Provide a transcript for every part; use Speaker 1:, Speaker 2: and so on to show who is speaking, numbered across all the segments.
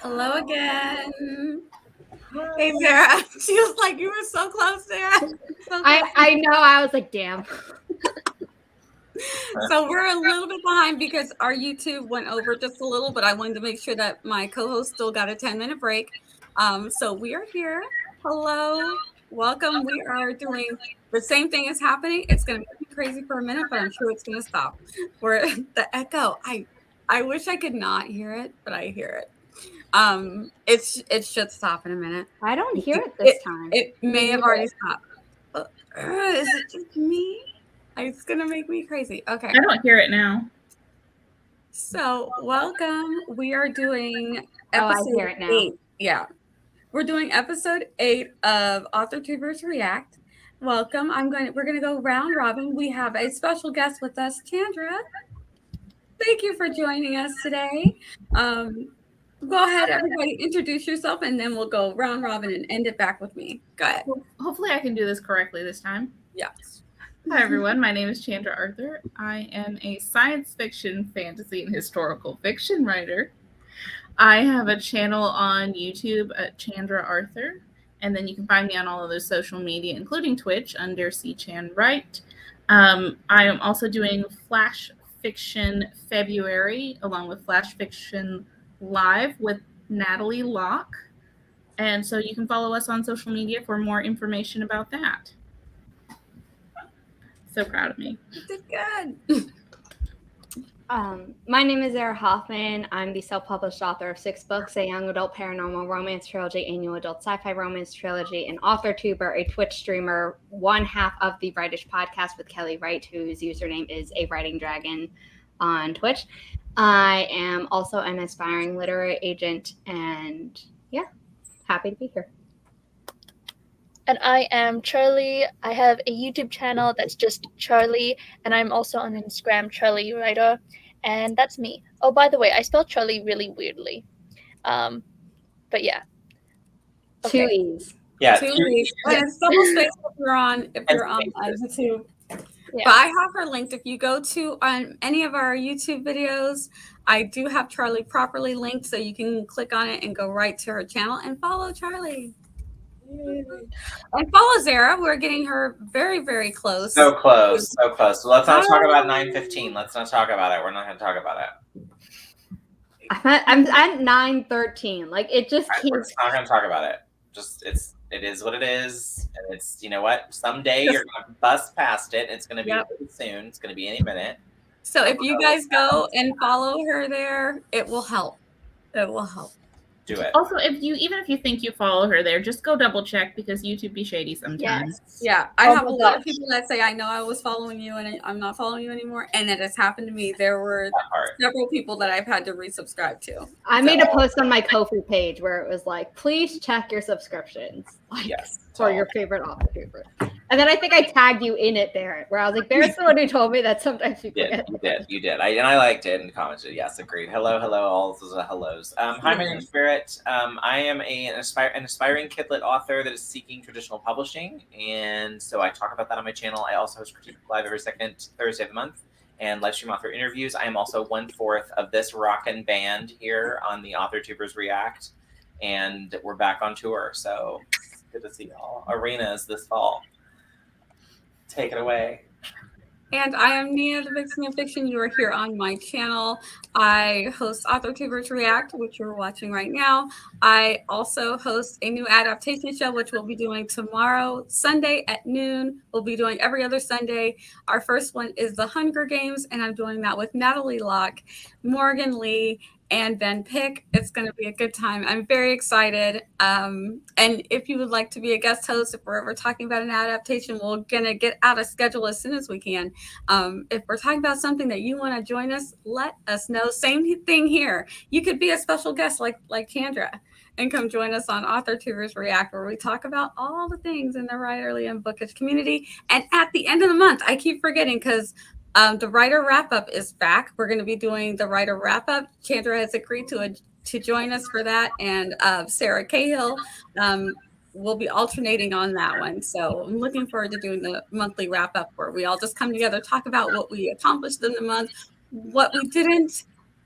Speaker 1: Hello again. Hey, Zara. She was like, you were so close, Zara. So
Speaker 2: I know. I was like, damn.
Speaker 1: So we're a little bit behind because our YouTube went over just a little, but I wanted to make sure that my co-host still got a 10-minute break. So we are here. Hello. Welcome. We are doing the same thing is happening. It's going to make me crazy for a minute, but I'm sure it's going to stop. We're the echo. I wish I could not hear it, but I hear it. It should stop in a minute.
Speaker 2: I don't hear it this time.
Speaker 1: It may have already stopped. Is it just me? It's gonna make me crazy. Okay.
Speaker 3: I don't hear it now.
Speaker 1: So welcome. We are doing
Speaker 2: I hear it now.
Speaker 1: 8. Yeah. We're doing episode 8 of Authortubers React. Welcome. We're gonna go round robin. We have a special guest with us, Chandra. Thank you for joining us today. Go ahead, everybody, introduce yourself, and then we'll go round robin and end it back with me. Go ahead.
Speaker 3: Hopefully I can do this correctly this time.
Speaker 1: Yes.
Speaker 3: Hi, everyone. My name is Chandra Arthur. I am a science fiction, fantasy, and historical fiction writer. I have a channel on YouTube at Chandra Arthur, and then you can find me on all of those social media, including Twitch, under CChanWrite. I am also doing Flash Fiction February, along with Flash Fiction Live with Natalie Locke. And so you can follow us on social media for more information about that. So proud of me.
Speaker 1: You did good.
Speaker 2: My name is Zara Hoffman. I'm the self-published author of 6 books, a young adult paranormal romance trilogy, a new adult sci-fi romance trilogy, an Authortuber, a Twitch streamer, one half of the Writish podcast with Kelly Wright, whose username is a writing dragon on Twitch. I am also an aspiring literary agent, and yeah, happy to be here.
Speaker 4: And I am Charliee. I have a YouTube channel that's just Charliee, and I'm also on Instagram, Charliee Writer, and that's me. Oh, by the way, I spelled Charliee really weirdly. But yeah.
Speaker 2: Okay. 2 E's.
Speaker 5: Yeah,
Speaker 1: 2 E's. And it's double space if you're on YouTube. Yeah. But I have her linked. If you go to any of our YouTube videos, I do have Charliee properly linked, so you can click on it and go right to her channel and follow Charliee. And follow Zara. We're getting her very, very close.
Speaker 5: So close. So let's not talk about 9:15. Let's not talk about it. We're not going to talk about it.
Speaker 2: I'm at 9:13. Like, it just keeps.
Speaker 5: We're not going to talk about it. It is what it is, and it's, you know what? Someday you're going to bust past it. It's going to be really soon. It's going to be any minute.
Speaker 1: So if you guys go and follow her there, it will help. It will help.
Speaker 5: Do it.
Speaker 3: Also, even if you think you follow her there, just go double check, because YouTube be shady sometimes.
Speaker 1: Yes. Yeah, I have a lot of people that say, I know I was following you and I'm not following you anymore, and it has happened to me. There were several people that I've had to resubscribe to.
Speaker 2: I made a post on my Ko-fi page where it was like, please check your subscriptions, for your favorite Authortuber. And then I think I tagged you in it, Barrett, where I was like, Barrett's the one who told me that sometimes you forget.
Speaker 5: You did. I liked it and commented. Yes, agreed. Hello, all those are hellos. Hi, my name is Barrett. I am an aspiring kidlit author that is seeking traditional publishing, and so I talk about that on my channel. I also host Critique Live every second Thursday of the month and live stream author interviews. I am also 1/4 of this rockin' band here on the Authortubers React, and we're back on tour, so it's good to see y'all. Arenas this fall. Take it away.
Speaker 1: And I am Nia, the Vixen of Fiction. You are here on my channel. I host Authortubers React, which you're watching right now. I also host a new adaptation show, which we'll be doing tomorrow, Sunday at noon. We'll be doing every other Sunday. Our first one is The Hunger Games, and I'm doing that with Natalie Locke, Morgan Lee, and Ben Pick. It's going to be a good time. I'm very excited. And if you would like to be a guest host, if we're ever talking about an adaptation, we're going to get out of schedule as soon as we can. If we're talking about something that you want to join us, let us know. Same thing here. You could be a special guest like Chandra and come join us on Authortubers React, where we talk about all the things in the writerly and bookish community. And at the end of the month, I keep forgetting because the writer wrap-up is back. We're going to be doing the writer wrap-up. Chandra has agreed to join us for that, and Sarah Cahill will be alternating on that one. So I'm looking forward to doing the monthly wrap-up, where we all just come together, talk about what we accomplished in the month, what we didn't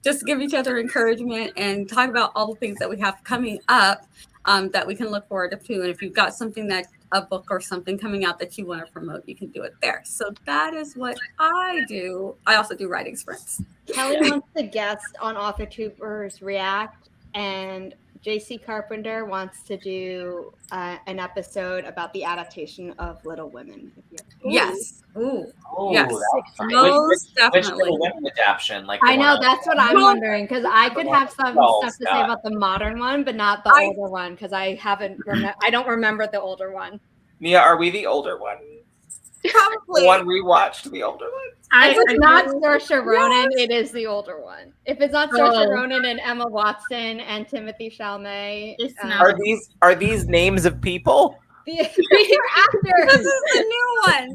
Speaker 1: just give each other encouragement and talk about all the things that we have coming up that we can look forward to. And if you've got something that a book or something coming out that you want to promote, you can do it there. So that is what I do. I also do writing sprints.
Speaker 2: Kelly wants to guest on Authortubers React, and JC Carpenter wants to do an episode about the adaptation of Little Women.
Speaker 1: Yes. Ooh.
Speaker 5: Oh,
Speaker 1: Yes.
Speaker 5: that's
Speaker 1: Most
Speaker 5: Which
Speaker 1: definitely.
Speaker 5: Little Women adaptation? Like
Speaker 2: I know, that's what I'm wondering, because I could have some
Speaker 5: Well,
Speaker 2: stuff to say about the modern one, but not the older one, because I don't remember the older one.
Speaker 5: Nia, are we the older one?
Speaker 1: Probably.
Speaker 5: The one we watched, the older one?
Speaker 2: If it's not Saoirse Ronan, it is the older one. If it's not Saoirse Ronan and Emma Watson and Timothy Chalamet,
Speaker 5: Are these names of people?
Speaker 2: these are actors.
Speaker 1: This is the new one.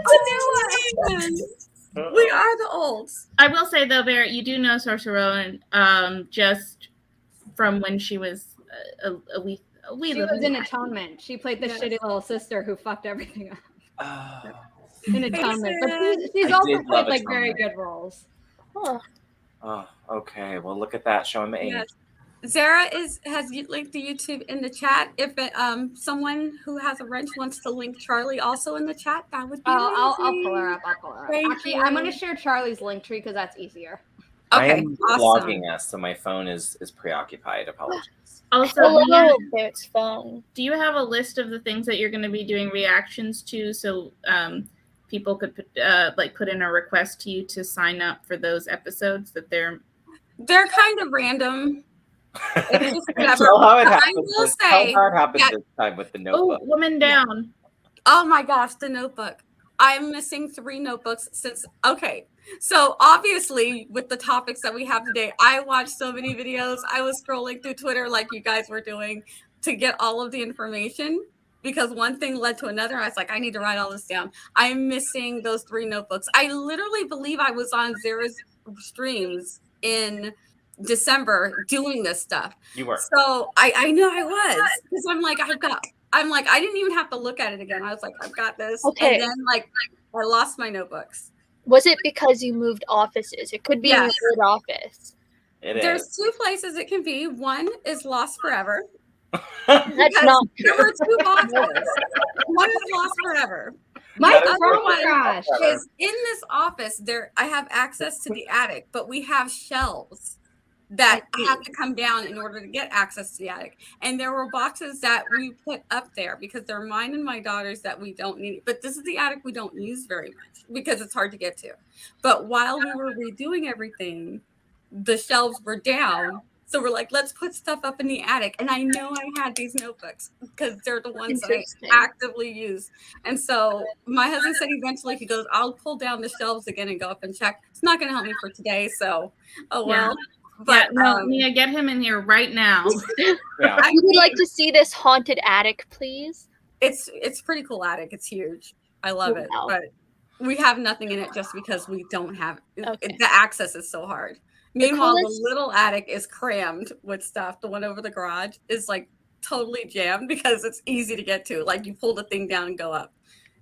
Speaker 1: The new one. We are the olds.
Speaker 3: I will say though, Barrett, you do know Saoirse Ronan just from when she was a wee
Speaker 2: She was in Atonement. She played the shitty little sister who fucked everything up. In Atonement, but she's also played like very good roles.
Speaker 5: Oh, okay. Well, look at that, showing the age.
Speaker 1: Yes. Zara has linked the YouTube in the chat. If someone who has a wrench wants to link Charliee also in the chat, that would be amazing.
Speaker 2: I'll pull her up. Actually, I'm going to share Charlie's link tree because that's easier.
Speaker 5: I
Speaker 1: Okay,
Speaker 5: am
Speaker 1: awesome.
Speaker 5: vlogging us, so my phone is preoccupied. Apologies.
Speaker 3: Also,
Speaker 4: Hello, Barrett's phone.
Speaker 3: do you have a list of the things that you're going to be doing reactions to, so people could put in a request to you to sign up for those episodes that they're
Speaker 1: kind of random. It's just whatever.
Speaker 5: Tell how it
Speaker 1: I
Speaker 5: happened.
Speaker 1: will
Speaker 5: Tell
Speaker 1: say
Speaker 5: how it happened
Speaker 1: that-
Speaker 5: this time with the notebook.
Speaker 3: Oh, woman down.
Speaker 1: Oh my gosh, the notebook. I'm missing 3 notebooks since. Okay, so obviously with the topics that we have today, I watched so many videos. I was scrolling through Twitter like you guys were doing to get all of the information because one thing led to another. I was like, I need to write all this down. I'm missing those 3 notebooks. I literally believe I was on Zara's streams in December doing this stuff.
Speaker 5: You were.
Speaker 1: So I know I was because I'm like, I didn't even have to look at it again. I was like, I've got this.
Speaker 4: Okay.
Speaker 1: And then like I lost my notebooks.
Speaker 4: Was it because you moved offices? It could be in
Speaker 1: Yes.
Speaker 4: your old office.
Speaker 1: There's 2 places it can be. One is lost forever.
Speaker 4: That's
Speaker 1: Because
Speaker 4: not
Speaker 1: there were 2 boxes. One is lost forever.
Speaker 2: My
Speaker 5: That is
Speaker 1: other
Speaker 2: phone
Speaker 1: one
Speaker 2: crashed.
Speaker 1: is in this office. I have access to the attic, but we have shelves that have to come down in order to get access to the attic. And there were boxes that we put up there because they're mine and my daughter's that we don't need. But this is the attic we don't use very much because it's hard to get to. But while we were redoing everything, the shelves were down. So we're like, let's put stuff up in the attic. And I know I had these notebooks because they're the ones that I
Speaker 4: Interesting.
Speaker 1: actively use. And so my husband said eventually he goes, I'll pull down the shelves again and go up and check. It's not going to help me for today. So, oh well. But
Speaker 3: Nia, get him in here right now.
Speaker 5: Yeah.
Speaker 4: I would like to see this haunted attic, please.
Speaker 1: it's pretty cool attic. It's huge. I love it.
Speaker 4: Wow.
Speaker 1: But we have nothing in it just because we don't have
Speaker 4: Okay.
Speaker 1: the access is so hard. Meanwhile,
Speaker 4: coolest-
Speaker 1: the little attic is crammed with stuff. The one over the garage is like totally jammed because it's easy to get to. Like you pull the thing down and go up.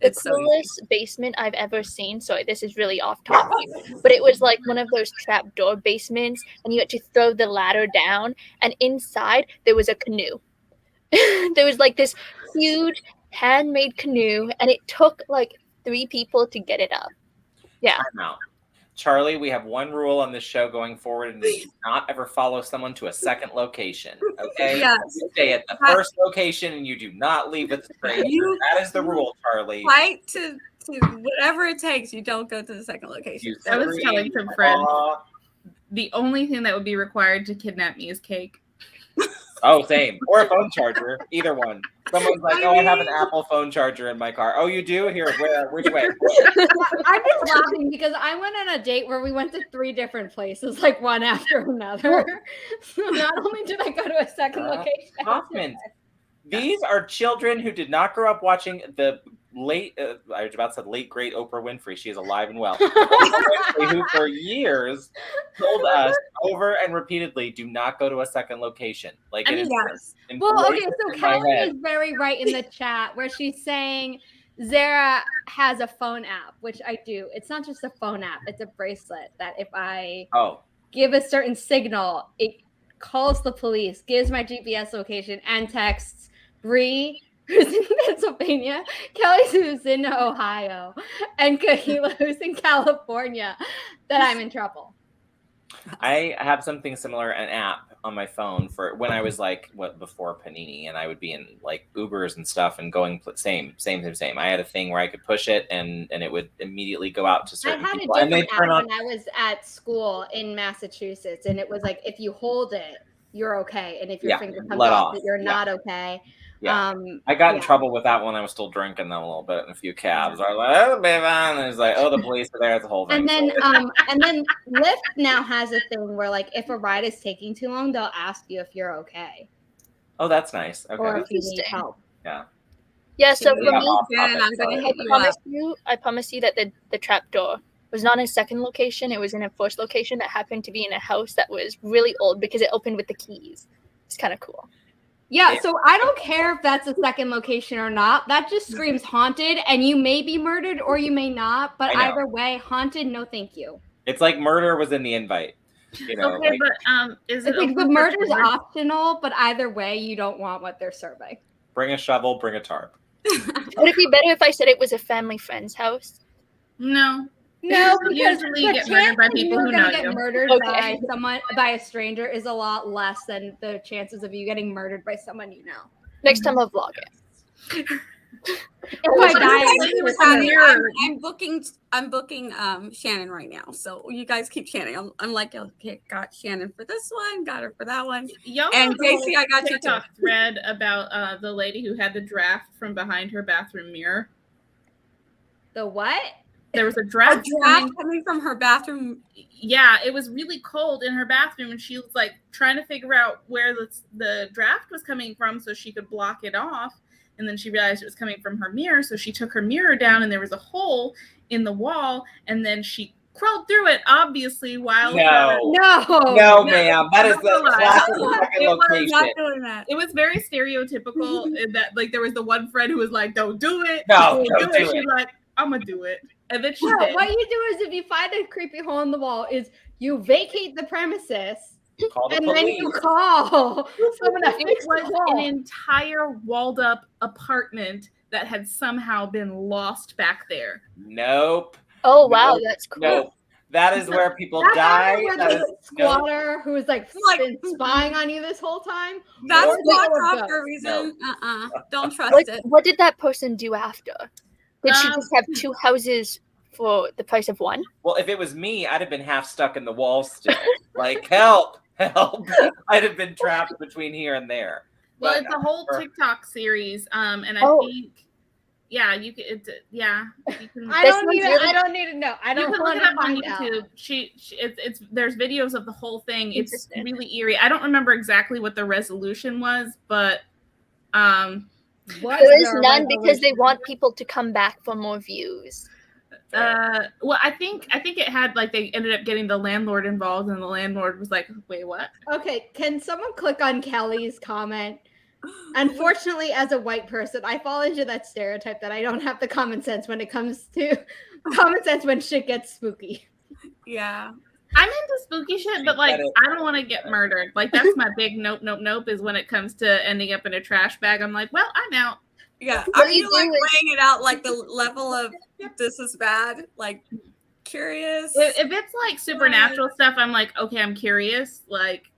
Speaker 4: The
Speaker 1: It's so easy.
Speaker 4: coolest basement I've ever seen. Sorry, this is really off topic, but it was like one of those trapdoor basements, and you had to throw the ladder down, and inside there was a canoe. There was like this huge handmade canoe, and it took like 3 people to get it up. Yeah.
Speaker 5: Now, Charliee, we have one rule on this show going forward, and is do not ever follow someone to a second location. Okay?
Speaker 1: Yes.
Speaker 5: You stay at the first location, and you do not leave with the stranger. That is the rule, Charliee.
Speaker 1: Fight to whatever it takes. You don't go to the second location.
Speaker 3: I was telling some friends, the only thing that would be required to kidnap me is cake.
Speaker 5: Oh, same. Or a phone charger. Either one. Someone's like, oh, I have an Apple phone charger in my car. Oh, you do? Here, where? Which way?
Speaker 2: I'm just laughing because I went on a date where we went to 3 different places, like one after another. So not only did I go to a second location.
Speaker 5: Hoffman. These are children who did not grow up watching the late, I was about to say late great Oprah Winfrey. She is alive and well. Winfrey, who for years told us over and repeatedly, do not go to a second location. Like
Speaker 2: I
Speaker 5: it
Speaker 2: mean,
Speaker 5: is.
Speaker 1: yes.
Speaker 2: Well, okay,
Speaker 5: emblazoned
Speaker 2: so
Speaker 5: in my
Speaker 2: Kelly
Speaker 5: head.
Speaker 2: is very right in the chat where she's saying Zara has a phone app, which I do. It's not just a phone app; it's a bracelet that if I
Speaker 5: Oh,
Speaker 2: give a certain signal, it calls the police, gives my GPS location, and texts Bree, who's in Pennsylvania, Kelly, who's in Ohio, and Kahila, who's in California, that I'm in trouble.
Speaker 5: I have something similar, an app on my phone for when I was like before Panini, and I would be in like Ubers and stuff and going same. I had a thing where I could push it and it would immediately go out to certain people.
Speaker 2: I had a different app when I was at school in Massachusetts, and it was like if you hold it, you're okay, and if your finger comes off, you're not okay.
Speaker 5: Yeah. I got in trouble with that when I was still drinking them a little bit in a few cabs. I was like, oh, baby, and it's like, oh, the police are there. It's the whole thing.
Speaker 2: And then, and then Lyft now has a thing where, like, if a ride is taking too long, they'll ask you if you're okay.
Speaker 5: Oh, that's nice. Okay.
Speaker 2: Or if you need help.
Speaker 5: Yeah.
Speaker 4: Yeah. So for me,
Speaker 1: I'm gonna hit
Speaker 4: I promise you that the trap door was not in a second location. It was in a first location that happened to be in a house that was really old because it opened with the keys. It's kind of cool.
Speaker 2: Yeah, so I don't care if that's a second location or not. That just screams haunted, and you may be murdered or you may not. But either way, haunted, no thank you.
Speaker 5: It's like murder was in the invite. You know,
Speaker 3: okay, but is it
Speaker 2: like the murder's optional, but either way, you don't want what they're serving.
Speaker 5: Bring a shovel, bring a tarp.
Speaker 4: Would it be better if I said it was a family friend's house?
Speaker 3: No.
Speaker 2: No, because
Speaker 3: usually
Speaker 2: the
Speaker 3: get murdered by people who know
Speaker 2: get
Speaker 3: you.
Speaker 2: Murdered by a stranger is a lot less than the chances of you getting murdered by someone you know.
Speaker 4: Next time I'll vlog it.
Speaker 1: I'm booking Shannon right now, so you guys keep Shannon. I'm like, okay, got Shannon for this one, got her for that one. And JC, I got you too.
Speaker 3: Thread about the lady who had the draft from behind her bathroom mirror.
Speaker 2: The what?
Speaker 3: There was a draft
Speaker 1: coming from her bathroom.
Speaker 3: Yeah, it was really cold in her bathroom, and she was like trying to figure out where the draft was coming from so she could block it off. And then she realized it was coming from her mirror, so she took her mirror down, and there was a hole in the wall, and then she crawled through it, obviously, while
Speaker 5: No, ma'am, that is the classic second location.
Speaker 3: It was very stereotypical in that, like, there was the one friend who was like, "Don't do it."
Speaker 5: No, don't do it.
Speaker 3: She's like, "I'm gonna do it," and then she did.
Speaker 2: What you do is, if you find a creepy hole in the wall, is you vacate the premises. And then you call someone to fix the hole.
Speaker 3: An entire walled up apartment that had somehow been lost back there.
Speaker 5: Nope.
Speaker 4: Oh wow, that's cool.
Speaker 5: Nope. That is where people die.
Speaker 2: That is squatter who was like been spying on you this whole time.
Speaker 1: That's blocked off for a reason. Don't trust it.
Speaker 4: What did that person do after? Did she just have two houses for the price of one?
Speaker 5: Well, if it was me, I'd have been half stuck in the wall still. Like, help. I'd have been trapped between here and there.
Speaker 3: Well, it's a whole TikTok series, and I think, yeah, you can. You can.
Speaker 2: I don't need to know. I don't
Speaker 3: you can
Speaker 2: want
Speaker 3: look it
Speaker 2: to
Speaker 3: up on
Speaker 2: find
Speaker 3: YouTube.
Speaker 2: Out.
Speaker 3: It's there's videos of the whole thing. It's really eerie. I don't remember exactly what the resolution was, but
Speaker 4: there is none because they want people to come back for more views.
Speaker 3: Well, I think it had, like, they ended up getting the landlord involved, and the landlord was like, "Wait, what?"
Speaker 2: Okay, can someone click on Kelly's comment? Unfortunately, as a white person, I fall into that stereotype that I don't have the common sense when it comes to when shit gets spooky.
Speaker 1: Yeah.
Speaker 3: I'm into spooky shit, but like I don't want to get murdered. Like that's my big nope is when it comes to ending up in a trash bag. I'm like, well, I'm out.
Speaker 1: Yeah. Are you like weighing it out like the level of this is bad? Like curious?
Speaker 3: If it's like supernatural stuff, I'm like, okay, I'm curious. Like,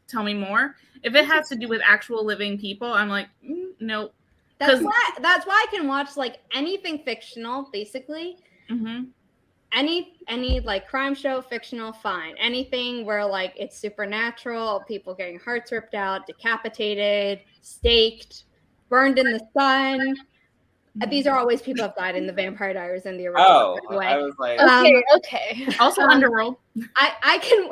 Speaker 3: tell me more. If it has to do with actual living people, I'm like, nope.
Speaker 2: That's why I can watch like anything fictional, basically.
Speaker 3: Mm-hmm.
Speaker 2: Any like crime show, fictional, fine. Anything where like it's supernatural, people getting hearts ripped out, decapitated, staked, burned in the sun. These are always people have died in the Vampire Diaries and the original.
Speaker 5: I was like,
Speaker 4: okay.
Speaker 3: Also Underworld.
Speaker 2: I can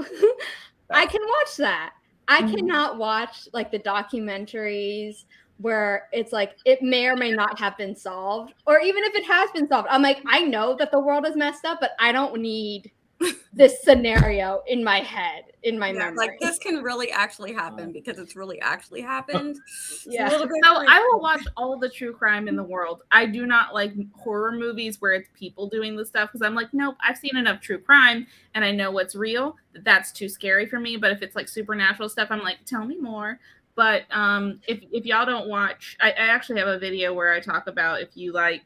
Speaker 2: watch that. I cannot watch like the documentaries where it's like it may or may not have been solved, or even if it has been solved, I'm like, I know that the world is messed up, but I don't need this scenario in my head, in my memory.
Speaker 1: Like this can really actually happen because it's really actually happened.
Speaker 2: Yeah.
Speaker 1: So
Speaker 3: I will watch all the true crime in the world. I do not like horror movies where it's people doing the stuff because I'm like, nope, I've seen enough true crime and I know what's real. That's too scary for me. But if it's like supernatural stuff, I'm like, tell me more. But if y'all don't watch, I actually have a video where I talk about if you like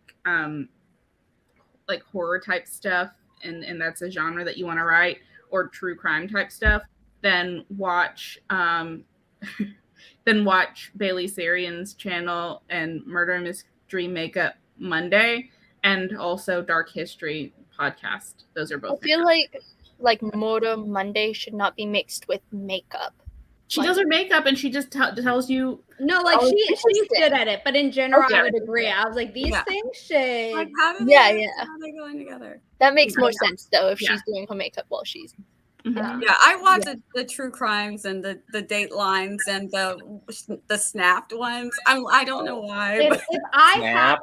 Speaker 3: horror type stuff and that's a genre that you want to write, or true crime type stuff, then watch Bailey Sarian's channel and Murder Mystery Makeup Monday, and also Dark History podcast. Those are both.
Speaker 4: I feel like Murder Monday should not be mixed with makeup.
Speaker 3: She does her makeup and she just tells you.
Speaker 2: No, like she's good at it, but in general,
Speaker 3: Okay.
Speaker 2: I would agree. I was like, these things should.
Speaker 1: like how do
Speaker 4: Yeah,
Speaker 1: how are they going together?
Speaker 4: That makes more sense though if
Speaker 3: Yeah.
Speaker 4: she's doing her makeup while she's.
Speaker 3: Mhm.
Speaker 1: Yeah, I watch the true crimes and the Datelines and the snapped ones. I don't know why. But,
Speaker 2: If I have,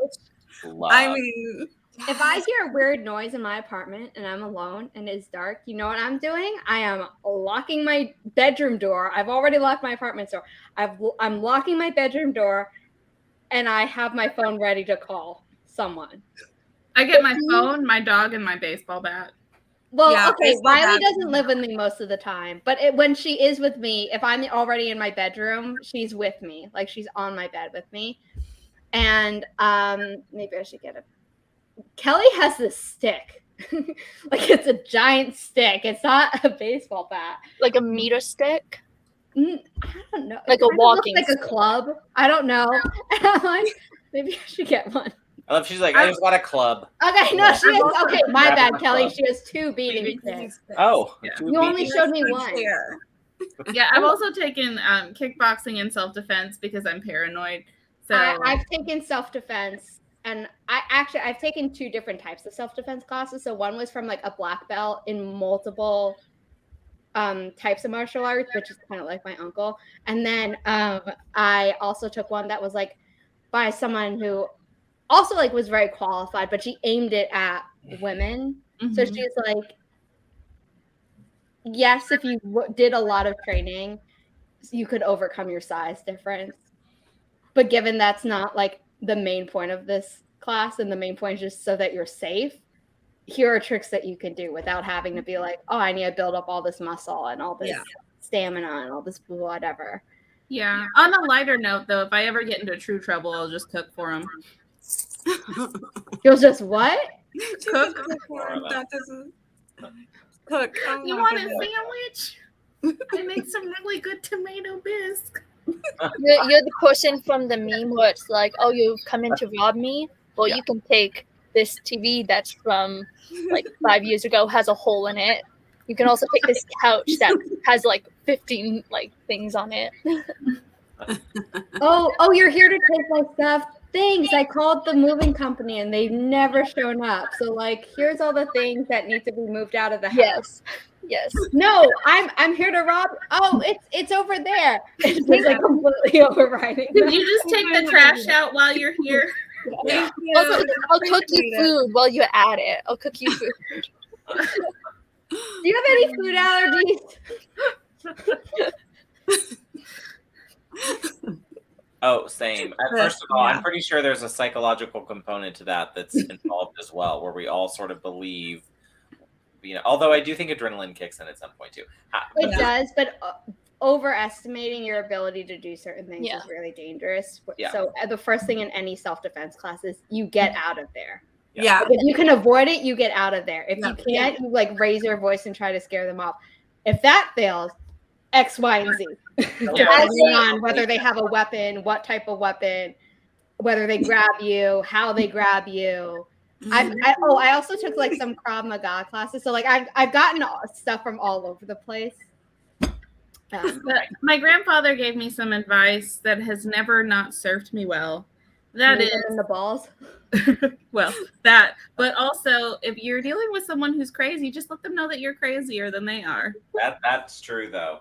Speaker 5: Love.
Speaker 1: I mean,
Speaker 2: if I hear a weird noise in my apartment and I'm alone and it's dark, you know what I'm doing? I am locking my bedroom door. I've already locked my apartment door. I'm locking my bedroom door, and I have my phone ready to call someone.
Speaker 3: I get my phone, my dog, and my baseball bat.
Speaker 2: Well,
Speaker 1: Yeah,
Speaker 2: okay,
Speaker 1: baseball
Speaker 2: Riley
Speaker 1: bat.
Speaker 2: doesn't live with me most of the time, but when she is with me, if I'm already in my bedroom, she's with me. Like she's on my bed with me. And maybe I should get a. Kelly has this stick. Like it's a giant stick. It's not a baseball bat.
Speaker 4: Like a meter stick.
Speaker 2: I don't know.
Speaker 4: Like
Speaker 2: It
Speaker 4: a
Speaker 2: kinda
Speaker 4: walking
Speaker 2: looks like a club. I don't know. And I'm like, maybe I should get one.
Speaker 5: I love. She's like, I just got a club.
Speaker 2: Okay, no, she has. Okay, my
Speaker 5: Grab
Speaker 2: bad,
Speaker 5: my
Speaker 2: Kelly.
Speaker 5: club.
Speaker 2: She has 2 beating sticks.
Speaker 5: Oh,
Speaker 3: Yeah.
Speaker 5: two
Speaker 2: You only
Speaker 5: beating-
Speaker 2: showed me
Speaker 1: That's
Speaker 2: one.
Speaker 1: clear.
Speaker 3: Yeah, I've also taken kickboxing and self-defense because I'm paranoid. So
Speaker 2: I've taken self-defense, and I've taken 2 different types of self-defense classes. So one was from like a black belt in multiple types of martial arts, which is kind of like my uncle. And then I also took one that was like by someone who also like was very qualified, but she aimed it at women. So
Speaker 3: Mhm.
Speaker 2: she's like, yes, if you did a lot of training, you could overcome your size difference. But given that's not like the main point of this class, and the main point is just so that you're safe, here are tricks that you can do without having to be like, oh, I need to build up all this muscle and all this stamina and all this whatever.
Speaker 3: Yeah. On a lighter note, though, if I ever get into true trouble, I'll just cook for him.
Speaker 2: You'll just what?
Speaker 3: Cook.
Speaker 1: That doesn't cook. Oh
Speaker 3: You
Speaker 1: my
Speaker 3: want a
Speaker 1: goodness.
Speaker 3: sandwich? I make some really good tomato bisque.
Speaker 4: You're the person from the meme where it's like, oh, you've come in to rob me. Well, you can take this TV that's from like 5 years ago, has a hole in it. You can also take this couch that has like 15 like things on it.
Speaker 2: Oh, you're here to take my stuff. Thanks. I called the moving company and they've never shown up. So like, here's all the things that need to be moved out of the house.
Speaker 4: Yes.
Speaker 2: No, I'm here to rob. Oh, it's over there. It's just like completely overriding.
Speaker 3: Did you just take the trash out while you're here?
Speaker 5: Yeah.
Speaker 4: Also, I'll cook you food while you're at it. I'll cook you food.
Speaker 2: Do you have any food allergies?
Speaker 5: Oh, same. First of all, I'm pretty sure there's a psychological component to that's involved as well, where we all sort of believe, although I do think adrenaline kicks in at some point too.
Speaker 2: It does, but overestimating your ability to do certain things
Speaker 4: Yeah.
Speaker 2: is really dangerous.
Speaker 5: Yeah.
Speaker 2: So the first thing in any self-defense class is you get out of there.
Speaker 1: Yeah.
Speaker 2: If you can avoid it, you get out of there. If
Speaker 1: Yeah.
Speaker 2: you can't, you like raise your voice and try to scare them off. If that fails, X, Y, and Z. Depending on whether they have a weapon, what type of weapon, whether they grab you, how they grab you. I also took like some Krav Maga classes. So like I've gotten stuff from all over the place.
Speaker 3: But my grandfather gave me some advice that has never not served me well. That is
Speaker 2: in the balls.
Speaker 3: well, that, but also if you're dealing with someone who's crazy, just let them know that you're crazier than they are.
Speaker 5: That's true, though.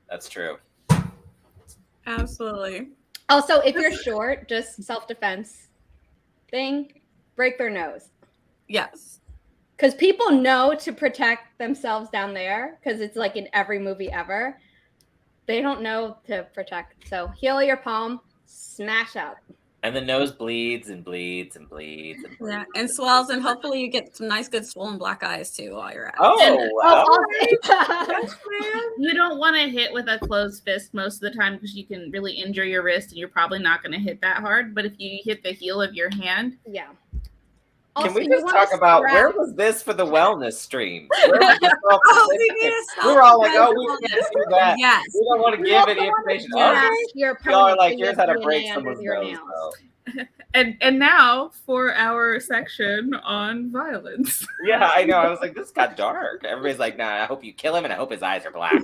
Speaker 5: That's true.
Speaker 1: Absolutely.
Speaker 2: Also, if you're short, just self-defense thing, break their nose.
Speaker 1: Yes.
Speaker 2: because people know to protect themselves down there because it's like in every movie ever. They don't know to protect. So heal your palm, smash up.
Speaker 5: And the nose bleeds and bleeds and bleeds and bleeds.
Speaker 1: Yeah, and swells, and hopefully you get some nice, good swollen black eyes too while you're at it.
Speaker 5: Oh, wow.
Speaker 3: You don't want to hit with a closed fist most of the time because you can really injure your wrist, and you're probably not going to hit that hard. But if you hit the heel of your hand,
Speaker 2: Yeah.
Speaker 5: Can we just talk about where was this for the wellness stream? We were all like, oh, we can't do that.
Speaker 1: Yes.
Speaker 5: We don't want to give any information.
Speaker 2: Your
Speaker 5: Y'all are like,
Speaker 2: opponent
Speaker 5: here's how to
Speaker 2: DNA
Speaker 5: break
Speaker 2: under
Speaker 5: someone's
Speaker 2: your
Speaker 5: nose.
Speaker 2: nails.
Speaker 3: and now for our section on violence.
Speaker 5: Yeah, I know. I was like, this got dark. Everybody's like, nah, I hope you kill him, and I hope his eyes are black.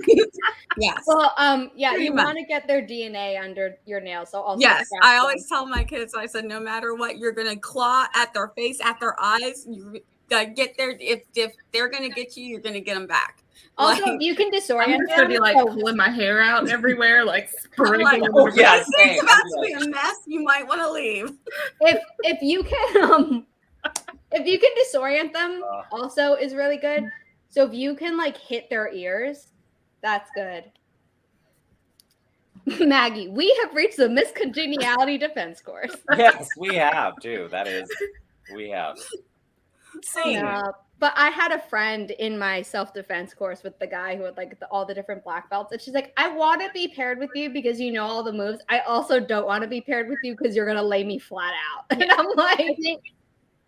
Speaker 1: Yes.
Speaker 2: Well, yeah,
Speaker 1: Pretty
Speaker 2: you
Speaker 1: much.
Speaker 2: want to get their DNA under your nails. So also
Speaker 1: Yes,
Speaker 2: scratch
Speaker 1: I
Speaker 2: them.
Speaker 1: always tell my kids. I said, no matter what, you're gonna claw at their face, at their eyes. You get there. If they're gonna get you, you're gonna get them back.
Speaker 2: Also,
Speaker 1: Like,
Speaker 2: you can
Speaker 3: I'm
Speaker 2: disorient
Speaker 3: just gonna
Speaker 2: them.
Speaker 3: be like
Speaker 2: so-
Speaker 3: pulling my hair out everywhere, like sprinkling.
Speaker 1: like,
Speaker 5: oh, yeah,
Speaker 1: this
Speaker 5: same.
Speaker 1: is about to be a mess. You might want to leave.
Speaker 2: if you can if you can disorient them also is really good. So if you can like hit their ears, that's good. Maggie, we have reached the miscongeniality defense course.
Speaker 5: Yes, we have too. That is, we have.
Speaker 1: Same.
Speaker 2: But I had a friend in my self-defense course with the guy who had like all the different black belts, and she's like, I want to be paired with you because you know all the moves. I also don't want to be paired with you because you're gonna lay me flat out. And I'm like,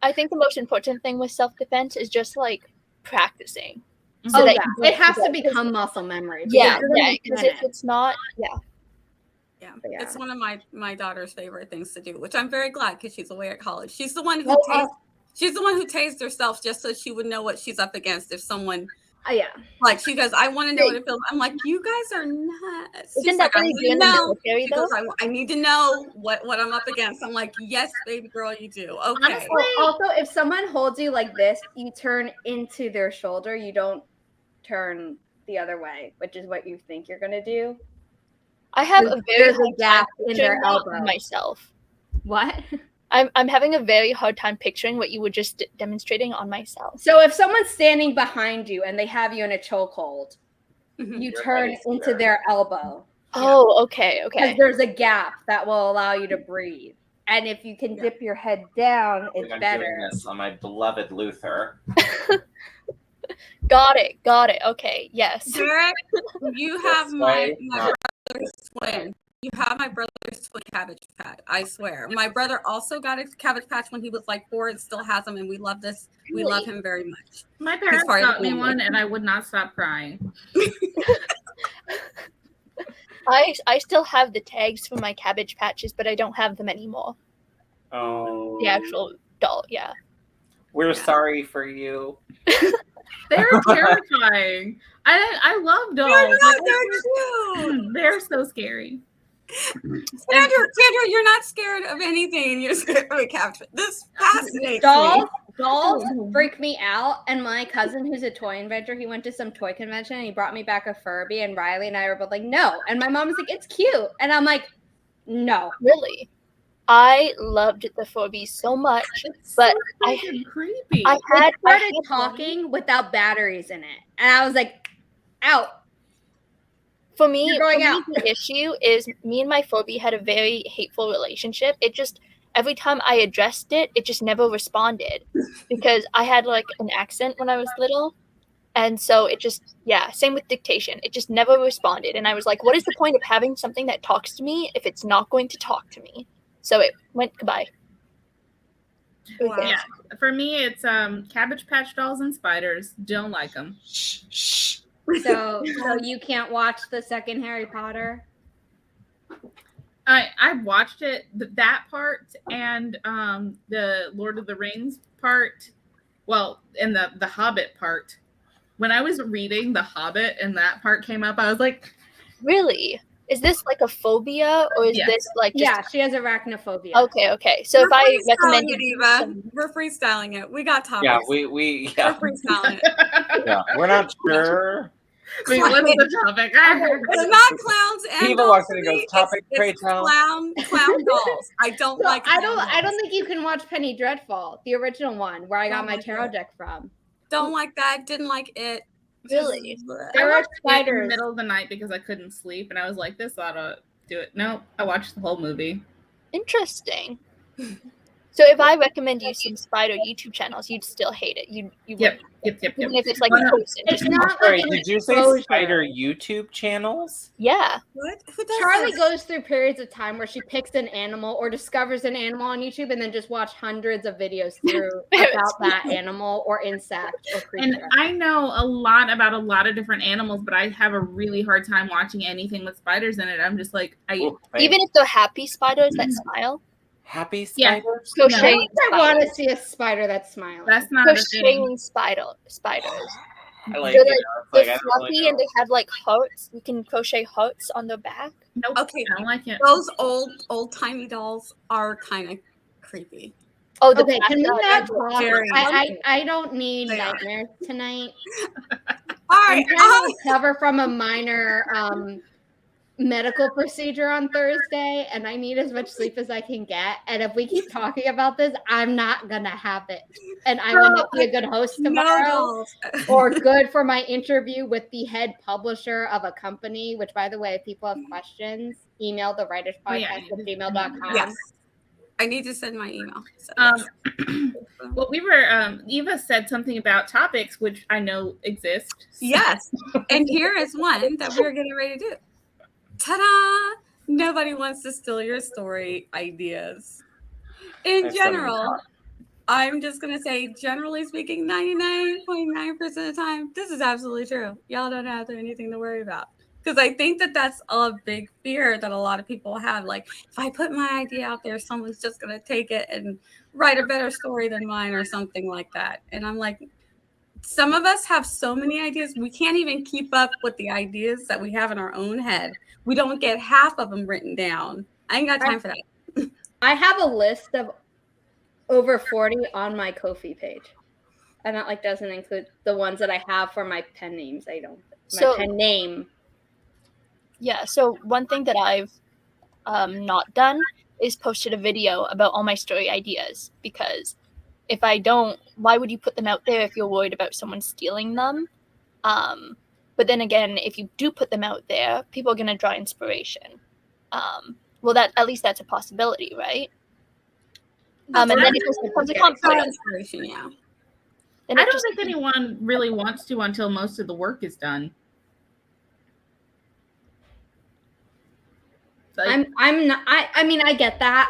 Speaker 4: I think the most important thing with self-defense is just like practicing.
Speaker 2: oh
Speaker 4: that
Speaker 2: yeah,
Speaker 4: you
Speaker 2: it has to
Speaker 4: don't-
Speaker 2: become muscle memory.
Speaker 4: Yeah,
Speaker 2: Because you're gonna
Speaker 4: yeah.
Speaker 2: be
Speaker 4: Because
Speaker 2: doing
Speaker 4: if
Speaker 2: it.
Speaker 4: it's not,
Speaker 1: Yeah.
Speaker 2: Yeah.
Speaker 1: It's one of my daughter's favorite things to do, which I'm very glad because she's away at college. She's the one who she's the one who tased herself just so she would know what she's up against if someone
Speaker 2: Yeah.
Speaker 1: like she goes, I want to know what it feels. I'm like, you guys are nuts. She's
Speaker 4: isn't that
Speaker 1: like, I
Speaker 4: what they
Speaker 1: need
Speaker 4: do
Speaker 1: to
Speaker 4: in the
Speaker 1: know.
Speaker 4: military
Speaker 1: She
Speaker 4: though?
Speaker 1: goes, I need to know what I'm up against. I'm like, yes, baby girl, you do. Okay.
Speaker 3: Honestly,
Speaker 2: Also, if someone holds you like this, you turn into their shoulder. You don't turn the other way, which is what you think you're gonna do.
Speaker 4: I have a very
Speaker 2: There's a
Speaker 4: hard
Speaker 2: gap
Speaker 4: time
Speaker 2: in their
Speaker 4: picturing that
Speaker 2: elbow.
Speaker 4: myself.
Speaker 2: What?
Speaker 4: I'm having a very hard time picturing what you were just demonstrating on myself.
Speaker 2: So if someone's standing behind you and they have you in a chokehold,
Speaker 1: Mhm.
Speaker 2: you
Speaker 5: Your
Speaker 2: turn
Speaker 5: head is
Speaker 2: into
Speaker 5: there.
Speaker 2: their elbow
Speaker 4: Oh, okay,
Speaker 2: because
Speaker 4: okay.
Speaker 2: there's a gap that will allow you to breathe. And if you can dip your head down,
Speaker 5: I'm
Speaker 2: it's
Speaker 5: doing
Speaker 2: better.
Speaker 5: this on my beloved Luther.
Speaker 4: Got it. Okay, yes.
Speaker 1: Derek, you have
Speaker 5: This
Speaker 1: my
Speaker 5: way, not-
Speaker 1: brother's twin. You have my brother's twin cabbage patch. I swear. My brother also got a cabbage patch when he was like 4 and still has them, and we love this. We love him very much.
Speaker 3: my parents
Speaker 1: part of
Speaker 3: got
Speaker 1: the
Speaker 3: me
Speaker 1: family.
Speaker 3: one, and I would not stop crying.
Speaker 4: I still have the tags for my cabbage patches, but I don't have them anymore.
Speaker 5: Oh,
Speaker 4: The actual doll, yeah.
Speaker 5: we're sorry for you.
Speaker 3: They're terrifying. I love dolls.
Speaker 1: They're not,
Speaker 3: Like,
Speaker 1: they're cute.
Speaker 3: they're so scary.
Speaker 1: Sandra, you're not scared of anything. You're scared of a cabbage. This fascinates
Speaker 2: Dolls,
Speaker 1: me.
Speaker 2: dolls freak me out. And my cousin, who's a toy inventor, he went to some toy convention and he brought me back a Furby. And Riley and I were both like, no. And my mom was like, it's cute. And I'm like, no.
Speaker 4: Really. I loved the Furbies so much, but I
Speaker 3: Freaking creepy.
Speaker 4: I
Speaker 2: It
Speaker 4: had
Speaker 2: started talking without batteries in it. And I was like, out.
Speaker 4: for me,
Speaker 2: You're going
Speaker 4: for me,
Speaker 2: out.
Speaker 4: the issue is me and my Furby had a very hateful relationship. It just every time I addressed it, it just never responded because I had like an accent when I was little. And so it just, same with dictation. It just never responded. And I was like, what is the point of having something that talks to me if it's not going to talk to me? So it went goodbye. It was
Speaker 1: Wow.
Speaker 4: there.
Speaker 3: Yeah, for me, it's Cabbage Patch Dolls and spiders. Don't like them.
Speaker 2: So you can't watch the second Harry Potter?
Speaker 3: I watched it, that part, and the Lord of the Rings part. Well, and the Hobbit part. When I was reading The Hobbit and that part came up, I was like,
Speaker 4: Really? Is this like a phobia or is
Speaker 3: Yes.
Speaker 4: this like just
Speaker 2: Yeah, she has arachnophobia.
Speaker 4: Okay. So if
Speaker 1: We're
Speaker 4: I
Speaker 1: freestyling
Speaker 4: recommended
Speaker 1: it, Eva. We're freestyling it. We got topics.
Speaker 5: Yeah,
Speaker 1: We're freestyling it.
Speaker 5: yeah. We're not sure.
Speaker 3: Wait, what's the topic?
Speaker 1: It's not clowns and
Speaker 5: Eva
Speaker 1: dolls
Speaker 5: walks
Speaker 1: for
Speaker 5: in and goes,
Speaker 1: me.
Speaker 5: "Topic,
Speaker 1: It's
Speaker 5: pray tell."
Speaker 1: clown dolls. I don't
Speaker 2: So
Speaker 1: like.
Speaker 2: I
Speaker 1: clown
Speaker 2: don't
Speaker 1: dolls.
Speaker 2: think you can watch Penny Dreadful, the original one, where I got
Speaker 1: Oh
Speaker 2: my
Speaker 1: my
Speaker 2: tarot
Speaker 1: God.
Speaker 2: deck from.
Speaker 1: Don't like that. Didn't like it.
Speaker 4: Really?
Speaker 2: There
Speaker 3: I
Speaker 2: are
Speaker 3: watched it in the
Speaker 2: spiders.
Speaker 3: middle of the night because I couldn't sleep, and I was like, "This ought to do it." No, I watched the whole movie.
Speaker 4: Interesting. So if I recommend you some spider YouTube channels, you'd still hate it. You
Speaker 3: Yep.
Speaker 4: even if it's like
Speaker 3: Well,
Speaker 4: posted.
Speaker 2: It's not
Speaker 5: Sorry,
Speaker 2: like an
Speaker 5: did you say
Speaker 2: exposure.
Speaker 5: spider YouTube channels?
Speaker 4: Yeah.
Speaker 1: What? Who does
Speaker 2: Charliee
Speaker 1: that?
Speaker 2: goes through periods of time where she picks an animal or discovers an animal on YouTube and then just watch hundreds of videos through about that animal or insect or
Speaker 3: And
Speaker 2: creature.
Speaker 3: I know a lot about a lot of different animals, but I have a really hard time watching anything with spiders in it. I'm just like,
Speaker 5: Ooh,
Speaker 4: Even if they're happy spiders that smile.
Speaker 5: happy
Speaker 3: Yeah.
Speaker 5: spiders?
Speaker 2: I
Speaker 4: Crocheting
Speaker 2: don't want to
Speaker 4: spiders.
Speaker 2: see a spider that's smiling.
Speaker 3: that's not a thing.
Speaker 4: Crocheting spiders.
Speaker 5: I like,
Speaker 4: They're
Speaker 5: you
Speaker 4: like-
Speaker 5: know, it's
Speaker 4: They're
Speaker 5: like I don't
Speaker 4: fluffy
Speaker 5: really
Speaker 4: and
Speaker 5: know.
Speaker 4: they have like hearts. You can crochet hearts on their back.
Speaker 3: Nope.
Speaker 1: Okay.
Speaker 3: I don't like it.
Speaker 1: Those old timey dolls are kind of creepy.
Speaker 4: Oh, the
Speaker 2: Okay, can we not talk?
Speaker 1: Very
Speaker 2: I don't need
Speaker 1: They are.
Speaker 2: nightmares tonight.
Speaker 1: All
Speaker 2: I'm
Speaker 1: right.
Speaker 2: trying to recover from a minor medical procedure on Thursday, and I need as much sleep as I can get. And if we keep talking about this, I'm not gonna have it. And I will not be a good host
Speaker 1: No
Speaker 2: tomorrow,
Speaker 1: dolls.
Speaker 2: or good for my interview with the head publisher of a company. Which, by the way, if people have questions, email the writers
Speaker 3: Oh, yeah,
Speaker 2: podcast at gmail.com.
Speaker 1: Yes. I need to send my email. So,
Speaker 3: Well, we were Eva said something about topics, which I know exist.
Speaker 1: yes. And here is one that we're getting ready to do. Ta-da! Nobody wants to steal your story ideas. In
Speaker 5: There's so many
Speaker 1: general,
Speaker 5: talk.
Speaker 1: I'm just going to say, generally speaking, 99.9% of the time, this is absolutely true. Y'all don't have anything to worry about. Because I think that that's a big fear that a lot of people have. Like, if I put my idea out there, someone's just going to take it and write a better story than mine or something like that. And I'm like, some of us have so many ideas, we can't even keep up with the ideas that we have in our own head. We don't get half of them written down. I ain't got time for that.
Speaker 2: I have a list of over 40 on my Ko-fi page. And that like doesn't include the ones that I have for my pen names. I don't. My pen name.
Speaker 4: Yeah, so one thing that I've not done is posted a video about all my story ideas, because if I don't, why would you put them out there if you're worried about someone stealing them? But then again, if you do put them out there, people are going to draw inspiration. Well, that at least that's a possibility, right? And then it just becomes a conflict.
Speaker 1: Inspiration, yeah.
Speaker 4: And
Speaker 3: I
Speaker 4: it
Speaker 3: don't
Speaker 4: just-
Speaker 3: think anyone really wants to until most of the work is done. Like,
Speaker 2: I'm not. I mean, I get that.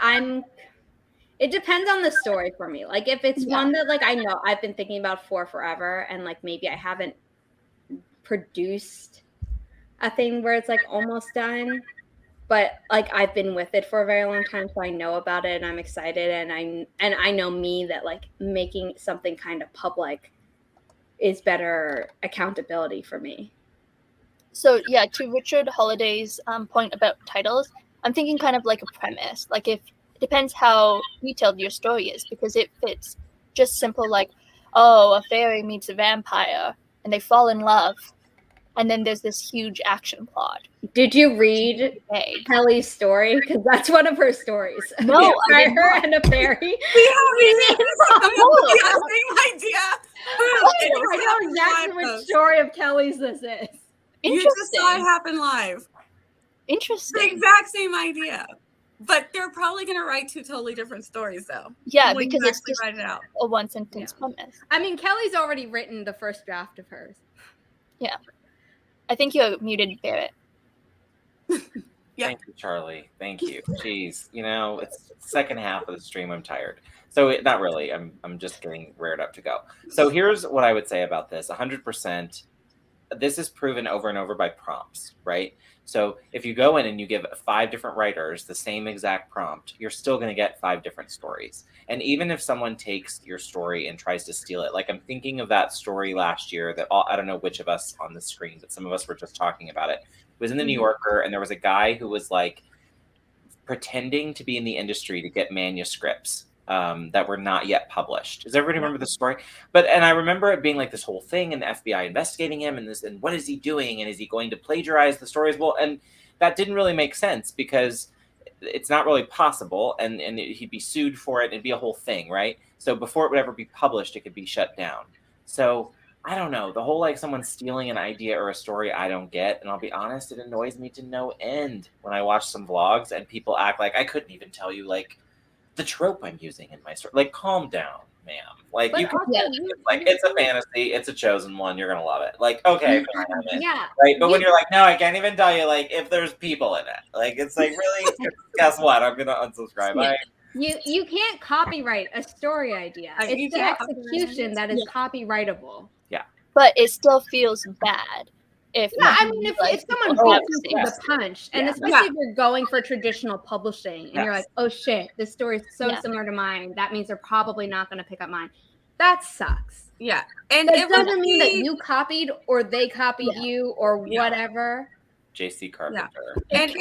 Speaker 2: It depends on the story for me. Like if it's one that like I know I've been thinking about for forever, and like maybe I haven't produced a thing where it's like almost done, but like I've been with it for a very long time, so I know about it and I'm excited, and I know me that like making something kind of public is better accountability for me.
Speaker 4: So yeah, to Richard Holiday's point about titles, I'm thinking kind of like a premise. Like if it depends how detailed your story is, because if it's just simple like, oh, a fairy meets a vampire and they fall in love, and then there's this huge action plot.
Speaker 2: Did you read
Speaker 4: Vague.
Speaker 2: Kelly's story? Because that's one of her stories.
Speaker 4: No,
Speaker 2: A
Speaker 4: I did
Speaker 2: fire and a fairy.
Speaker 1: We have the same idea.
Speaker 2: I know exactly which story of Kelly's this is.
Speaker 1: You just saw it
Speaker 4: Interesting.
Speaker 1: happen live. The
Speaker 4: Interesting.
Speaker 1: exact same idea. But they're probably going to write two totally different stories, though.
Speaker 4: Yeah,
Speaker 1: when
Speaker 4: because
Speaker 1: you
Speaker 4: it's
Speaker 1: actually
Speaker 4: just
Speaker 1: write it out.
Speaker 4: a one sentence premise.
Speaker 2: I mean, Kelly's already written the first draft of hers.
Speaker 4: I think you're muted, Barrett.
Speaker 1: Yeah.
Speaker 5: Thank you, Charlie. Thank you. Jeez, you know, it's the second half of the stream. I'm tired. So not really. I'm just getting reared up to go. So here's what I would say about this. 100%. This is proven over and over by prompts, right? So if you go in and you give 5 different writers the same exact prompt, you're still going to get 5 different stories. And even if someone takes your story and tries to steal it, like I'm thinking of that story last year that I don't know which of us on the screen, but some of us were just talking about it. It was in the New Yorker, and there was a guy who was like pretending to be in the industry to get manuscripts that were not yet published. Does everybody remember the story? And I remember it being like this whole thing, and the FBI investigating him, and what is he doing, and is he going to plagiarize the stories? Well, and that didn't really make sense because it's not really possible, and he'd be sued for it, and it'd be a whole thing, right? So before it would ever be published, it could be shut down. So I don't know, the whole like someone stealing an idea or a story I don't get, and I'll be honest, it annoys me to no end when I watch some vlogs and people act like I couldn't even tell you like the trope I'm using in my story. Like, calm down, ma'am. Like, you can like it's a fantasy, it's a chosen one, you're gonna love it. Like, okay, fine,
Speaker 2: Yeah.
Speaker 5: right. But when you're like, no, I can't even tell you like if there's people in it. Like, it's like really. Guess what? I'm gonna unsubscribe.
Speaker 2: You can't copyright a story idea. It's the execution that is copyrightable.
Speaker 5: Yeah.
Speaker 4: But it still feels bad. If
Speaker 2: someone beats you to the punch, and especially if you're going for traditional publishing, and you're like, oh shit, this story is so similar to mine, that means they're probably not going to pick up mine. That sucks.
Speaker 1: Yeah, and
Speaker 2: it doesn't mean that you copied or they copied you or whatever.
Speaker 5: JC Carpenter.
Speaker 1: And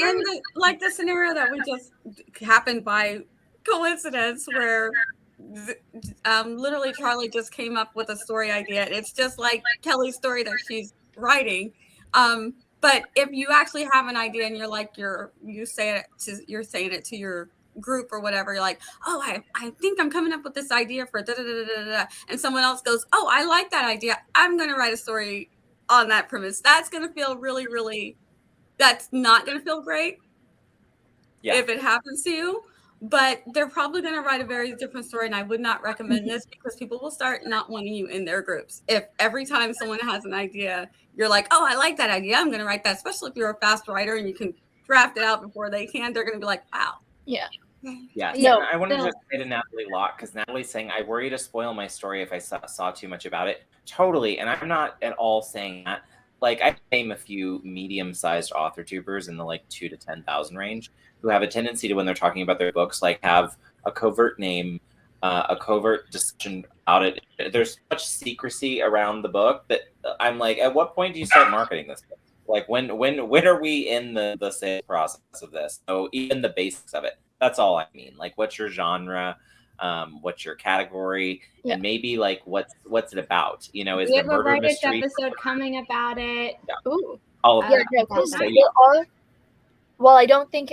Speaker 1: like the scenario that we just happened by coincidence, where literally Charliee just came up with a story idea. It's just like Kelly's story that she's writing. But if you actually have an idea and you're saying it to your group or whatever, you're like, oh, I think I'm coming up with this idea for da da da da da, and someone else goes, oh, I like that idea, I'm gonna write a story on that premise. That's gonna feel really, really. That's not gonna feel great if it happens to you. But they're probably going to write a very different story, and I would not recommend this because people will start not wanting you in their groups. If every time someone has an idea, you're like, oh, I like that idea, I'm going to write that, especially if you're a fast writer and you can draft it out before they can, they're going to be like, wow.
Speaker 4: Yeah.
Speaker 5: Yeah. No, I wanted to just say to Natalie Locke, because Natalie's saying, I worry to spoil my story if I saw too much about it. Totally. And I'm not at all saying that. Like, I name a few medium-sized Authortubers in the like 2,000 to 10,000 range who have a tendency to, when they're talking about their books, like have a covert name, a covert discussion about it. There's such secrecy around the book that I'm like, at what point do you start marketing this book? Like, when are we in the sales process of this? So even the basics of it. That's all I mean. Like, what's your genre? What's your category? And maybe like what's it about? You know, is
Speaker 2: we
Speaker 5: the
Speaker 2: have a
Speaker 5: murder
Speaker 2: British
Speaker 5: mystery
Speaker 2: episode coming about it?
Speaker 5: Yeah.
Speaker 4: Ooh.
Speaker 5: All of that.
Speaker 4: Well, I don't think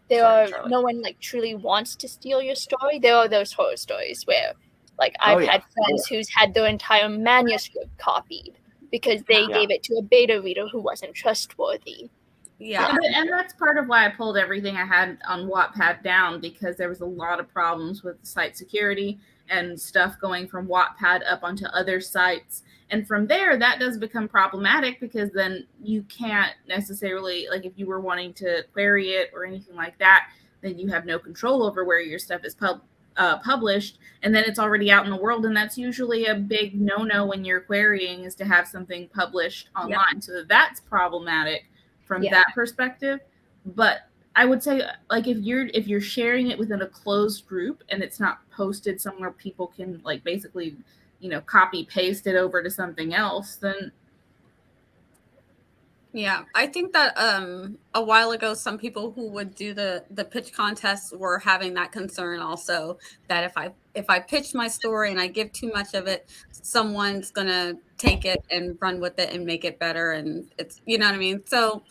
Speaker 5: Charlie.
Speaker 4: no one like truly wants to steal your story. There are those horror stories where like I've had friends who's had their entire manuscript copied because they gave it to a beta reader who wasn't trustworthy.
Speaker 3: Yeah. And that's part of why I pulled everything I had on Wattpad down, because there was a lot of problems with site security and stuff going from Wattpad up onto other sites. And from there, that does become problematic because then you can't necessarily, like if you were wanting to query it or anything like that, then you have no control over where your stuff is published. And then it's already out in the world. And that's usually a big no-no when you're querying, is to have something published online. So that's problematic from that perspective. But I would say, like, if you're sharing it within a closed group and it's not posted somewhere people can like basically, you know, copy paste it over to something else, then
Speaker 1: I think that a while ago some people who would do the pitch contests were having that concern also, that if I pitch my story and I give too much of it, someone's gonna take it and run with it and make it better, and it's, you know what I mean. So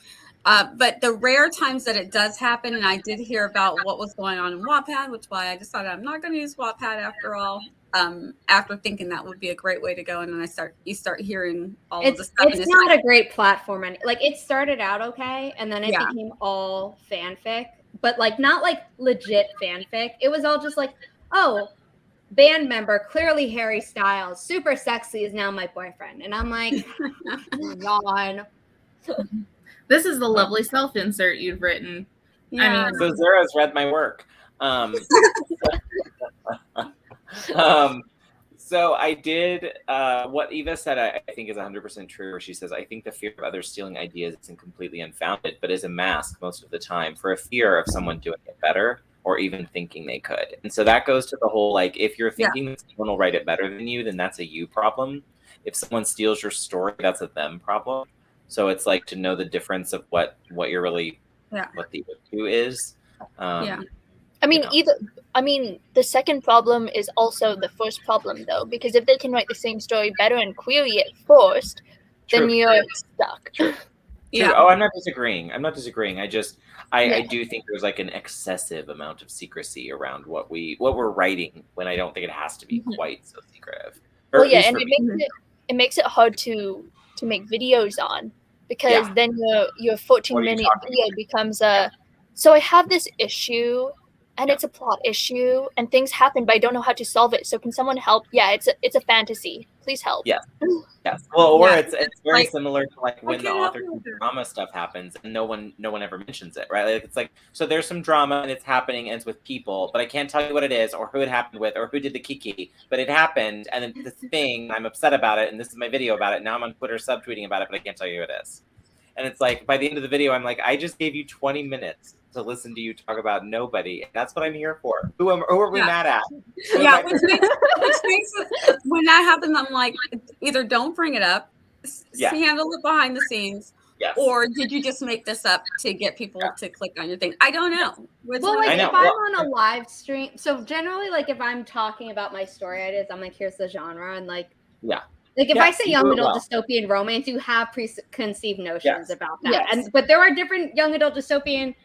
Speaker 1: but the rare times that it does happen, and I did hear about what was going on in Wattpad, which is why I decided I'm not going to use Wattpad after all. After thinking that would be a great way to go, and then you start hearing all of the stuff.
Speaker 2: It's not a great platform. Like, it started out okay, and then it became all fanfic, but like not like legit fanfic. It was all just like, oh, band member, clearly Harry Styles, super sexy, is now my boyfriend, and I'm like, yawn.
Speaker 3: This is the lovely self-insert you've written.
Speaker 1: Yeah.
Speaker 3: I mean,
Speaker 5: so Zara's read my work. So I did what Eva said, I think is 100% true, where she says, I think the fear of others stealing ideas isn't completely unfounded, but is a mask most of the time for a fear of someone doing it better or even thinking they could. And so that goes to the whole, like, if you're thinking that someone will write it better than you, then that's a you problem. If someone steals your story, that's a them problem. So it's like to know the difference of what you're really, what the issue is.
Speaker 4: I mean, the second problem is also the first problem, though, because if they can write the same story better and query it first, then you're stuck.
Speaker 5: Yeah. Oh, I'm not disagreeing. I do think there's like an excessive amount of secrecy around what we're writing, when I don't think it has to be quite so secretive. Or
Speaker 4: Well,
Speaker 5: at
Speaker 4: yeah,
Speaker 5: least
Speaker 4: and
Speaker 5: for
Speaker 4: it makes it hard to make videos on, because
Speaker 5: Yeah.
Speaker 4: then your
Speaker 5: What
Speaker 4: 14
Speaker 5: are you
Speaker 4: minute
Speaker 5: talking
Speaker 4: video becomes a, so I have this issue and
Speaker 5: Yeah.
Speaker 4: it's a plot issue and things happen but I don't know how to solve it, so can someone help? Yeah, it's a fantasy, please help.
Speaker 5: Yeah. Yes. Well, or
Speaker 1: Yeah.
Speaker 5: it's very
Speaker 1: Like,
Speaker 5: similar to like when the
Speaker 1: can't help
Speaker 5: author
Speaker 1: you with it.
Speaker 5: drama stuff happens and no one ever mentions it, right? Like it's like, so there's some drama and it's happening and it's with people, but I can't tell you what it is or who it happened with or who did the kiki, but it happened and then this thing, I'm upset about it and this is my video about it. Now I'm on Twitter subtweeting about it, but I can't tell you who it is. And it's like, by the end of the video, I'm like, I just gave you 20 minutes to listen to you talk about nobody. And that's what I'm here for. Who are we
Speaker 1: Yeah.
Speaker 5: mad at?
Speaker 1: Yeah, which makes it, when that happens, I'm like, either don't bring it up,
Speaker 5: Yeah.
Speaker 1: handle it behind the scenes,
Speaker 5: Yes.
Speaker 1: or did you just make this up to get people to click on your thing? I don't know. Which
Speaker 2: Well,
Speaker 1: one
Speaker 2: like
Speaker 5: I know.
Speaker 2: if I'm
Speaker 5: Well,
Speaker 2: on a live stream, so generally, like if I'm talking about my story ideas, I'm like, here's the genre, and like,
Speaker 5: Yeah.
Speaker 2: like if I
Speaker 5: Yes,
Speaker 2: say
Speaker 5: you
Speaker 2: young
Speaker 5: do it
Speaker 2: adult
Speaker 5: well.
Speaker 2: dystopian romance, you have preconceived notions
Speaker 5: Yes.
Speaker 2: about that,
Speaker 4: Yes.
Speaker 2: and but there are different young adult dystopian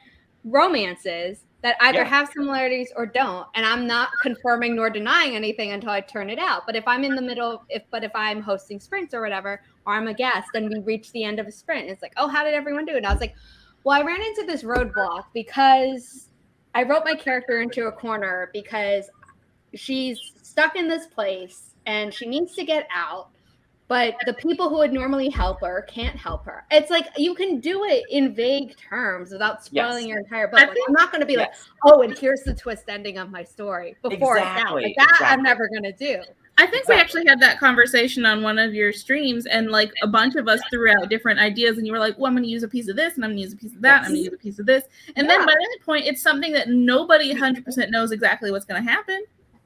Speaker 2: romances that either
Speaker 5: Yeah.
Speaker 2: have similarities or don't, and I'm not confirming nor denying anything until I turn it out. But if I'm in the middle, if I'm hosting sprints or whatever, or I'm a guest and we reach the end of a sprint, it's like, oh, how did everyone do it? And I was like, well, I ran into this roadblock because I wrote my character into a corner because she's stuck in this place and she needs to get out, but the people who would normally help her can't help her. It's like you can do it in vague terms without spoiling
Speaker 5: Yes.
Speaker 2: your entire book.
Speaker 3: I
Speaker 2: Like,
Speaker 3: think-
Speaker 2: I'm not going to be like,
Speaker 5: Yes.
Speaker 2: oh, and here's the twist ending of my story before it's out.
Speaker 5: Exactly,
Speaker 2: Like that, I'm
Speaker 5: exactly.
Speaker 2: never going to do.
Speaker 3: I think we
Speaker 5: Exactly.
Speaker 3: actually had that conversation on one of your streams, and like a bunch of us threw out different ideas, and you were like, well, I'm going to use a piece of this, and I'm going to use a piece of that, and I'm going to use a piece of this. And then by that point, it's something that nobody 100% knows exactly what's going to happen.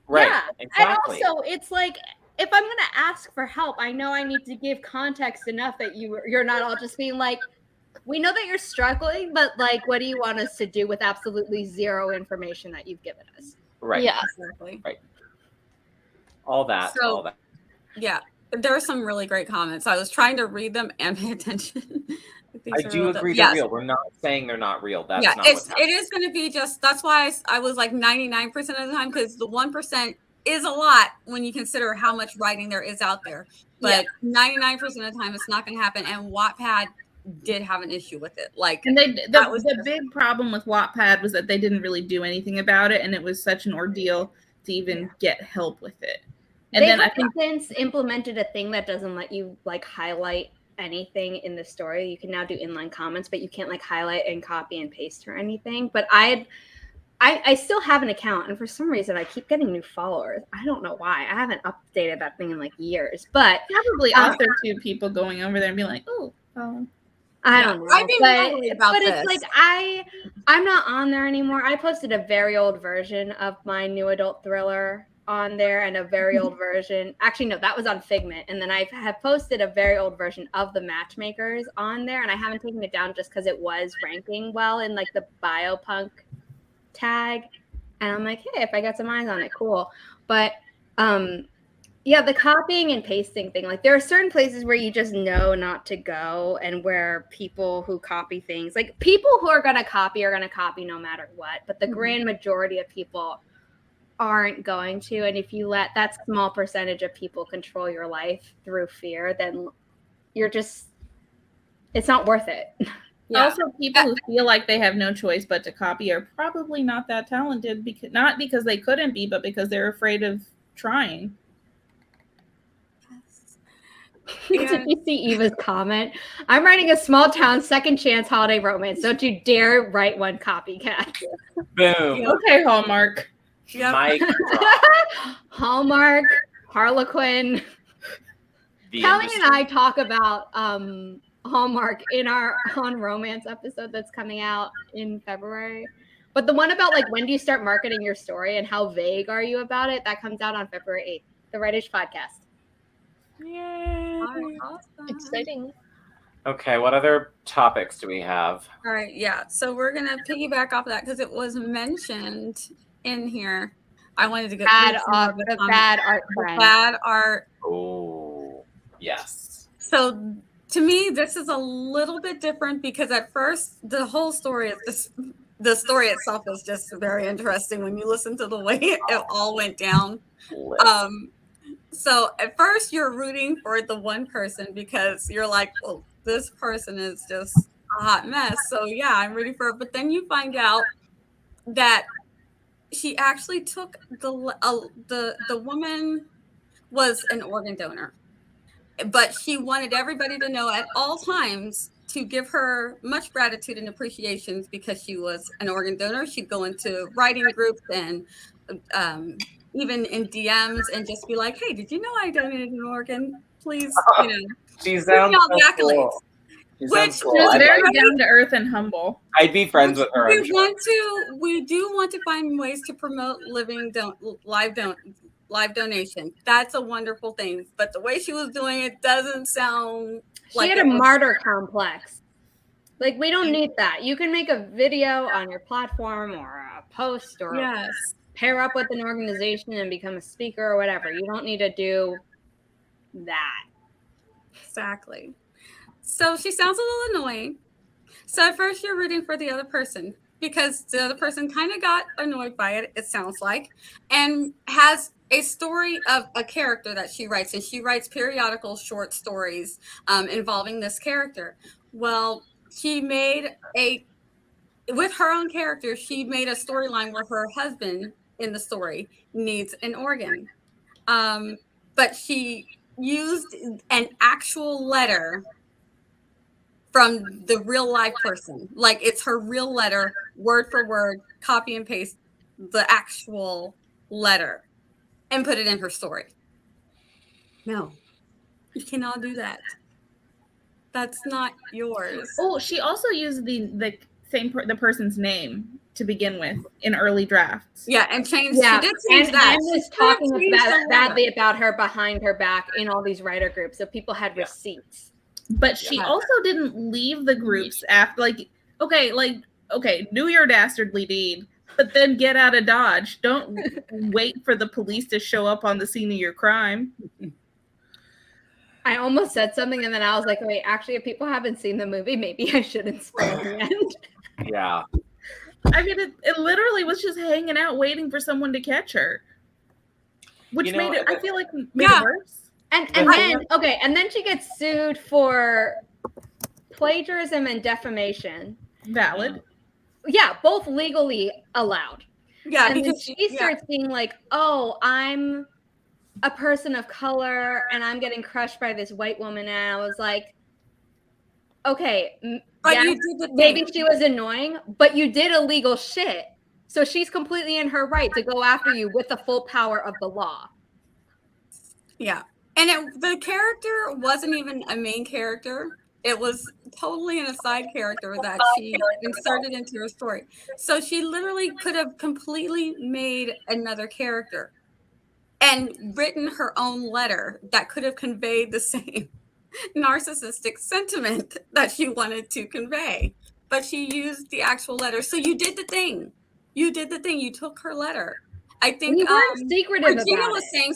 Speaker 5: Right.
Speaker 2: Yeah.
Speaker 5: Exactly.
Speaker 2: And also, it's like, if I'm going to ask for help, I know I need to give context enough that you're not all just being like, we know that you're struggling, but like, what do you want us to do with absolutely zero information that you've given us?
Speaker 5: Right.
Speaker 4: Yeah.
Speaker 1: exactly.
Speaker 5: All that.
Speaker 1: So-
Speaker 5: all that.
Speaker 1: Yeah, there are some really great comments. I was trying to read them and pay attention.
Speaker 5: I do agree they're real. We're not saying they're not real. That's
Speaker 1: Yeah,
Speaker 5: not what's
Speaker 1: it
Speaker 5: happening.
Speaker 1: is going to be just, that's why I was like 99% of the time, because the 1% is a lot when you consider how much writing there is out there. But 99% of the time, it's not going to happen. And Wattpad did have an issue with it. Like,
Speaker 3: And
Speaker 1: That was
Speaker 3: the
Speaker 1: just-
Speaker 3: big problem with Wattpad was that they didn't really do anything about it, and it was such an ordeal to even get help with it. And
Speaker 2: They've
Speaker 3: then I think
Speaker 2: since implemented a thing that doesn't let you like highlight anything in the story. You can now do inline comments, but you can't like highlight and copy and paste or anything. But I still have an account, and for some reason I keep getting new followers. I don't know why. I haven't updated that thing in like years, but
Speaker 3: probably Authortube people going over there and being like, oh,
Speaker 2: I don't know.
Speaker 1: I'd be more worried about
Speaker 2: but
Speaker 1: this.
Speaker 2: it's like I'm not on there anymore. I posted a very old version of my new adult thriller on there, and a very old version. Actually, no, that was on Figment. And then I have posted a very old version of the Matchmakers on there, and I haven't taken it down just because it was ranking well in like the biopunk tag. And I'm like, hey, if I got some eyes on it, cool. But yeah, the copying and pasting thing, like there are certain places where you just know not to go, and where people who copy things, like people who are going to copy no matter what. But the grand majority of people aren't going to. And if you let that small percentage of people control your life through fear, then you're just, it's not worth it.
Speaker 1: Yeah.
Speaker 3: Also, people who feel like they have no choice but to copy are probably not that talented, because not because they couldn't be, but because they're afraid of trying.
Speaker 2: Did you see Eva's comment? I'm writing a small town second chance holiday romance. Don't you dare write one, copycat.
Speaker 5: Boom.
Speaker 3: Okay, Hallmark.
Speaker 1: Yep.
Speaker 5: Mic drop.
Speaker 2: Hallmark, Harlequin.
Speaker 5: The
Speaker 2: Kelly
Speaker 5: industry.
Speaker 2: and I talk about Hallmark in our On Romance episode that's coming out in February. But the one about like when do you start marketing your story and how vague are you about it, that comes out on February 8th, the Writish podcast.
Speaker 5: Yay.
Speaker 1: All right, awesome.
Speaker 4: Exciting.
Speaker 5: Okay, what other topics do we have?
Speaker 1: All right, yeah. So we're gonna piggyback off of that because it was mentioned in here. I wanted to get
Speaker 2: Bad
Speaker 1: through some
Speaker 2: art,
Speaker 1: of the
Speaker 2: the
Speaker 1: comments.
Speaker 2: bad art
Speaker 1: The
Speaker 2: trend.
Speaker 1: bad art.
Speaker 5: Oh, yes.
Speaker 1: So to me, this is a little bit different because at first the whole story of this, the story itself is just very interesting when you listen to the way it all went down.
Speaker 5: Listen.
Speaker 1: So at first you're rooting for the one person because you're like, well, this person is just a hot mess. So yeah, I'm rooting for her. But then you find out that she actually took the woman was an organ donor, but she wanted everybody to know at all times to give her much gratitude and appreciation because she was an organ donor. She'd go into writing groups and even in DMs and just be like, "Hey, did you know I donated an organ? Please,
Speaker 5: She
Speaker 1: give
Speaker 5: sounds
Speaker 1: me all the
Speaker 5: so
Speaker 1: accolades."
Speaker 5: cool. She sounds
Speaker 1: Which
Speaker 5: cool.
Speaker 3: She's
Speaker 5: I'd
Speaker 3: very
Speaker 5: like-
Speaker 3: down to earth and humble.
Speaker 5: I'd be friends with her. I'm
Speaker 1: We
Speaker 5: sure.
Speaker 1: do want to find ways to promote live donation. That's a wonderful thing. But the way she was doing it doesn't sound
Speaker 2: She
Speaker 1: like
Speaker 2: had
Speaker 1: it
Speaker 2: a
Speaker 1: was-
Speaker 2: martyr complex. Like, we don't need that. You can make a video on your platform or a post or
Speaker 1: Yes,
Speaker 2: pair up with an organization and become a speaker or whatever. You don't need to do that.
Speaker 1: exactly. So she sounds a little annoying. So at first you're rooting for the other person because the other person kind of got annoyed by it, it sounds like, and has a story of a character that she writes. And she writes periodical short stories involving this character. Well, she made with her own character, she made a storyline where her husband in the story needs an organ. But she used an actual letter from the real life person. Like it's her real letter, word for word, copy and paste the actual letter and put it in her story. No, you cannot do that. That's not yours.
Speaker 3: Oh, she also used the person's name to begin with in early drafts.
Speaker 1: Yeah, and changed.
Speaker 2: Yeah,
Speaker 1: She did change
Speaker 2: and
Speaker 1: that.
Speaker 2: was
Speaker 1: She could have
Speaker 2: talking
Speaker 1: changed the letter.
Speaker 2: badly about her behind her back in all these writer groups, so people had receipts.
Speaker 3: But she
Speaker 1: Yeah.
Speaker 3: also didn't leave the groups after, okay, do your dastardly deed, but then get out of Dodge. Don't wait for the police to show up on the scene of your crime.
Speaker 2: I almost said something and then I was like, wait, actually, if people haven't seen the movie, maybe I shouldn't spoil the end.
Speaker 5: Yeah.
Speaker 3: I mean, it literally was just hanging out waiting for someone to catch her. Which
Speaker 5: You know,
Speaker 3: made it, I feel like, made
Speaker 1: Yeah.
Speaker 3: it worse.
Speaker 2: And
Speaker 5: Right.
Speaker 2: then she gets sued for plagiarism and defamation.
Speaker 3: Valid.
Speaker 2: Yeah, both legally allowed.
Speaker 1: Yeah,
Speaker 2: And then
Speaker 1: because
Speaker 2: she starts being like, oh, I'm a person of color and I'm getting crushed by this white woman. And I was like, okay,
Speaker 1: but
Speaker 2: yes,
Speaker 1: you did the thing.
Speaker 2: maybe she was annoying, but you did illegal shit. So she's completely in her right to go after you with the full power of the law.
Speaker 1: Yeah. And the character wasn't even a main character. It was totally an aside character that she inserted into her story. So she literally could have completely made another character and written her own letter that could have conveyed the same narcissistic sentiment that she wanted to convey. But she used the actual letter. So you did the thing. You did the thing. You took her letter. I think
Speaker 2: You weren't secretive
Speaker 1: Regina
Speaker 2: about
Speaker 1: was
Speaker 2: it.
Speaker 1: saying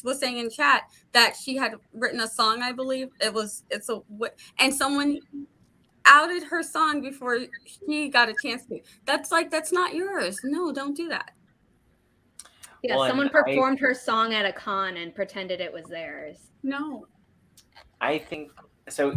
Speaker 1: was saying in chat that she had written a song. I believe and someone outed her song before she got a chance to. That's not yours. No, don't do that.
Speaker 2: Yeah,
Speaker 5: Well,
Speaker 2: someone
Speaker 5: and
Speaker 2: performed her song at a con and pretended it was theirs.
Speaker 1: No.
Speaker 5: I think so.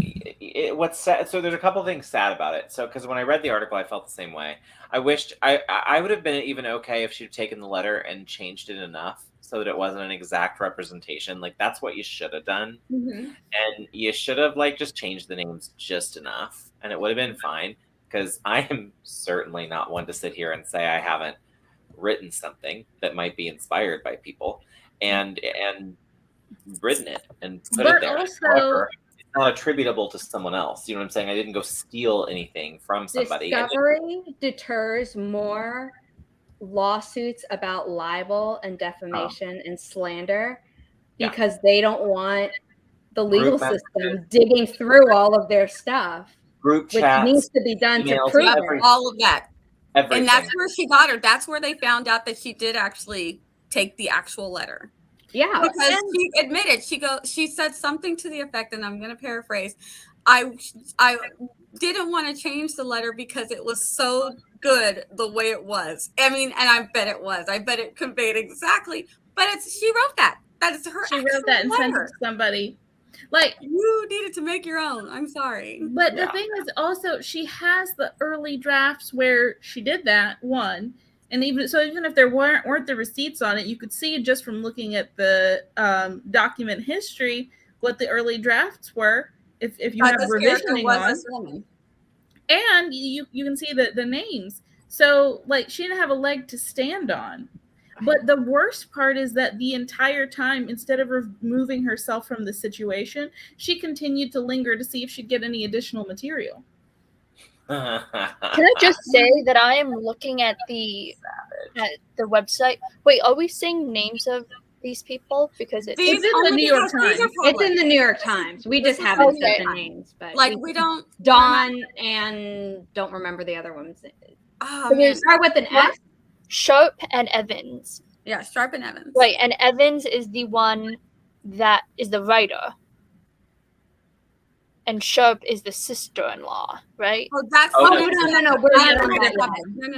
Speaker 5: What's sad? So there's a couple things sad about it. So because when I read the article, I felt the same way. I wished I would have been even okay if she'd taken the letter and changed it enough so that it wasn't an exact representation. Like that's what you should have done, and you should have just changed the names just enough, and it would have been fine. Because I am certainly not one to sit here and say I haven't written something that might be inspired by people, and written it and put
Speaker 3: But
Speaker 5: it there.
Speaker 3: also-
Speaker 5: However, it's not attributable to someone else. You know what I'm saying? I didn't go steal anything from somebody.
Speaker 2: Discovery deters more lawsuits about libel and defamation and slander
Speaker 5: Yeah.
Speaker 2: because they don't want the legal
Speaker 5: Group messages.
Speaker 2: system digging through all of their stuff,
Speaker 5: Group
Speaker 2: which
Speaker 5: chats,
Speaker 2: needs to be done to
Speaker 5: emails,
Speaker 2: prove
Speaker 1: Yeah,
Speaker 2: it.
Speaker 1: all of that.
Speaker 5: everything.
Speaker 1: And that's where she got her. That's where they found out that she did actually take the actual letter.
Speaker 2: Yeah.
Speaker 1: Because she admitted, she said something to the effect, and I'm going to paraphrase, I didn't want to change the letter because it was so good the way it was. I mean, and I bet it was. I bet it conveyed exactly, but she wrote that. That is her.
Speaker 3: She wrote that and sent it
Speaker 1: letter.
Speaker 3: to somebody. Like,
Speaker 1: You needed to make your own. I'm sorry.
Speaker 3: but the thing is also she has the early drafts where she did that one, and even if there weren't the receipts on it, you could see just from looking at the document history what the early drafts were. If you have revisioning on,
Speaker 1: this woman.
Speaker 3: and you can see the names. So like she didn't have a leg to stand on. But the worst part is that the entire time, instead of removing herself from the situation, she continued to linger to see if she'd get any additional material.
Speaker 4: Can I just say that I am looking at the website? Wait, are we saying names of these people? Because it's
Speaker 3: in the New York Times.
Speaker 2: It's in the New York Times. We just haven't said the names, but
Speaker 1: like we don't.
Speaker 2: Dawn and don't remember the other ones.
Speaker 1: Oh,
Speaker 4: man.
Speaker 2: Start with an S.
Speaker 4: Sharp and Evans.
Speaker 1: Yeah, Sharp and Evans.
Speaker 4: Right, and Evans is the one that is the writer. And Sharp is the sister-in-law, right?
Speaker 1: Oh, that's
Speaker 2: no. We're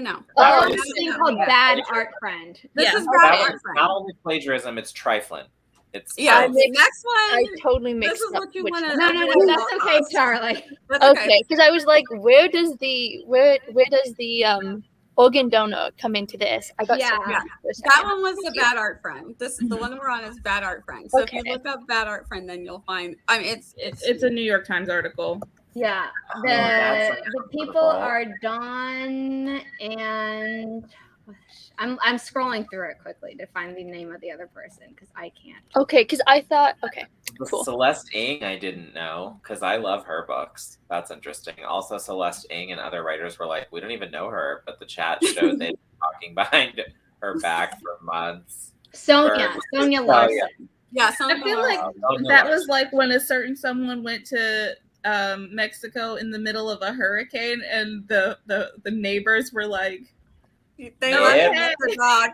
Speaker 1: no.
Speaker 2: not
Speaker 1: Oh,
Speaker 2: this thing called Bad Art Friend.
Speaker 1: This is
Speaker 5: that
Speaker 1: Bad
Speaker 5: was
Speaker 1: Art Friend.
Speaker 5: not only plagiarism, it's trifling. It's
Speaker 1: Yeah,
Speaker 4: I
Speaker 1: the
Speaker 4: mixed-
Speaker 1: next one.
Speaker 4: I totally mixed
Speaker 1: This is
Speaker 4: up
Speaker 1: what you
Speaker 4: which
Speaker 1: want to.
Speaker 4: one.
Speaker 2: No, that's okay, Charlie.
Speaker 1: That's
Speaker 4: Okay, because I was like, where does the organ donor come into this? I got
Speaker 2: Yeah.
Speaker 4: so confused for a
Speaker 1: That
Speaker 4: second.
Speaker 1: one was the Bad Art Friend. This is the one we're on is Bad Art Friend. So if you
Speaker 4: Okay.
Speaker 1: look up Bad Art Friend, then you'll find. I mean,
Speaker 3: It's a New York Times article.
Speaker 2: Yeah,
Speaker 5: that's like
Speaker 2: the people
Speaker 5: protocol.
Speaker 2: are Dawn and I'm scrolling through it quickly to find the name of the other person because I can't.
Speaker 4: Okay, because I thought, okay, cool.
Speaker 5: Celeste Ng, I didn't know because I love her books. That's interesting. Also, Celeste Ng and other writers were like, we don't even know her, but the chat showed they'd been talking behind her back for months.
Speaker 2: Sonia Larson.
Speaker 1: yeah.
Speaker 3: I feel like that was like when a certain someone went to Mexico in the middle of a hurricane, and the neighbors were like,
Speaker 1: They
Speaker 5: No,
Speaker 1: love
Speaker 5: yeah.
Speaker 1: the dog.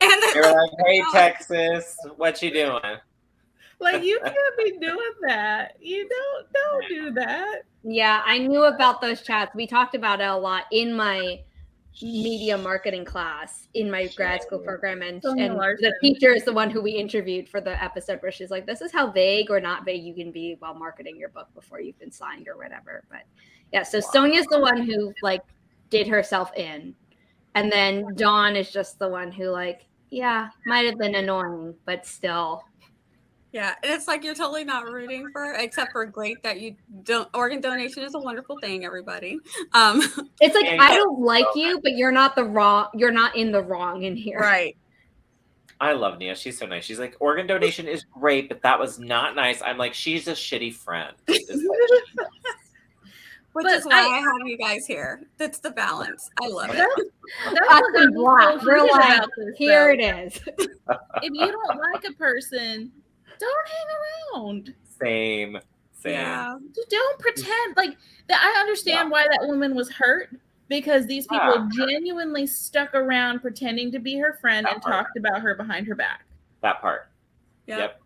Speaker 1: And
Speaker 5: They were like, hey, Texas, what you doing?
Speaker 3: like, you can't be doing that. You don't do that.
Speaker 2: Yeah, I knew about those chats. We talked about it a lot in my media marketing class in my grad school program, and
Speaker 3: Sonia Larson.
Speaker 2: the teacher is the one who we interviewed for the episode where she's like, this is how vague or not vague you can be while marketing your book before you've been signed or whatever. But yeah, so Sonia's the one who like did herself in, and then Dawn is just the one who like, yeah, might have been annoying, but still.
Speaker 1: yeah, and it's like you're totally not rooting for her, except for great that you don't. Organ donation is a wonderful thing, everybody.
Speaker 2: It's like,
Speaker 5: Yeah,
Speaker 2: I don't like you, but you're not in the wrong in here.
Speaker 1: Right.
Speaker 5: I love Nia. She's so nice. She's like, organ donation is great, but that was not nice. I'm like, she's a shitty friend.
Speaker 1: Which
Speaker 3: But
Speaker 1: is why I have you guys here. That's the balance. I love it.
Speaker 3: That's
Speaker 2: Us
Speaker 3: what
Speaker 2: in
Speaker 3: I'm
Speaker 2: black.
Speaker 3: so
Speaker 2: We're
Speaker 3: confused
Speaker 2: like,
Speaker 3: about this,
Speaker 2: here
Speaker 3: though.
Speaker 2: it is.
Speaker 3: If you don't like a person, don't hang around.
Speaker 5: Same.
Speaker 1: Yeah.
Speaker 3: Just don't pretend like that. I understand why that woman was hurt, because these people genuinely stuck around pretending to be her friend and talked about her behind her back.
Speaker 5: That part.
Speaker 1: Yeah.
Speaker 5: Yep.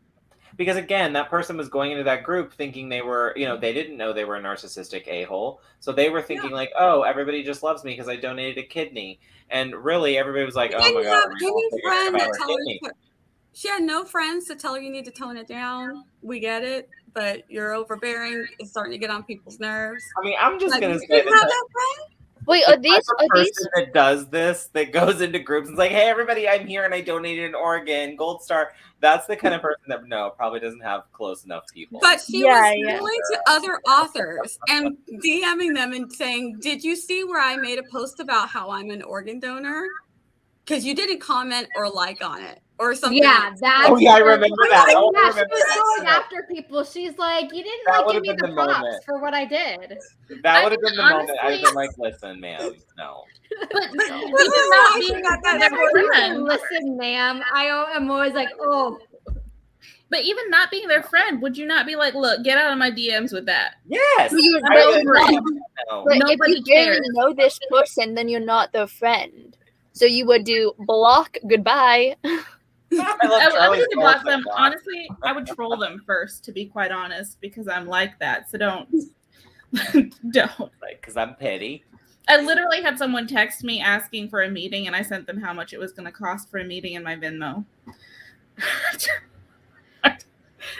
Speaker 5: Because again, that person was going into that group thinking they were, they didn't know they were a narcissistic a-hole. So they were thinking like, oh, everybody just loves me because I donated a kidney. And really, everybody was like, oh my God.
Speaker 1: She had no friends to tell her you need to tone it down. We get it, but you're overbearing. It's starting to get on people's nerves.
Speaker 5: I mean, I'm just
Speaker 1: Like,
Speaker 5: going to
Speaker 1: you
Speaker 5: say
Speaker 1: didn't have
Speaker 5: that
Speaker 1: that friend?
Speaker 4: Wait,
Speaker 5: the
Speaker 4: are these
Speaker 5: person that does this, that goes into groups and is like, hey, everybody, I'm here and I donated an organ, gold star. That's the kind of person that, probably doesn't have close enough people.
Speaker 1: But she
Speaker 4: Yeah,
Speaker 1: was
Speaker 4: yeah.
Speaker 1: going to other authors and DMing them and saying, did you see where I made a post about how I'm an organ donor? Because you didn't comment or like on it or something.
Speaker 2: Yeah, that's
Speaker 5: Oh, yeah, I remember that.
Speaker 2: Yeah,
Speaker 5: I
Speaker 2: she
Speaker 5: remember
Speaker 2: was
Speaker 5: that.
Speaker 2: going after people. She's like, you didn't
Speaker 5: That
Speaker 2: like give
Speaker 5: would've
Speaker 2: me
Speaker 5: been
Speaker 2: the
Speaker 5: the
Speaker 2: props
Speaker 5: moment.
Speaker 2: for what I did.
Speaker 5: That would have been the moment I'd
Speaker 3: honestly-
Speaker 5: have been like, listen, ma'am, no.
Speaker 3: But
Speaker 1: This
Speaker 3: even
Speaker 1: is
Speaker 3: not
Speaker 1: why
Speaker 3: being
Speaker 1: she got
Speaker 3: their
Speaker 1: that
Speaker 2: Whenever you say,
Speaker 3: friend,
Speaker 2: listen, ma'am, I'm always like, oh,
Speaker 3: but even not being their friend, would you not be like, look, get out of my DMs with that?
Speaker 5: Yes.
Speaker 4: You
Speaker 5: I
Speaker 4: know,
Speaker 5: would
Speaker 4: not-
Speaker 5: agree. No.
Speaker 4: But
Speaker 3: Nobody
Speaker 4: if you barely
Speaker 3: cares.
Speaker 4: know this person, then you're not their friend. So you would do block, goodbye.
Speaker 5: I love
Speaker 3: I would
Speaker 5: Charlie's
Speaker 3: even block
Speaker 5: goals
Speaker 3: them.
Speaker 5: like that.
Speaker 3: Honestly, I would troll them first, to be quite honest, because I'm like that. So don't. Don't.
Speaker 5: Like, because I'm petty.
Speaker 3: I literally had someone text me asking for a meeting, and I sent them how much it was going to cost for a meeting in my Venmo.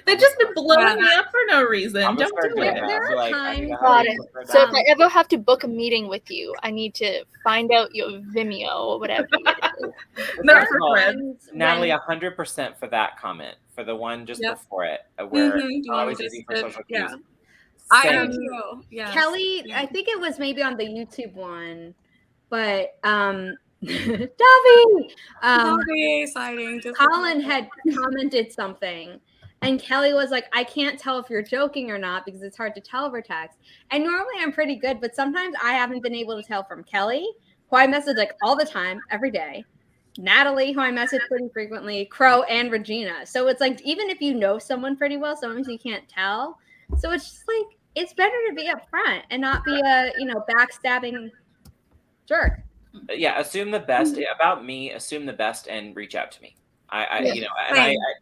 Speaker 3: They've just been blowing me up for no reason.
Speaker 5: I'm gonna
Speaker 3: Don't
Speaker 5: start
Speaker 3: do
Speaker 5: doing
Speaker 3: it.
Speaker 5: that.
Speaker 2: There
Speaker 5: I'll be
Speaker 2: are
Speaker 5: like,
Speaker 2: times-
Speaker 4: Got it. So if
Speaker 2: Um,
Speaker 4: I ever have to book a meeting with you, I need to find out your Vimeo or whatever it is.
Speaker 3: Not
Speaker 2: There
Speaker 3: for
Speaker 2: are
Speaker 3: Fred.
Speaker 2: times
Speaker 5: Natalie,
Speaker 2: when-
Speaker 5: 100% for that comment, for the one just
Speaker 1: Yep.
Speaker 5: before it, where
Speaker 1: Mhm,
Speaker 5: it's
Speaker 1: the one
Speaker 5: always
Speaker 1: just
Speaker 5: easy for
Speaker 1: did-
Speaker 5: social
Speaker 1: yeah.
Speaker 5: cues.
Speaker 1: I
Speaker 5: Same.
Speaker 1: am too. Yes.
Speaker 2: Kelly,
Speaker 1: Yeah.
Speaker 2: I think it was maybe on the YouTube one, but Dobby,
Speaker 1: Dobby sighting. Just
Speaker 2: Colin had commented something, and Kelly was like, I can't tell if you're joking or not because it's hard to tell over text. And normally I'm pretty good, but sometimes I haven't been able to tell from Kelly, who I message like all the time, every day, Natalie, who I message pretty frequently, Crow, and Regina. So it's like, even if you know someone pretty well, sometimes you can't tell. So it's just like, it's better to be upfront and not be a, backstabbing jerk.
Speaker 5: Yeah, assume the best about me. Assume the best and reach out to me.
Speaker 1: Same.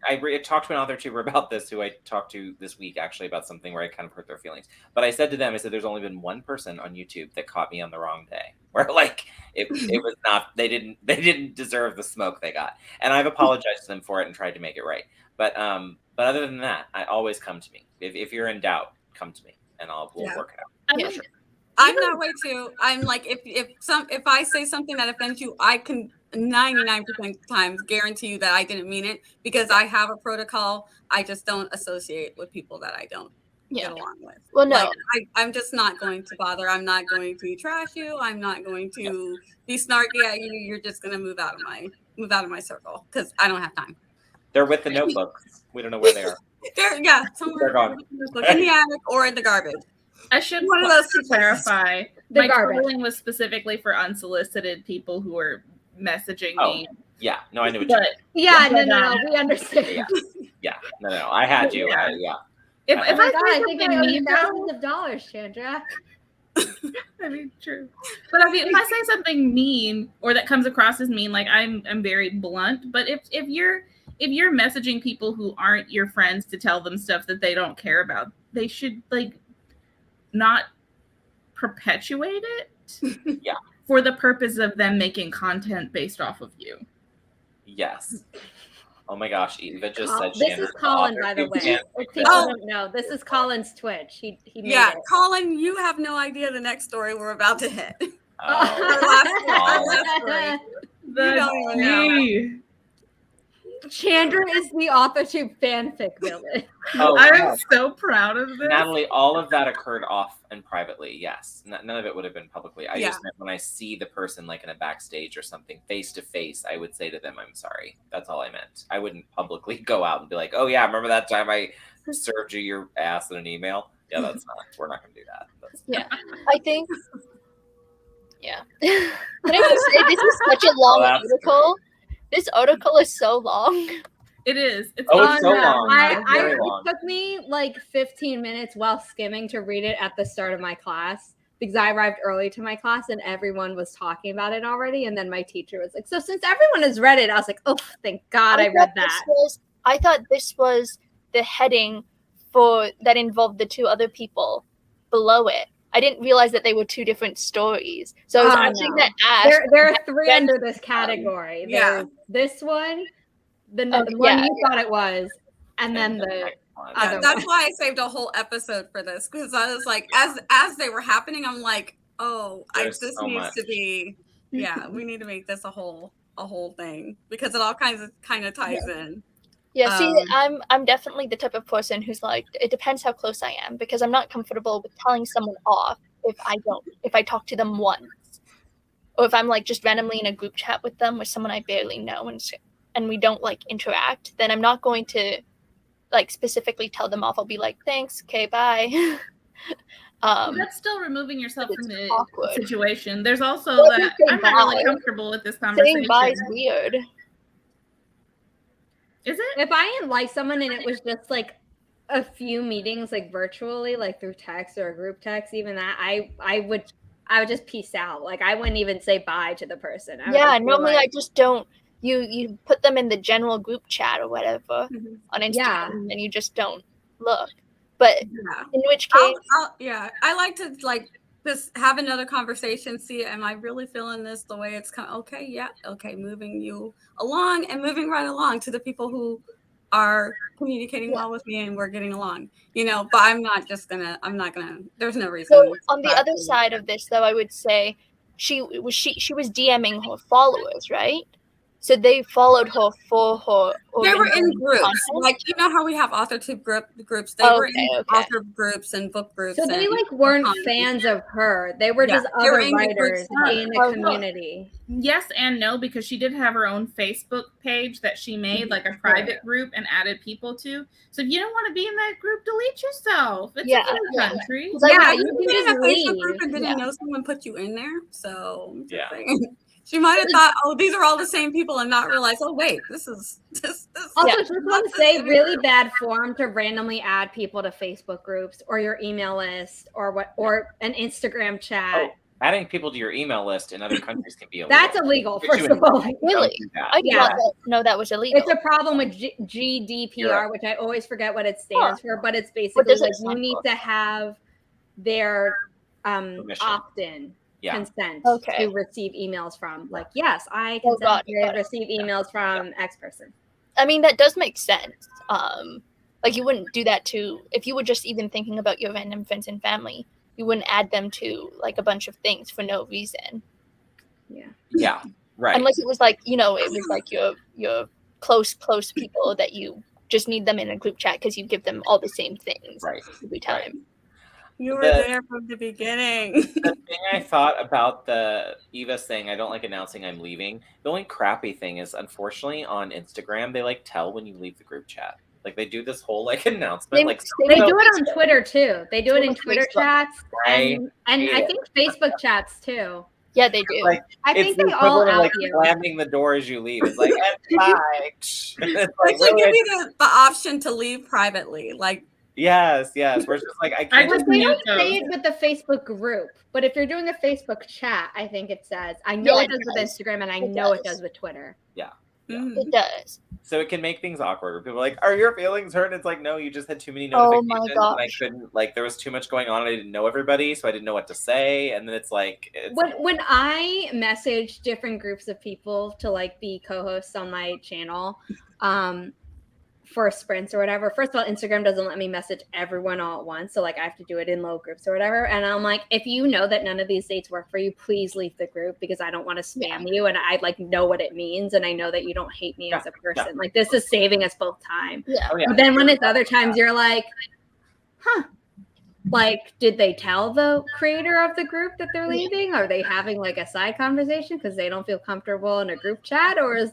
Speaker 5: I talked to an Authortuber about this, who I talked to this week actually about something where I kind of hurt their feelings. But I said to them, I said, there's only been one person on YouTube that caught me on the wrong day, where like it was not, they didn't deserve the smoke they got, and I've apologized to them for it and tried to make it right. But other than that, I always come to me. If you're in doubt, come to me, and we'll work it out.
Speaker 4: Yeah.
Speaker 5: Sure.
Speaker 1: I'm that way too. I'm like, if I say something that offends you, I can 99% times guarantee you that I didn't mean it, because I have a protocol. I just don't associate with people that I don't get along with.
Speaker 4: Well, no.
Speaker 1: Like, I'm just not going to bother. I'm not going to trash you. I'm not going to be snarky at you. You're just gonna move out of my circle because I don't have time.
Speaker 5: They're with the notebooks. We don't know where they are.
Speaker 1: Somewhere
Speaker 5: They're gone.
Speaker 1: in the attic or in the garbage.
Speaker 3: I should
Speaker 1: One of those two
Speaker 3: clarify.
Speaker 2: The
Speaker 3: My
Speaker 2: garbage.
Speaker 3: trolling was specifically for unsolicited people who were messaging
Speaker 5: Oh,
Speaker 3: me.
Speaker 5: Yeah, no, I knew what you
Speaker 3: But
Speaker 2: Yeah,
Speaker 3: Yeah,
Speaker 2: no, we understand.
Speaker 5: Yeah, no, I had you.
Speaker 3: Yeah.
Speaker 5: If
Speaker 3: if
Speaker 2: Oh my
Speaker 3: I
Speaker 2: God,
Speaker 3: say
Speaker 2: I think I
Speaker 3: something
Speaker 2: owe you
Speaker 3: mean,
Speaker 2: thousands of dollars, Chandra.
Speaker 3: I mean, true. But I mean, if I say something mean or that comes across as mean, like I'm very blunt. But if you're messaging people who aren't your friends to tell them stuff that they don't care about, they should like not perpetuate it.
Speaker 5: Yeah.
Speaker 3: For the purpose of them making content based off of you.
Speaker 5: Yes. Oh my gosh, Eva just said
Speaker 2: This
Speaker 5: Chandra
Speaker 2: is Colin, by the
Speaker 5: author.
Speaker 2: way.
Speaker 5: Can't-
Speaker 2: If people
Speaker 1: Oh.
Speaker 2: don't know, this is Colin's Twitch. He made
Speaker 1: Yeah,
Speaker 2: it.
Speaker 1: Colin, you have no idea the next story we're about to hit.
Speaker 5: Oh,
Speaker 1: Our last story. You don't even know.
Speaker 3: Tea.
Speaker 2: Chandra is the Authortube fanfic villain.
Speaker 5: oh,
Speaker 3: I
Speaker 5: wow.
Speaker 3: am so proud of this.
Speaker 5: Natalie, all of that occurred off and privately. Yes, none of it would have been publicly. I
Speaker 1: Yeah.
Speaker 5: just meant when I see the person like in a backstage or something face to face, I would say to them, "I'm sorry." That's all I meant. I wouldn't publicly go out and be like, "Oh yeah, remember that time I served you your ass in an email?" Yeah, that's not. We're not going to do that. That's,
Speaker 4: I think. Yeah. Can I just say, this is such a long
Speaker 5: that's
Speaker 4: article. This article is so long.
Speaker 3: It is. It's
Speaker 5: Oh, it's so
Speaker 2: no.
Speaker 5: long. It's very long.
Speaker 2: It took me like 15 minutes while skimming to read it at the start of my class because I arrived early to my class and everyone was talking about it already. And then my teacher was like, so since everyone has read it, I was like, oh, thank God I read
Speaker 4: thought
Speaker 2: that.
Speaker 4: I thought this was the heading for that involved the two other people below it. I didn't realize that they were two different stories. So I was answering that Ash.
Speaker 2: There are three under this category.
Speaker 1: yeah.
Speaker 2: There's this one, the
Speaker 4: Okay,
Speaker 2: one
Speaker 4: yeah,
Speaker 2: you thought it was, and then the
Speaker 5: next one.
Speaker 1: Yeah,
Speaker 2: other
Speaker 1: that's
Speaker 2: one.
Speaker 1: why I saved a whole episode for this, because I was like, as they were happening, I'm like, oh,
Speaker 5: There's
Speaker 1: this
Speaker 5: so
Speaker 1: needs
Speaker 5: much.
Speaker 1: to be, yeah, we need to make this a whole thing because it all kind of ties in.
Speaker 4: Yeah, see, I'm definitely the type of person who's like, it depends how close I am, because I'm not comfortable with telling someone off if I talk to them once, or if I'm like just randomly in a group chat with them with someone I barely know and we don't like interact, then I'm not going to like specifically tell them off. I'll be like, thanks, okay, bye.
Speaker 3: That's still removing yourself
Speaker 4: It's
Speaker 3: from the
Speaker 4: awkward.
Speaker 3: situation. There's also
Speaker 4: Well,
Speaker 3: that
Speaker 4: just say
Speaker 3: I'm not really
Speaker 4: bye.
Speaker 3: comfortable with this conversation.
Speaker 4: Saying bye is weird.
Speaker 3: Is it?
Speaker 2: If I didn't like someone and it was just like a few meetings, like virtually, like through text or a group text, even that, I would just peace out. Like I wouldn't even say bye to the person. I would
Speaker 4: Yeah,
Speaker 2: just be
Speaker 4: normally I
Speaker 2: like,
Speaker 4: just don't. You put them in the general group chat or whatever on Instagram,
Speaker 2: Yeah.
Speaker 4: and you just don't look. But
Speaker 1: Yeah.
Speaker 4: in which case,
Speaker 1: I like to like just have another conversation, see, am I really feeling this the way it's okay, moving you along and moving right along to the people who are communicating well with me and we're getting along, but I'm not gonna, there's no reason.
Speaker 4: So on the other side of this, though, I would say she was DMing her followers, right? So they followed her for her.
Speaker 1: They were in groups,
Speaker 4: content?
Speaker 1: like how we have Authortube groups. They were in author groups and book groups.
Speaker 2: So they weren't fans of her. They were just other writers in the community.
Speaker 3: Yes and no, because she did have her own Facebook page that she made, like a private group, and added people to. So if you don't want to be in that group, delete yourself. It's a free country.
Speaker 1: Yeah, you can get in a Facebook group and didn't know someone put you in there. So she might have thought, oh, these are all the same people, and not realize, oh, wait, this is this.
Speaker 2: Also, just want to say, really bad form to randomly add people to Facebook groups or your email list or an Instagram chat.
Speaker 5: Oh, adding people to your email list in other countries can be illegal.
Speaker 2: That's illegal, first of all.
Speaker 4: Really? I did not know that was illegal.
Speaker 2: It's a problem with GDPR, which I always forget what it stands for, but it's basically like you need to have their opt-in. Consent to receive emails from, like, yes, I consent to receive emails from X person.
Speaker 4: I mean, that does make sense. Like, you wouldn't do that if you were just even thinking about your random friends and family, you wouldn't add them to, like, a bunch of things for no reason.
Speaker 5: Yeah, right.
Speaker 4: Unless it was like, it was like your close people that you just need them in a group chat because you give them all the same things every time.
Speaker 5: Right.
Speaker 1: You were there from the beginning.
Speaker 5: The thing I thought about the Eva's thing, I don't like announcing I'm leaving. The only crappy thing is, unfortunately, on Instagram, they tell when you leave the group chat. Like, they do this whole announcement.
Speaker 2: They do it on Twitter too. They do it in Twitter chats and I think Facebook chats too.
Speaker 4: Yeah, they do.
Speaker 2: I think they all out you.
Speaker 5: Slamming the door as you leave. It's like, bye. It's
Speaker 1: give you the option to leave privately.
Speaker 5: Yes. We're just like, I can't.
Speaker 2: They don't say it with the Facebook group, but if you're doing a Facebook chat, I think it says. I know it does with Instagram, and I know it does with Twitter.
Speaker 5: Yeah.
Speaker 4: It does.
Speaker 5: So it can make things awkward. Where people are like, "Are your feelings hurt?" And it's like, no, you just had too many notifications.
Speaker 4: Oh my gosh.
Speaker 5: And I couldn't. There was too much going on. I didn't know everybody, so I didn't know what to say. And then it's like,
Speaker 2: when I message different groups of people to be co-hosts on my channel, for sprints or whatever. First of all, Instagram doesn't let me message everyone all at once. So I have to do it in low groups or whatever. And I'm like, if you know that none of these dates work for you, please leave the group because I don't want to spam you. And I know what it means. And I know that you don't hate me as a person. This is saving us both time. But then when it's other times, you're like, did they tell the creator of the group that they're leaving? Are they having a side conversation because they don't feel comfortable in a group chat? Or is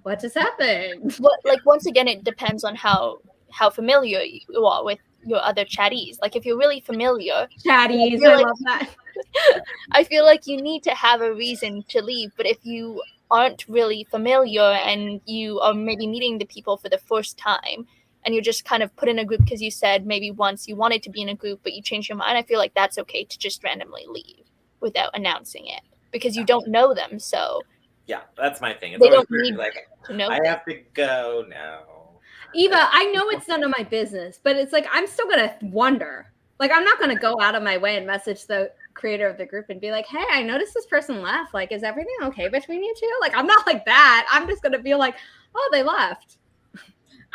Speaker 2: what just happened?
Speaker 4: Once again, it depends on how familiar you are with your other chatties. If you're really familiar,
Speaker 2: chatties, I love that.
Speaker 4: I feel like you need to have a reason to leave. But if you aren't really familiar and you are maybe meeting the people for the first time, and you're just kind of put in a group because you said maybe once you wanted to be in a group, but you changed your mind, I feel like that's okay to just randomly leave without announcing it because you don't know them. So.
Speaker 5: Yeah, that's my thing. It's
Speaker 4: they don't need
Speaker 5: to know. I have to go now.
Speaker 2: Eva, I know it's none of my business, but it's I'm still gonna wonder. I'm not gonna go out of my way and message the creator of the group and be like, "Hey, I noticed this person left. Is everything okay between you two?" I'm not like that. I'm just gonna be like, "Oh, they left."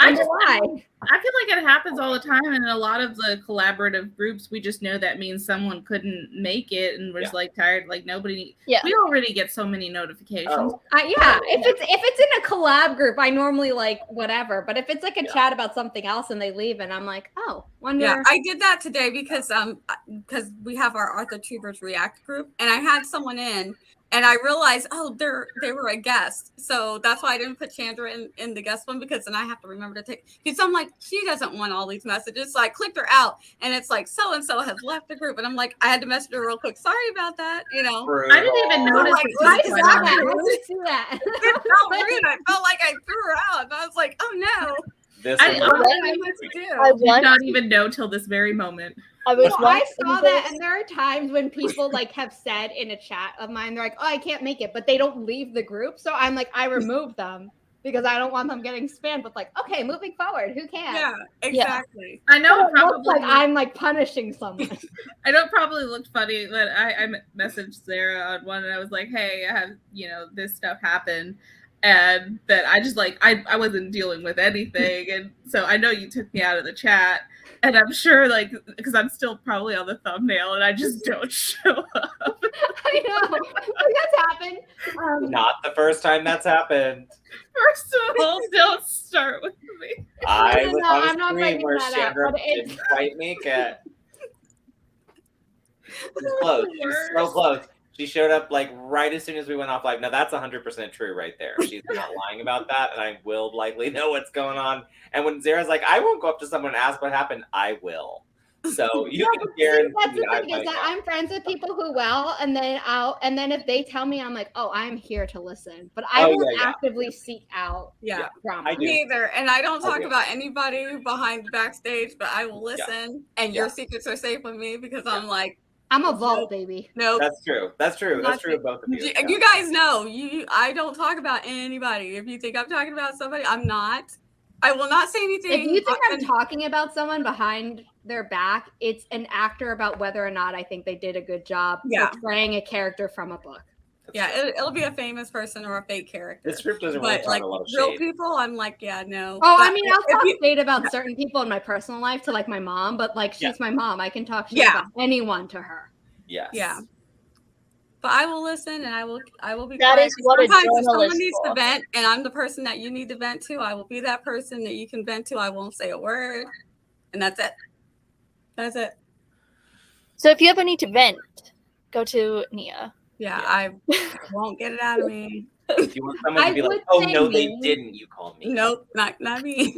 Speaker 3: I feel like it happens all the time, and in a lot of the collaborative groups, we just know that means someone couldn't make it, and we're just tired. Nobody. Yeah. We already get so many notifications.
Speaker 2: If it's in a collab group, I normally whatever. But if it's a chat about something else and they leave, and I'm like, oh, wonder.
Speaker 1: Yeah, I did that today because we have our Authortubers React group, and I had someone in. And I realized, they were a guest. So that's why I didn't put Chandra in the guest one because then I have to remember to take, because I'm like, she doesn't want all these messages. So I clicked her out and it's so-and-so has left the group. And I'm like, I had to message her real quick. Sorry about that.
Speaker 3: I didn't even notice.
Speaker 2: I saw that.
Speaker 1: It felt rude. I felt like I threw her out. And I was like, oh no.
Speaker 3: I did not even know till this very moment.
Speaker 2: I saw that, and there are times when people have said in a chat of mine, they're like, "Oh, I can't make it," but they don't leave the group. So I'm like, I remove them because I don't want them getting spammed. But okay, moving forward, who can?
Speaker 1: Yeah, exactly.
Speaker 3: Yeah. I know it
Speaker 2: probably I'm punishing someone.
Speaker 3: I know it probably looked funny that I messaged Zara on one, and I was like, "Hey, I have this stuff happened." and that I just like I wasn't dealing with anything, and so I know you took me out of the chat, and I'm sure like because I'm still probably on the thumbnail and I just don't show up.
Speaker 2: I know. That's happened.
Speaker 5: Not the first time that's happened.
Speaker 3: First of all, don't start with me.
Speaker 5: I
Speaker 2: No,
Speaker 5: was
Speaker 2: no,
Speaker 5: on a
Speaker 2: I'm not
Speaker 5: stream
Speaker 2: bringing
Speaker 5: where
Speaker 2: that up,
Speaker 5: Chandra
Speaker 2: but it's-
Speaker 5: didn't quite make it. She's close. She's so close. She showed up like right as soon as we went off live. Now that's 100% true right there. She's not lying about that, and I will likely know what's going on. And when Zara's like, I won't go up to someone and ask what happened, I will. So you
Speaker 2: No,
Speaker 5: can
Speaker 2: but see,
Speaker 5: guarantee
Speaker 2: that's the
Speaker 5: I
Speaker 2: thing
Speaker 5: might
Speaker 2: is that
Speaker 5: not.
Speaker 2: I'm friends with people who will, and then if they tell me, I'm like, oh, I'm here to listen, but I
Speaker 5: Oh,
Speaker 2: won't
Speaker 5: yeah, yeah.
Speaker 2: actively seek out
Speaker 1: Yeah.
Speaker 2: drama.
Speaker 5: I do.
Speaker 1: Me either. And I don't
Speaker 5: I
Speaker 1: talk
Speaker 5: do.
Speaker 1: about anybody behind the backstage, but I will listen. And your
Speaker 5: Yeah.
Speaker 1: secrets are safe with me because I'm like,
Speaker 2: I'm a vault baby.
Speaker 1: nope.
Speaker 5: That's true. That's true. That's true of both of you.
Speaker 1: You,
Speaker 5: Yeah.
Speaker 1: you guys know, I don't talk about anybody. If you think I'm talking about somebody, I'm not. I will not say anything.
Speaker 2: If you think I'm talking about someone behind their back, it's an actor about whether or not I think they did a good job portraying a character from a book.
Speaker 1: Yeah, it'll be a famous person or a fake character.
Speaker 5: This group doesn't really
Speaker 1: But
Speaker 5: talk
Speaker 1: like
Speaker 5: a lot of
Speaker 1: real
Speaker 5: shade.
Speaker 1: people, I'm like, yeah, no.
Speaker 2: Oh,
Speaker 1: But
Speaker 2: I mean, I'll
Speaker 1: if
Speaker 2: talk
Speaker 1: you-
Speaker 2: shade about certain people in my personal life to like my mom, but like she's my mom. I can talk shit about anyone to her.
Speaker 5: Yes.
Speaker 1: Yeah. But I will listen and I will be
Speaker 4: That
Speaker 1: quiet.
Speaker 4: is what a
Speaker 1: Sometimes if someone
Speaker 4: journalist
Speaker 1: needs to
Speaker 4: for.
Speaker 1: vent and I'm the person that you need to vent to, I will be that person that you can vent to. I won't say a word. And that's it. That's it.
Speaker 4: So if you ever need to vent, go to Nia.
Speaker 1: Yeah, I won't get it out of me.
Speaker 5: If you want someone to be like,
Speaker 2: would
Speaker 5: oh
Speaker 2: say
Speaker 5: no, they
Speaker 2: me.
Speaker 5: didn't, you call me.
Speaker 1: Nope, not me.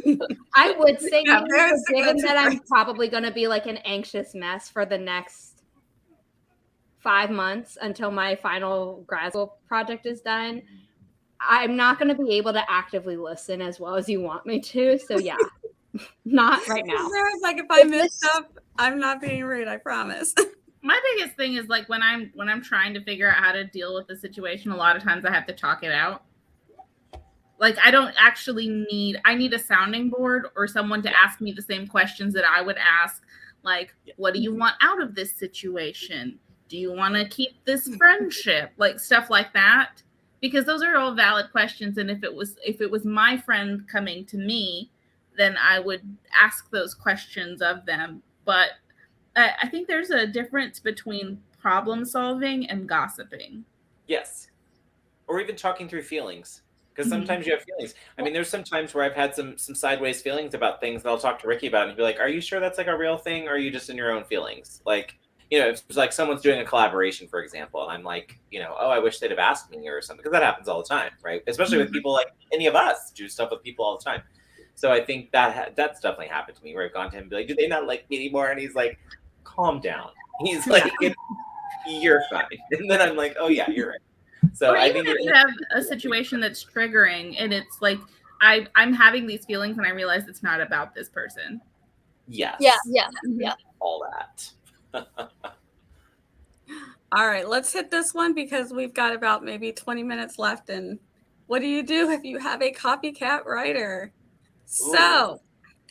Speaker 2: I would say
Speaker 1: Yeah,
Speaker 2: me,
Speaker 1: very
Speaker 2: but given
Speaker 1: similar
Speaker 2: that
Speaker 1: to
Speaker 2: I'm
Speaker 1: mine.
Speaker 2: probably going to be like an anxious mess for the next 5 months until my final grad school project is done, I'm not going to be able to actively listen as well as you want me to. So yeah, not right now.
Speaker 1: Sarah's like, if I miss stuff, I'm not being rude, I promise.
Speaker 3: My biggest thing is like when I'm trying to figure out how to deal with the situation, a lot of times I have to talk it out. Like I don't actually I need a sounding board or someone to ask me the same questions that I would ask. Like, what do you want out of this situation? Do you want to keep this friendship? Like stuff like that. Because those are all valid questions. And if it was my friend coming to me, then I would ask those questions of them. But I think there's a difference between problem solving and gossiping.
Speaker 5: Yes. Or even talking through feelings. Because sometimes you have feelings. I mean, there's some times where I've had some sideways feelings about things that I'll talk to Ricky about and he'll be like, are you sure that's like a real thing? Or are you just in your own feelings? Like, you know, if it's like someone's doing a collaboration, for example, and I'm like, you know, oh, I wish they'd have asked me or something. Because that happens all the time, right? Especially with people like any of us do stuff with people all the time. So I think that's definitely happened to me where I've gone to him and be like, do they not like me anymore? And he's like, calm down. He's like, you're fine. And then I'm like, oh yeah, you're right. So
Speaker 3: or
Speaker 5: I
Speaker 3: even
Speaker 5: think
Speaker 3: if you have a situation that's triggering and it's like I'm having these feelings and I realize it's not about this person.
Speaker 5: yes.
Speaker 4: Yeah.
Speaker 5: All that.
Speaker 1: All right, let's hit this one because we've got about maybe 20 minutes left. And what do you do if you have a copycat writer? So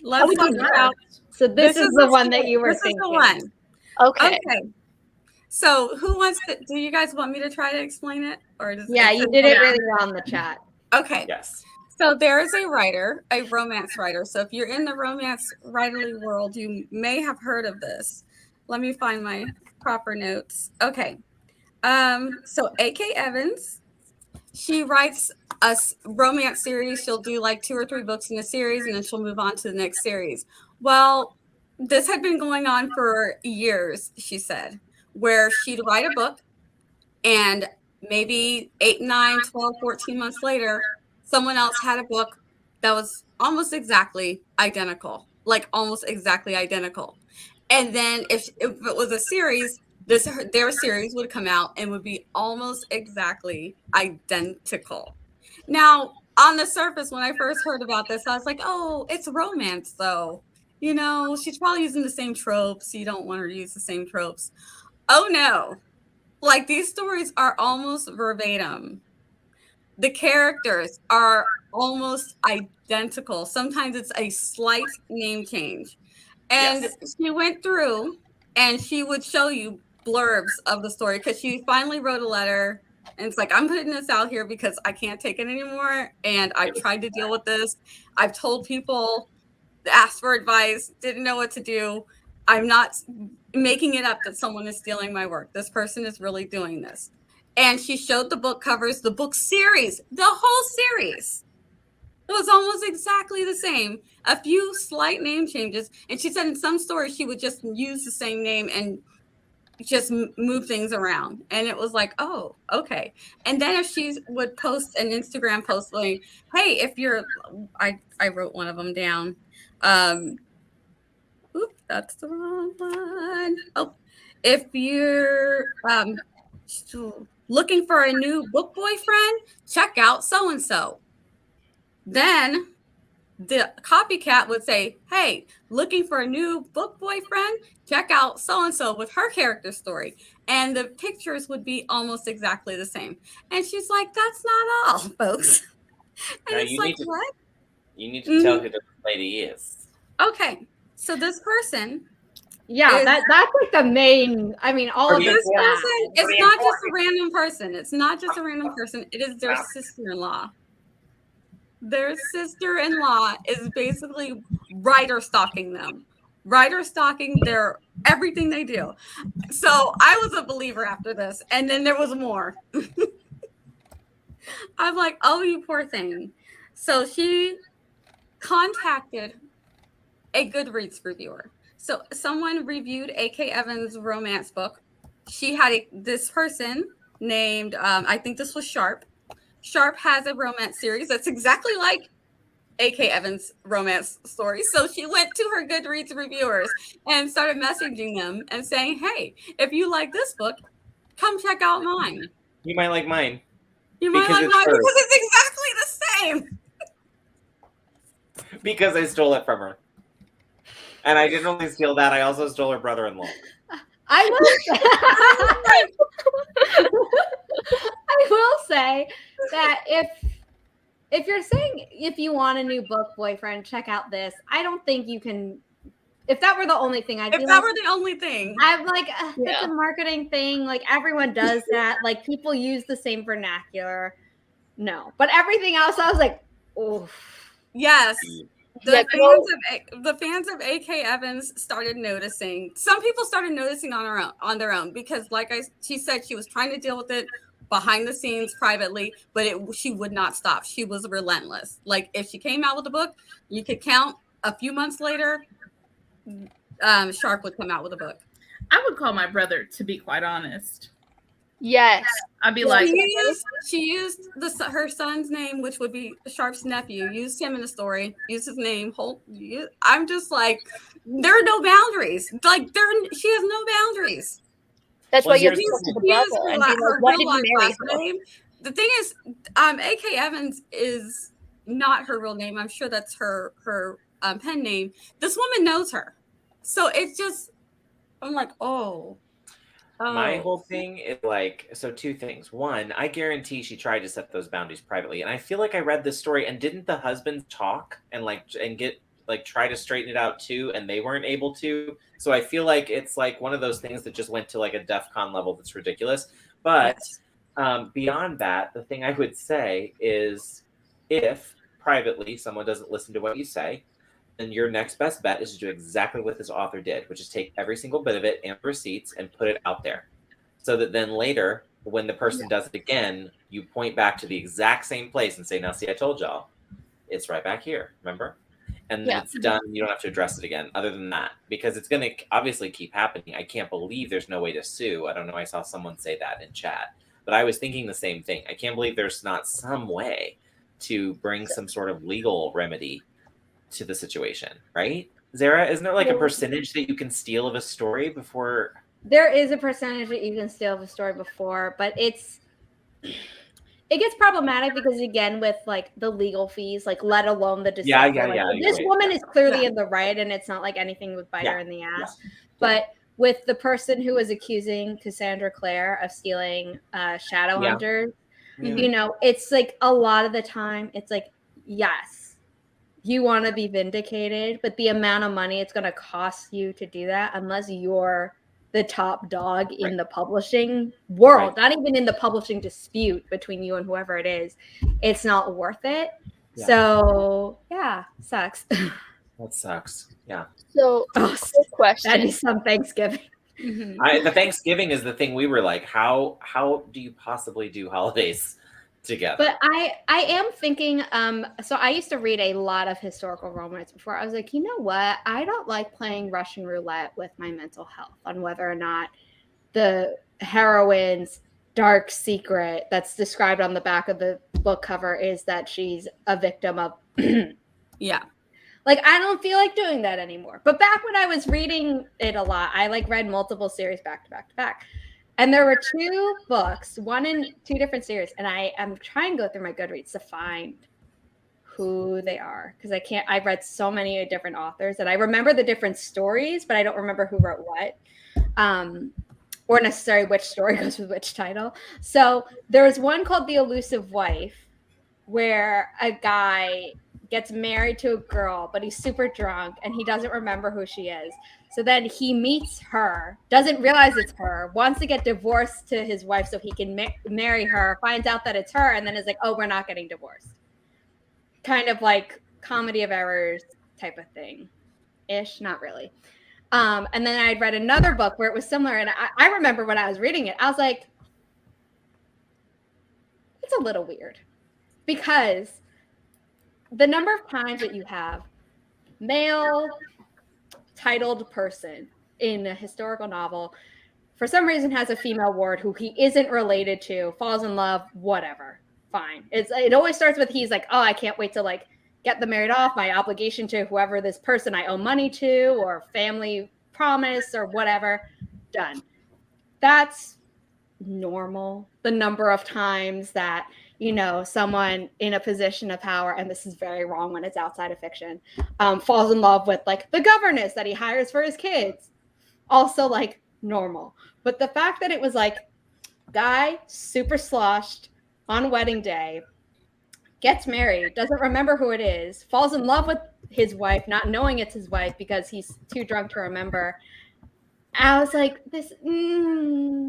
Speaker 1: let's talk about.
Speaker 2: So this is the one that you were
Speaker 1: this
Speaker 2: thinking.
Speaker 1: This is the one.
Speaker 4: Okay.
Speaker 1: So who wants to? Do you guys want me to try to explain it, or does
Speaker 2: Yeah, you did it really well in the chat.
Speaker 1: Okay.
Speaker 5: Yes.
Speaker 1: So there is a writer, a romance writer. So if you're in the romance writerly world, you may have heard of this. Let me find my proper notes. Okay. So A.K. Evans, she writes a romance series. She'll do like 2 or 3 books in a series, and then she'll move on to the next series. Well, this had been going on for years, she said, where she'd write a book and maybe 8, 9, 12, 14 months later, someone else had a book that was almost exactly identical, like almost exactly identical. And then if it was a series, their series would come out and would be almost exactly identical. Now, on the surface, when I first heard about this, I was like, oh, it's romance, though. You know, she's probably using the same tropes. You don't want her to use the same tropes. Oh, no. Like, these stories are almost verbatim. The characters are almost identical. Sometimes it's a slight name change. And she went through and she would show you blurbs of the story because she finally wrote a letter And it's like, I'm putting this out here because I can't take it anymore. And I've tried to deal with this. I've told people, asked for advice, didn't know what to do. I'm not making it up that someone is stealing my work. This person is really doing this. And she showed the book covers, the book series, the whole series. It was almost exactly the same. A few slight name changes. And she said in some stories she would just use the same name and just move things around. And it was like, oh, okay. And then if she would post an Instagram post like, hey, if you're, I wrote one of them down. Oop, that's the wrong one. Oh, if you're looking for a new book boyfriend, check out so-and-so. Then the copycat would say, hey, looking for a new book boyfriend, check out so-and-so with her character story. And the pictures would be almost exactly the same. And she's like, that's not all, folks. And
Speaker 5: Now
Speaker 1: it's like, what?
Speaker 5: You need to tell who this lady is.
Speaker 1: Okay. So this person.
Speaker 2: Yeah, that's like the main, I mean, all of
Speaker 1: this
Speaker 2: this
Speaker 1: person, it's not just a random person. It's not just a random person. It is their sister-in-law. Their sister-in-law is basically writer stalking them. Writer stalking their everything they do. So I was a believer after this. And then there was more. I'm like, oh, you poor thing. So she contacted a Goodreads reviewer. So someone reviewed A.K. Evans' romance book. She had this person named, I think this was Sharp. Sharp has a romance series that's exactly like A.K. Evans' romance story. So she went to her Goodreads reviewers and started messaging them and saying, hey, if you like this book, come check out mine.
Speaker 5: You might like mine.
Speaker 1: You might like mine because it's exactly the same.
Speaker 5: Because I stole it from her. And I didn't only steal that, I also stole her brother-in-law.
Speaker 2: I will say that if you're saying if you want a new book boyfriend, check out this. I don't think you can. If that were the only thing,
Speaker 1: if that were the only thing,
Speaker 2: I'm like, it's a marketing thing. Like everyone does that. Like people use the same vernacular. No, but everything else, I was like, oh,
Speaker 1: yes. The fans of A.K. Evans started noticing. Some people started noticing on their own because, like she said, she was trying to deal with it behind the scenes privately, but she would not stop. She was relentless. Like if she came out with a book, you could count a few months later, Sharp would come out with a book.
Speaker 3: I would call my brother, to be quite honest.
Speaker 4: Yes.
Speaker 3: I'd be like,
Speaker 1: she used her son's name, which would be Sharp's nephew, used him in the story, used his name. I'm just like, there are no boundaries. Like she has no boundaries.
Speaker 4: That's why you have to talk to the brother and be like, why did you marry her?
Speaker 1: The thing is, A.K. Evans is not her real name. I'm sure that's her pen name. This woman knows her. So it's just, I'm like, oh.
Speaker 5: My whole thing is like, so two things. One, I guarantee she tried to set those boundaries privately. And I feel like I read this story and didn't the husband talk and try to straighten it out too, and they weren't able to. So I feel like it's like one of those things that just went to like a DEFCON level that's ridiculous. But beyond that, the thing I would say is if privately someone doesn't listen to what you say, then your next best bet is to do exactly what this author did, which is take every single bit of it and receipts and put it out there. So that then later, when the person does it again, you point back to the exact same place and say, now see, I told y'all, it's right back here, remember? And then it's done. You don't have to address it again other than that, because it's going to obviously keep happening. I can't believe there's no way to sue. I don't know. I saw someone say that in chat, but I was thinking the same thing. I can't believe there's not some way to bring some sort of legal remedy to the situation, right? Zara, isn't there like a percentage that you can steal of a story before?
Speaker 2: There is a percentage that you can steal of a story before, but it gets problematic because again, with like the legal fees, like let alone the decision. This woman is clearly in the right, and it's not like anything would bite her in the ass. But with the person who was accusing Cassandra Clare of stealing Shadowhunters, you know, it's like a lot of the time, it's like, yes, you want to be vindicated, but the amount of money it's going to cost you to do that, unless you're the top dog in the publishing world, not even in the publishing dispute between you and whoever it is, it's not worth it.
Speaker 5: Yeah.
Speaker 2: So yeah, sucks.
Speaker 5: That sucks. Yeah.
Speaker 4: So, quick question.
Speaker 2: That'd be some Thanksgiving.
Speaker 5: The Thanksgiving is the thing we were like, how do you possibly do holidays together?
Speaker 2: But I am thinking, so I used to read a lot of historical romance before. I was like, you know what? I don't like playing Russian roulette with my mental health on whether or not the heroine's dark secret that's described on the back of the book cover is that she's a victim of
Speaker 1: Yeah.
Speaker 2: Like, I don't feel like doing that anymore. But back when I was reading it a lot, I like read multiple series back to back to back. And there were 2 books, one in 2 different series. And I am trying to go through my Goodreads to find who they are. Because I've read so many different authors and I remember the different stories, but I don't remember who wrote what. Or necessarily which story goes with which title. So there was one called The Elusive Wife, where a guy gets married to a girl, but he's super drunk and he doesn't remember who she is. So then he meets her, doesn't realize it's her, wants to get divorced to his wife so he can marry her, finds out that it's her, and then is like, oh, we're not getting divorced. Kind of like comedy of errors type of thing. Ish, not really. And then I'd read another book where it was similar. And I remember when I was reading it, I was like, it's a little weird. Because the number of times that you have male titled person in a historical novel, for some reason has a female ward who he isn't related to, falls in love, whatever, fine. It always starts with he's like, oh, I can't wait to like get them married off, my obligation to whoever this person I owe money to, or family promise or whatever, done. That's normal. The number of times that, you know, someone in a position of power, and this is very wrong when it's outside of fiction, falls in love with like the governess that he hires for his kids. Also like normal. But the fact that it was like guy super sloshed on wedding day, gets married, doesn't remember who it is, falls in love with his wife, not knowing it's his wife because he's too drunk to remember. I was like, this, I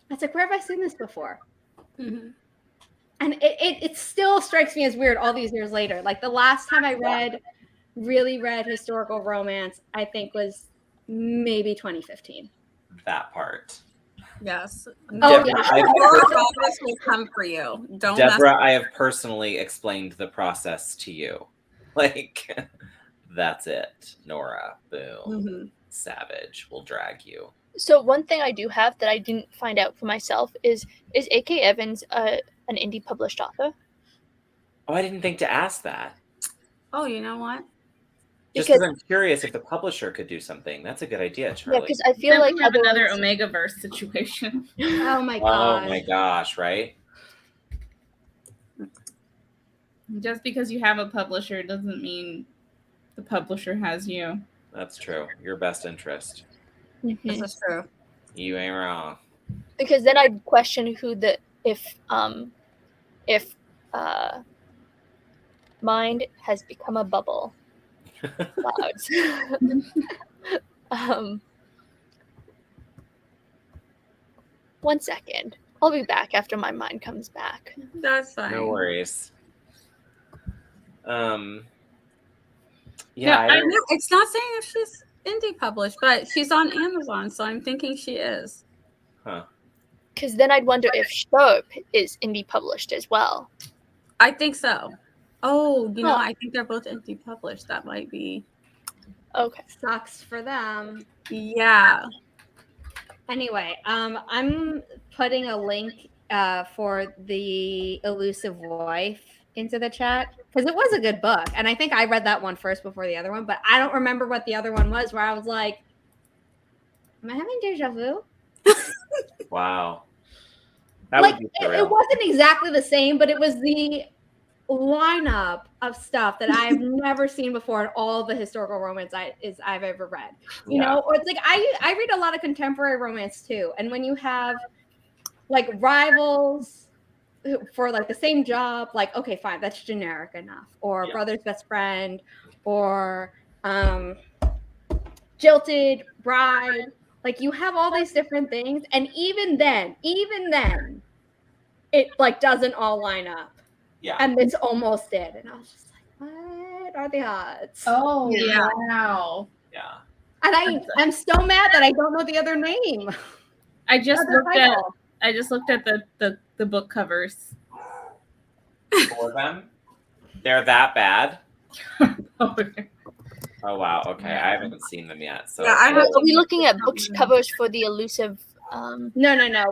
Speaker 2: was like, where have I seen this before? Mm-hmm. And it still strikes me as weird all these years later. Like the last time I really read historical romance, I think was maybe 2015.
Speaker 5: That part.
Speaker 1: Yes.
Speaker 2: Oh,
Speaker 1: Deborah, this will come for you. Don't
Speaker 5: Deborah, I have personally explained the process to you. Like, that's it. Nora, boom. Mm-hmm. Savage will drag you.
Speaker 4: So one thing I do have that I didn't find out for myself is A.K. Evans an indie published author?
Speaker 5: Oh, I didn't think to ask that.
Speaker 1: Oh, you know what?
Speaker 5: Just because I'm curious if the publisher could do something. That's a good idea, Charliee.
Speaker 4: Yeah, because I feel like
Speaker 3: we have another Omegaverse situation.
Speaker 2: Oh my gosh.
Speaker 5: Oh my gosh, right?
Speaker 3: Just because you have a publisher doesn't mean the publisher has you.
Speaker 5: That's true. Your best interest.
Speaker 4: Mm-hmm.
Speaker 1: This is true.
Speaker 5: You ain't wrong.
Speaker 4: Because then I'd question who if mind has become a bubble. Clouds. One second. I'll be back after my mind comes back.
Speaker 1: That's fine.
Speaker 5: No worries. Yeah,
Speaker 1: it's not saying if she's indie published, but she's on Amazon, so I'm thinking she is.
Speaker 5: Huh.
Speaker 4: Because then I'd wonder if Sharp is indie published as well.
Speaker 1: I think so. Oh, you know, I think they're both indie published. That might be.
Speaker 4: Okay.
Speaker 2: Sucks for them.
Speaker 1: Yeah.
Speaker 2: Anyway, I'm putting a link for The Elusive Wife into the chat because it was a good book. And I think I read that one first before the other one, but I don't remember what the other one was where I was like, am I having deja vu?
Speaker 5: Wow. That
Speaker 2: like,
Speaker 5: would be surreal.
Speaker 2: it wasn't exactly the same, but it was the lineup of stuff that I've never seen before in all the historical romance I've ever read. You know, or it's like I read a lot of contemporary romance too. And when you have like rivals for like the same job, like, okay, fine, that's generic enough. Or brother's best friend, or jilted bride, Like you have all these different things, and even then, it like doesn't all line up.
Speaker 5: Yeah.
Speaker 2: And this almost did, and I was just like, what are the odds?
Speaker 3: Oh,
Speaker 1: Yeah.
Speaker 3: wow.
Speaker 5: Yeah.
Speaker 2: And I'm so mad that I don't know the other name.
Speaker 3: I just
Speaker 2: Other
Speaker 3: looked at the book covers.
Speaker 5: For them? They're that bad?
Speaker 3: Okay.
Speaker 5: Oh wow. Okay, I haven't seen them yet. So
Speaker 1: Yeah, I
Speaker 4: Are we looking at book covers for the elusive?
Speaker 2: No.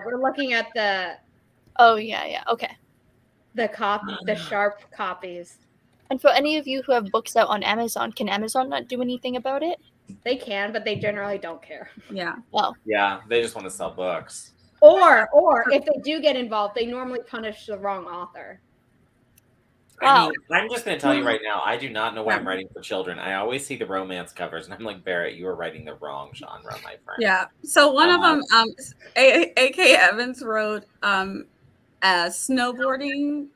Speaker 2: We're looking at the
Speaker 4: Oh yeah. Okay.
Speaker 2: the sharp copies.
Speaker 4: And for any of you who have books out on Amazon, can Amazon not do anything about it?
Speaker 2: They can, but they generally don't care.
Speaker 1: Yeah.
Speaker 5: Yeah, they just want to sell books.
Speaker 2: Or if they do get involved, they normally punish the wrong author.
Speaker 5: I mean, I'm just going to tell you right now, I do not know why I'm writing for children. I always see the romance covers, and I'm like, Barrett, you are writing the wrong genre, my friend.
Speaker 1: Yeah. So one of them, A.K. Evans wrote a snowboarding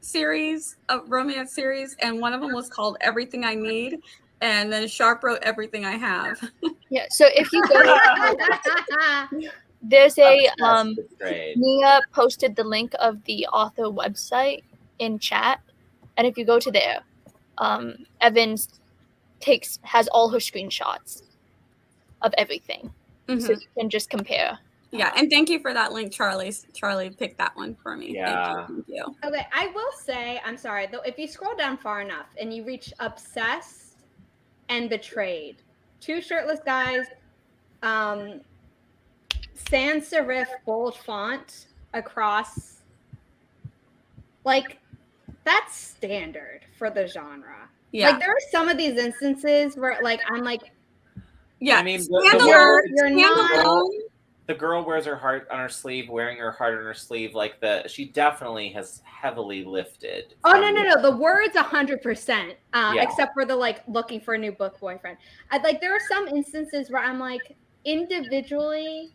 Speaker 1: series, a romance series, and one of them was called Everything I Need, and then Sharp wrote Everything I Have.
Speaker 4: Yeah. So if you go, there's a Nia posted the link of the author website in chat, and if you go to there, Evans has all her screenshots of everything, so you can just compare.
Speaker 1: Yeah, and thank you for that link, Charlie. Charlie picked that one for me.
Speaker 5: Yeah.
Speaker 1: Thank you.
Speaker 2: Okay, I will say, I'm sorry, though, if you scroll down far enough and you reach Obsessed and Betrayed, two shirtless guys, sans serif bold font across, like, that's standard for the genre.
Speaker 1: Yeah.
Speaker 2: Like, there are some of these instances where, like, I'm like,
Speaker 1: yeah,
Speaker 5: I mean,
Speaker 2: you're not.
Speaker 5: The girl wears her heart on her sleeve, wearing her heart on her sleeve, like she definitely has heavily lifted.
Speaker 2: Oh no! The words 100%, except for the like looking for a new book boyfriend. There are some instances where I'm like, individually,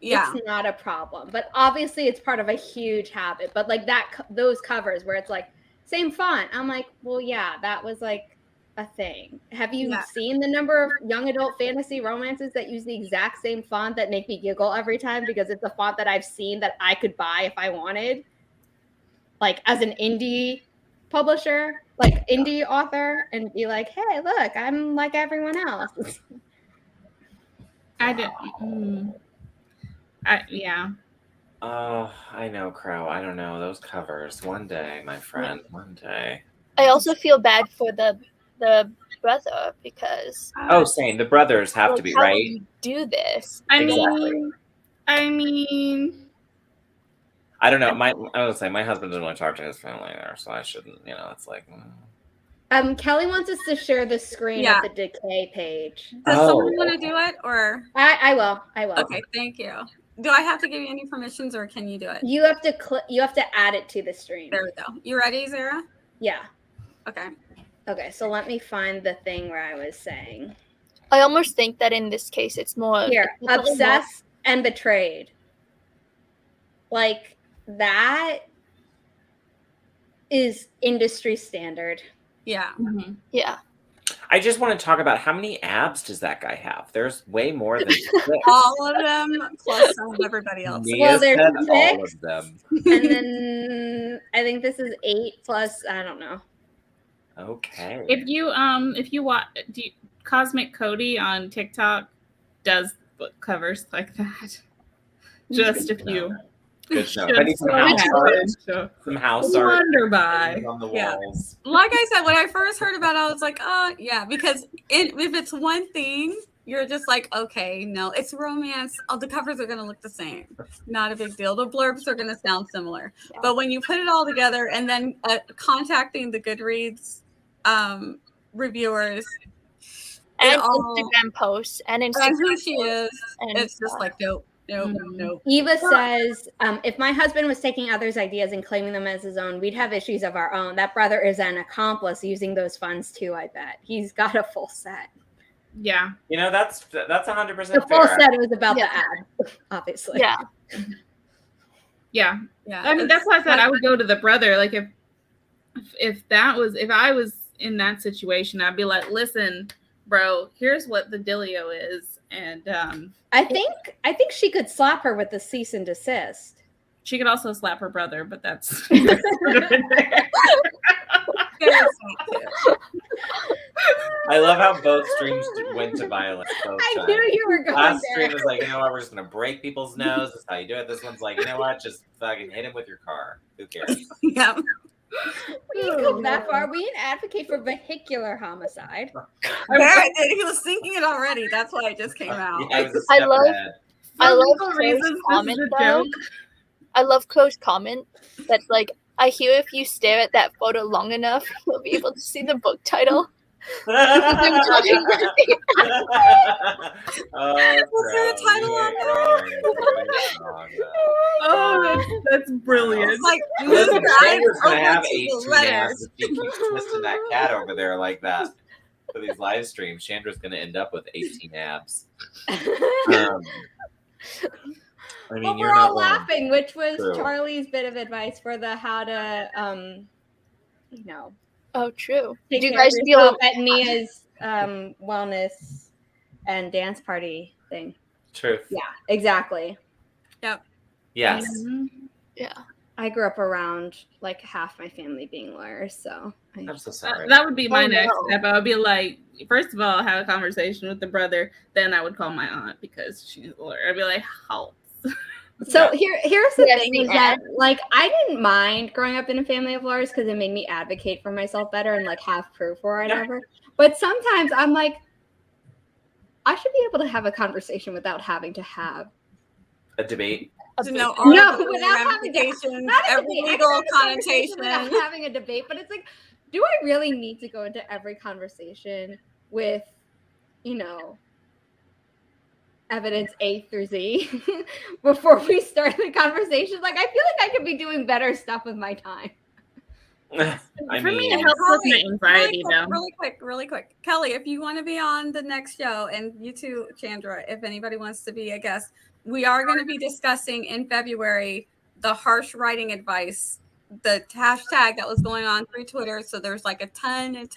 Speaker 2: it's not a problem, but obviously it's part of a huge habit. But like those covers where it's like same font, I'm like, well, yeah, that was like a thing. Have you seen the number of young adult fantasy romances that use the exact same font that make me giggle every time because it's a font that I've seen that I could buy if I wanted, like as an indie publisher, like indie author, and be like, hey, look, I'm like everyone else.
Speaker 3: I didn't.
Speaker 5: I know, Crow. I don't know those covers. One day, my friend. One day.
Speaker 4: I also feel bad for the brother because
Speaker 5: same. The brothers have to be right.
Speaker 4: You do this.
Speaker 3: I mean,
Speaker 5: I don't know. I would say my husband doesn't want to talk to his family there, so I shouldn't. It's like.
Speaker 2: Kelly wants us to share the screen of the decay page.
Speaker 1: Does someone want to do it, or
Speaker 2: I will.
Speaker 1: Okay, thank you. Do I have to give you any permissions, or can you do it?
Speaker 2: You have to You have to add it to the stream.
Speaker 1: There we go. You ready, Zara?
Speaker 2: Yeah. Okay, so let me find the thing where I was saying.
Speaker 4: I almost think that in this case, it's more
Speaker 2: here, Obsessed and Betrayed. Like that is industry standard.
Speaker 1: Yeah.
Speaker 4: Mm-hmm. Yeah.
Speaker 5: I just want to talk about how many abs does that guy have? There's way more than 6.
Speaker 1: All of them plus some of everybody else.
Speaker 2: Well, there's 6,
Speaker 5: all of them.
Speaker 2: And then I think this is 8 plus I don't know.
Speaker 5: Okay.
Speaker 3: If you watch Cosmic Cody on TikTok does book covers like that. Just a few.
Speaker 5: Good show. I need some house art. Some house art.
Speaker 3: Wonderby.
Speaker 5: On the walls.
Speaker 1: Like I said, when I first heard about it, I was like, oh, yeah. Because if it's one thing, you're just like, okay, no, it's romance. All the covers are going to look the same. Not a big deal. The blurbs are going to sound similar. Yeah. But when you put it all together and then contacting the Goodreads reviewers
Speaker 4: and Instagram posts and
Speaker 1: who she is, it's just like, nope.
Speaker 2: Eva says, if my husband was taking others' ideas and claiming them as his own, we'd have issues of our own. That brother is an accomplice using those funds too, I bet. He's got a full set.
Speaker 3: Yeah.
Speaker 5: That's 100%
Speaker 2: the full set was about the ad, obviously.
Speaker 3: Yeah. I mean, that's why I said I would go to the brother. Like if I was in that situation, I'd be like, listen, bro, here's what the dealio is. And
Speaker 2: I think she could slap her with the cease and desist.
Speaker 3: she could also slap her brother, but that's
Speaker 5: I love how both streams went to violence.
Speaker 2: I knew you were going
Speaker 5: Last
Speaker 2: there.
Speaker 5: stream was like, you know what, we're just gonna break people's nose. That's how you do it. This one's like, you know what, just fucking hit him with your car. Who cares?
Speaker 1: Yeah.
Speaker 2: We didn't go that far. We didn't advocate for vehicular homicide.
Speaker 1: Barrett did. He was thinking it already. That's why it just came out.
Speaker 5: Yeah, it was a
Speaker 4: I
Speaker 5: step
Speaker 4: love-
Speaker 5: ahead.
Speaker 4: I love
Speaker 3: For
Speaker 4: Chloe's
Speaker 3: reasons,
Speaker 4: comment
Speaker 3: this is a
Speaker 4: though.
Speaker 3: joke.
Speaker 4: I love Chloe's comment that's like, I hear if you stare at that photo long enough, you'll be able to see the book title. I'm judging
Speaker 5: Oh,
Speaker 1: Was there a
Speaker 5: bro,
Speaker 1: title
Speaker 5: you
Speaker 1: on
Speaker 5: ain't
Speaker 1: there?
Speaker 5: wrong. You ain't wrong, though.
Speaker 3: Oh, that's brilliant.
Speaker 1: It's like
Speaker 5: Listen,
Speaker 1: move the eyes
Speaker 5: Chandra's gonna
Speaker 1: over
Speaker 5: have
Speaker 1: to the
Speaker 5: 18
Speaker 1: letters.
Speaker 5: abs if she keeps twisting that cat over there like that for these live streams. Chandra's gonna end up with 18 abs. I mean,
Speaker 2: Well,
Speaker 5: you're
Speaker 2: we're all
Speaker 5: not wrong.
Speaker 2: laughing, which was
Speaker 5: True.
Speaker 2: Charlie's bit of advice for the how to,
Speaker 4: Oh, true.
Speaker 2: take
Speaker 4: Do you
Speaker 2: care
Speaker 4: guys
Speaker 2: of
Speaker 4: feel
Speaker 2: yourself at Nia's wellness and dance party thing.
Speaker 5: Truth.
Speaker 2: Yeah, exactly.
Speaker 5: Yes.
Speaker 4: Yeah.
Speaker 2: I grew up around like half my family being lawyers, so
Speaker 5: I'm so sorry.
Speaker 3: That would be my
Speaker 4: Oh,
Speaker 3: next
Speaker 4: no.
Speaker 3: step. I would be like, first of all, have a conversation with the brother. Then I would call my aunt because she's a lawyer. I'd be like, help.
Speaker 2: So here's the
Speaker 4: Yes,
Speaker 2: thing
Speaker 4: the
Speaker 2: is that like I didn't mind growing up in a family of lawyers because it made me advocate for myself better and like have proof or whatever. But sometimes I'm like, I should be able to have a conversation without having to have
Speaker 5: A debate.
Speaker 1: To know
Speaker 4: No,
Speaker 1: all
Speaker 2: No,
Speaker 1: the
Speaker 2: without having to-
Speaker 1: ramifications,
Speaker 2: not a
Speaker 1: every
Speaker 2: debate. I
Speaker 1: legal
Speaker 2: can have a conversation
Speaker 1: connotation.
Speaker 2: without having a debate. But it's like, do I really need to go into every conversation with, evidence A through Z before we start the conversation? Like, I feel like I could be doing better stuff with my time.
Speaker 5: I
Speaker 3: For me,
Speaker 5: mean,
Speaker 3: it helps with my anxiety, though.
Speaker 1: Really quick. Kelly, if you want to be on the next show, and you too, Chandra, if anybody wants to be a guest, we are going to be discussing in February the harsh writing advice, the hashtag that was going on through Twitter. So there's like a ton of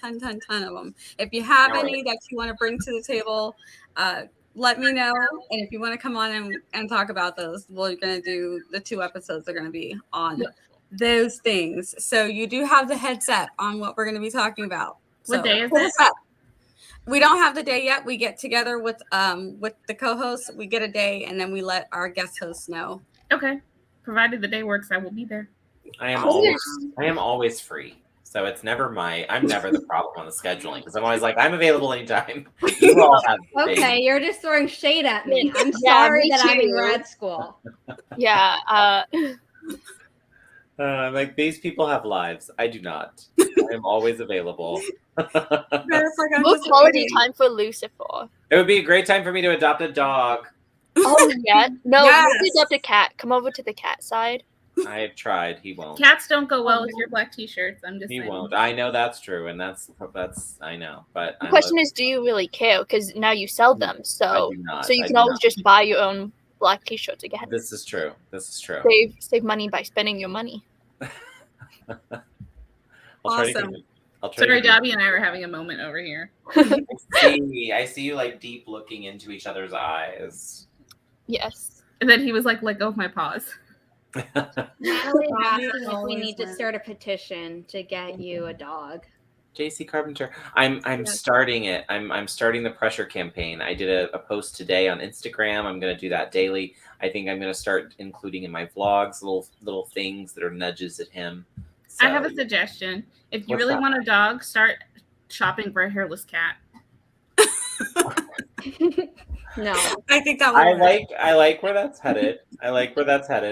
Speaker 1: them. If you have any that you want to bring to the table, let me know. And if you want to come on and talk about those, we're going to do the 2 episodes. They're going to be on those things. So you do have the headset on what we're going to be talking about.
Speaker 3: What day is
Speaker 1: pull
Speaker 3: it?
Speaker 1: us up. We don't have the day yet. We get together with the co-hosts. We get a day, and then we let our guest hosts know.
Speaker 3: Okay. Provided the day works, I will be there.
Speaker 5: I am always free. So I'm never the problem on the scheduling because I'm always like, I'm available anytime. You all have
Speaker 2: Okay, you're just throwing shade at me. I'm
Speaker 4: Yeah,
Speaker 2: sorry
Speaker 4: me
Speaker 2: that I'm in
Speaker 4: too.
Speaker 2: grad school.
Speaker 4: Yeah.
Speaker 5: I'm like, these people have lives. I do not. I am always available.
Speaker 4: More quality time for Lucifer.
Speaker 5: It would be a great time for me to adopt a dog.
Speaker 4: Oh, yeah. No,
Speaker 1: Yes.
Speaker 4: let's adopt a cat. Come over to the cat side.
Speaker 5: I have tried. He won't.
Speaker 3: Cats don't go well with your black t-shirts. I'm just
Speaker 5: He
Speaker 3: saying.
Speaker 5: won't. I know that's true, and that's I know. But
Speaker 4: The question is, do you really care? Because now you sell them,
Speaker 5: I
Speaker 4: so
Speaker 5: do not.
Speaker 4: you
Speaker 5: I
Speaker 4: can
Speaker 5: do
Speaker 4: always
Speaker 5: not.
Speaker 4: just buy your own black t-shirts again.
Speaker 5: This is true.
Speaker 4: Save money by spending your money.
Speaker 5: I'll try to
Speaker 1: Awesome.
Speaker 5: keep it. I'll try
Speaker 3: Sorry,
Speaker 5: to keep
Speaker 3: Dobby and I are having a moment over here.
Speaker 5: it. I see you like deep looking into each other's eyes.
Speaker 4: Yes.
Speaker 3: And then he was like, let go of my paws.
Speaker 2: Natalie's asking if we
Speaker 1: Always
Speaker 2: need to
Speaker 1: win.
Speaker 2: start a petition to get you a dog.
Speaker 5: JC Carpenter. I'm starting it. I'm starting the pressure campaign. I did a post today on Instagram. I'm gonna do that daily. I think I'm gonna start including in my vlogs little things that are nudges at him.
Speaker 3: I have
Speaker 5: So-
Speaker 3: a suggestion. If you
Speaker 5: What's
Speaker 3: really
Speaker 5: that?
Speaker 3: want a dog, start shopping for a hairless cat.
Speaker 2: No.
Speaker 1: I think that would work.
Speaker 5: I like where that's headed.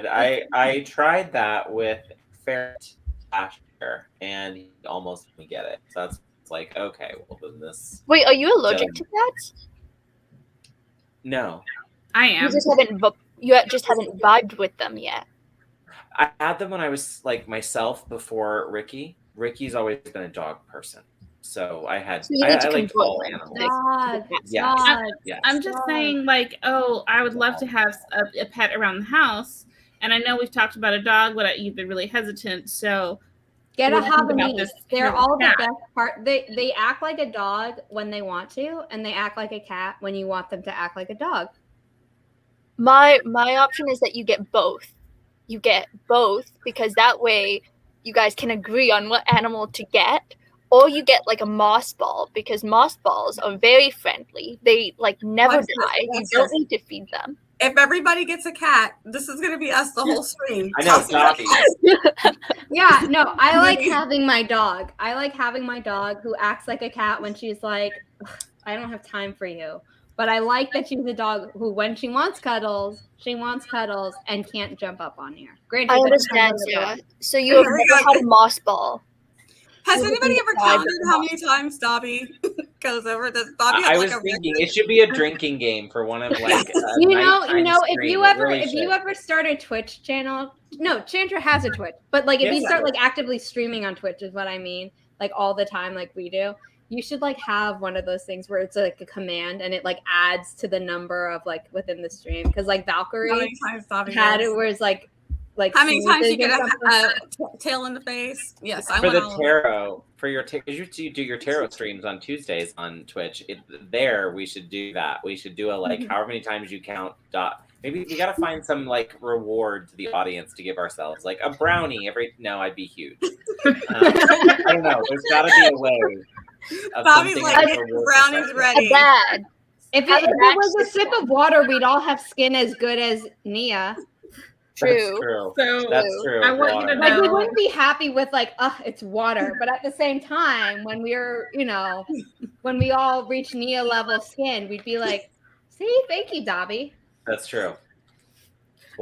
Speaker 5: I tried that with Ferret last year, and he almost didn't get it. So that's like, okay, well then this.
Speaker 4: Wait, are you allergic to cats?
Speaker 5: No,
Speaker 3: I
Speaker 4: You
Speaker 3: am.
Speaker 4: just haven't vibed with them yet.
Speaker 5: I had them when I was like myself before Ricky. Ricky's always been a dog person, so I had.
Speaker 4: So you need to
Speaker 5: I like
Speaker 4: convert
Speaker 5: all
Speaker 4: them.
Speaker 5: animals.
Speaker 2: Dog.
Speaker 5: Yeah.
Speaker 2: Dog.
Speaker 5: Yes.
Speaker 3: I'm just saying, like, oh, I would love to have a pet around the house. And I know we've talked about a dog, but you've been really hesitant. So
Speaker 2: Get a
Speaker 3: What do you think about
Speaker 2: Havanese.
Speaker 3: this
Speaker 2: They're all the
Speaker 3: cat?
Speaker 2: best part. They act like a dog when they want to, and they act like a cat when you want them to act like a dog.
Speaker 4: My option is that you get both. You get both because that way you guys can agree on what animal to get, or you get like a moss ball because moss balls are very friendly. They like never
Speaker 1: Let's
Speaker 4: die. You
Speaker 1: let's
Speaker 4: don't
Speaker 1: just-
Speaker 4: need to feed them.
Speaker 1: If everybody gets a cat, this is going to be us the whole stream.
Speaker 5: I know,
Speaker 1: Tossing our
Speaker 5: Dobby.
Speaker 1: cats.
Speaker 2: Yeah, no, I like having my dog. I like having my dog who acts like a cat when she's like, I don't have time for you. But I like that she's a dog who, when she wants cuddles and can't jump up on you. Granted,
Speaker 4: I
Speaker 2: that
Speaker 4: understand,
Speaker 2: depends on
Speaker 4: Sarah.
Speaker 2: the
Speaker 4: So you have
Speaker 1: Here we
Speaker 4: never
Speaker 1: go.
Speaker 4: had a moss ball.
Speaker 1: Has
Speaker 4: You're
Speaker 1: anybody
Speaker 4: looking
Speaker 1: ever
Speaker 4: at
Speaker 1: counted how many times Dobby goes over this? Dobby
Speaker 5: I
Speaker 1: has
Speaker 5: was
Speaker 1: like a
Speaker 5: thinking
Speaker 1: record.
Speaker 5: it should be a drinking game for one of like
Speaker 2: You know,
Speaker 5: nighttime
Speaker 2: if
Speaker 5: stream.
Speaker 2: you
Speaker 5: It
Speaker 2: ever
Speaker 5: really
Speaker 2: if you
Speaker 5: should.
Speaker 2: ever start a Twitch channel, no, Chandra has a Twitch, but like if
Speaker 5: Yes,
Speaker 2: you
Speaker 5: I
Speaker 2: start
Speaker 5: do.
Speaker 2: like actively streaming on Twitch is what I mean, like all the time, like we do. You should like have one of those things where it's like a command and it like adds to the number of like within the stream. Because like
Speaker 1: How
Speaker 2: Valkyrie
Speaker 1: many times Dobby
Speaker 2: had
Speaker 1: goes?
Speaker 2: it where it's like
Speaker 1: How many times you
Speaker 2: sneezes
Speaker 1: get
Speaker 2: or something.
Speaker 1: a tail in the face? Yes, I
Speaker 5: For
Speaker 1: want
Speaker 5: the
Speaker 1: all of it.
Speaker 5: tarot, for your you do your tarot streams on Tuesdays on Twitch. There we should do that. We should do a like however many times you count. Maybe we got to find some like reward to the audience to give ourselves, like a brownie every. No, I'd be huge. I don't know. There's got to be a way. Of
Speaker 1: Dobby's
Speaker 5: something
Speaker 1: like,
Speaker 5: reward
Speaker 1: brownie's
Speaker 5: for
Speaker 1: ready.
Speaker 4: A bag.
Speaker 2: If
Speaker 4: Have
Speaker 2: it
Speaker 4: an
Speaker 2: was a
Speaker 4: extra
Speaker 2: sip of water, we'd all have skin as good as Nia.
Speaker 4: True.
Speaker 5: That's true.
Speaker 3: So
Speaker 5: That's true.
Speaker 3: I want you to
Speaker 5: Water.
Speaker 2: Like we
Speaker 3: No.
Speaker 2: wouldn't be happy with like, it's water. But at the same time, when we're, when we all reach Nia level skin, we'd be like, see, thank you, Dobby.
Speaker 5: That's true.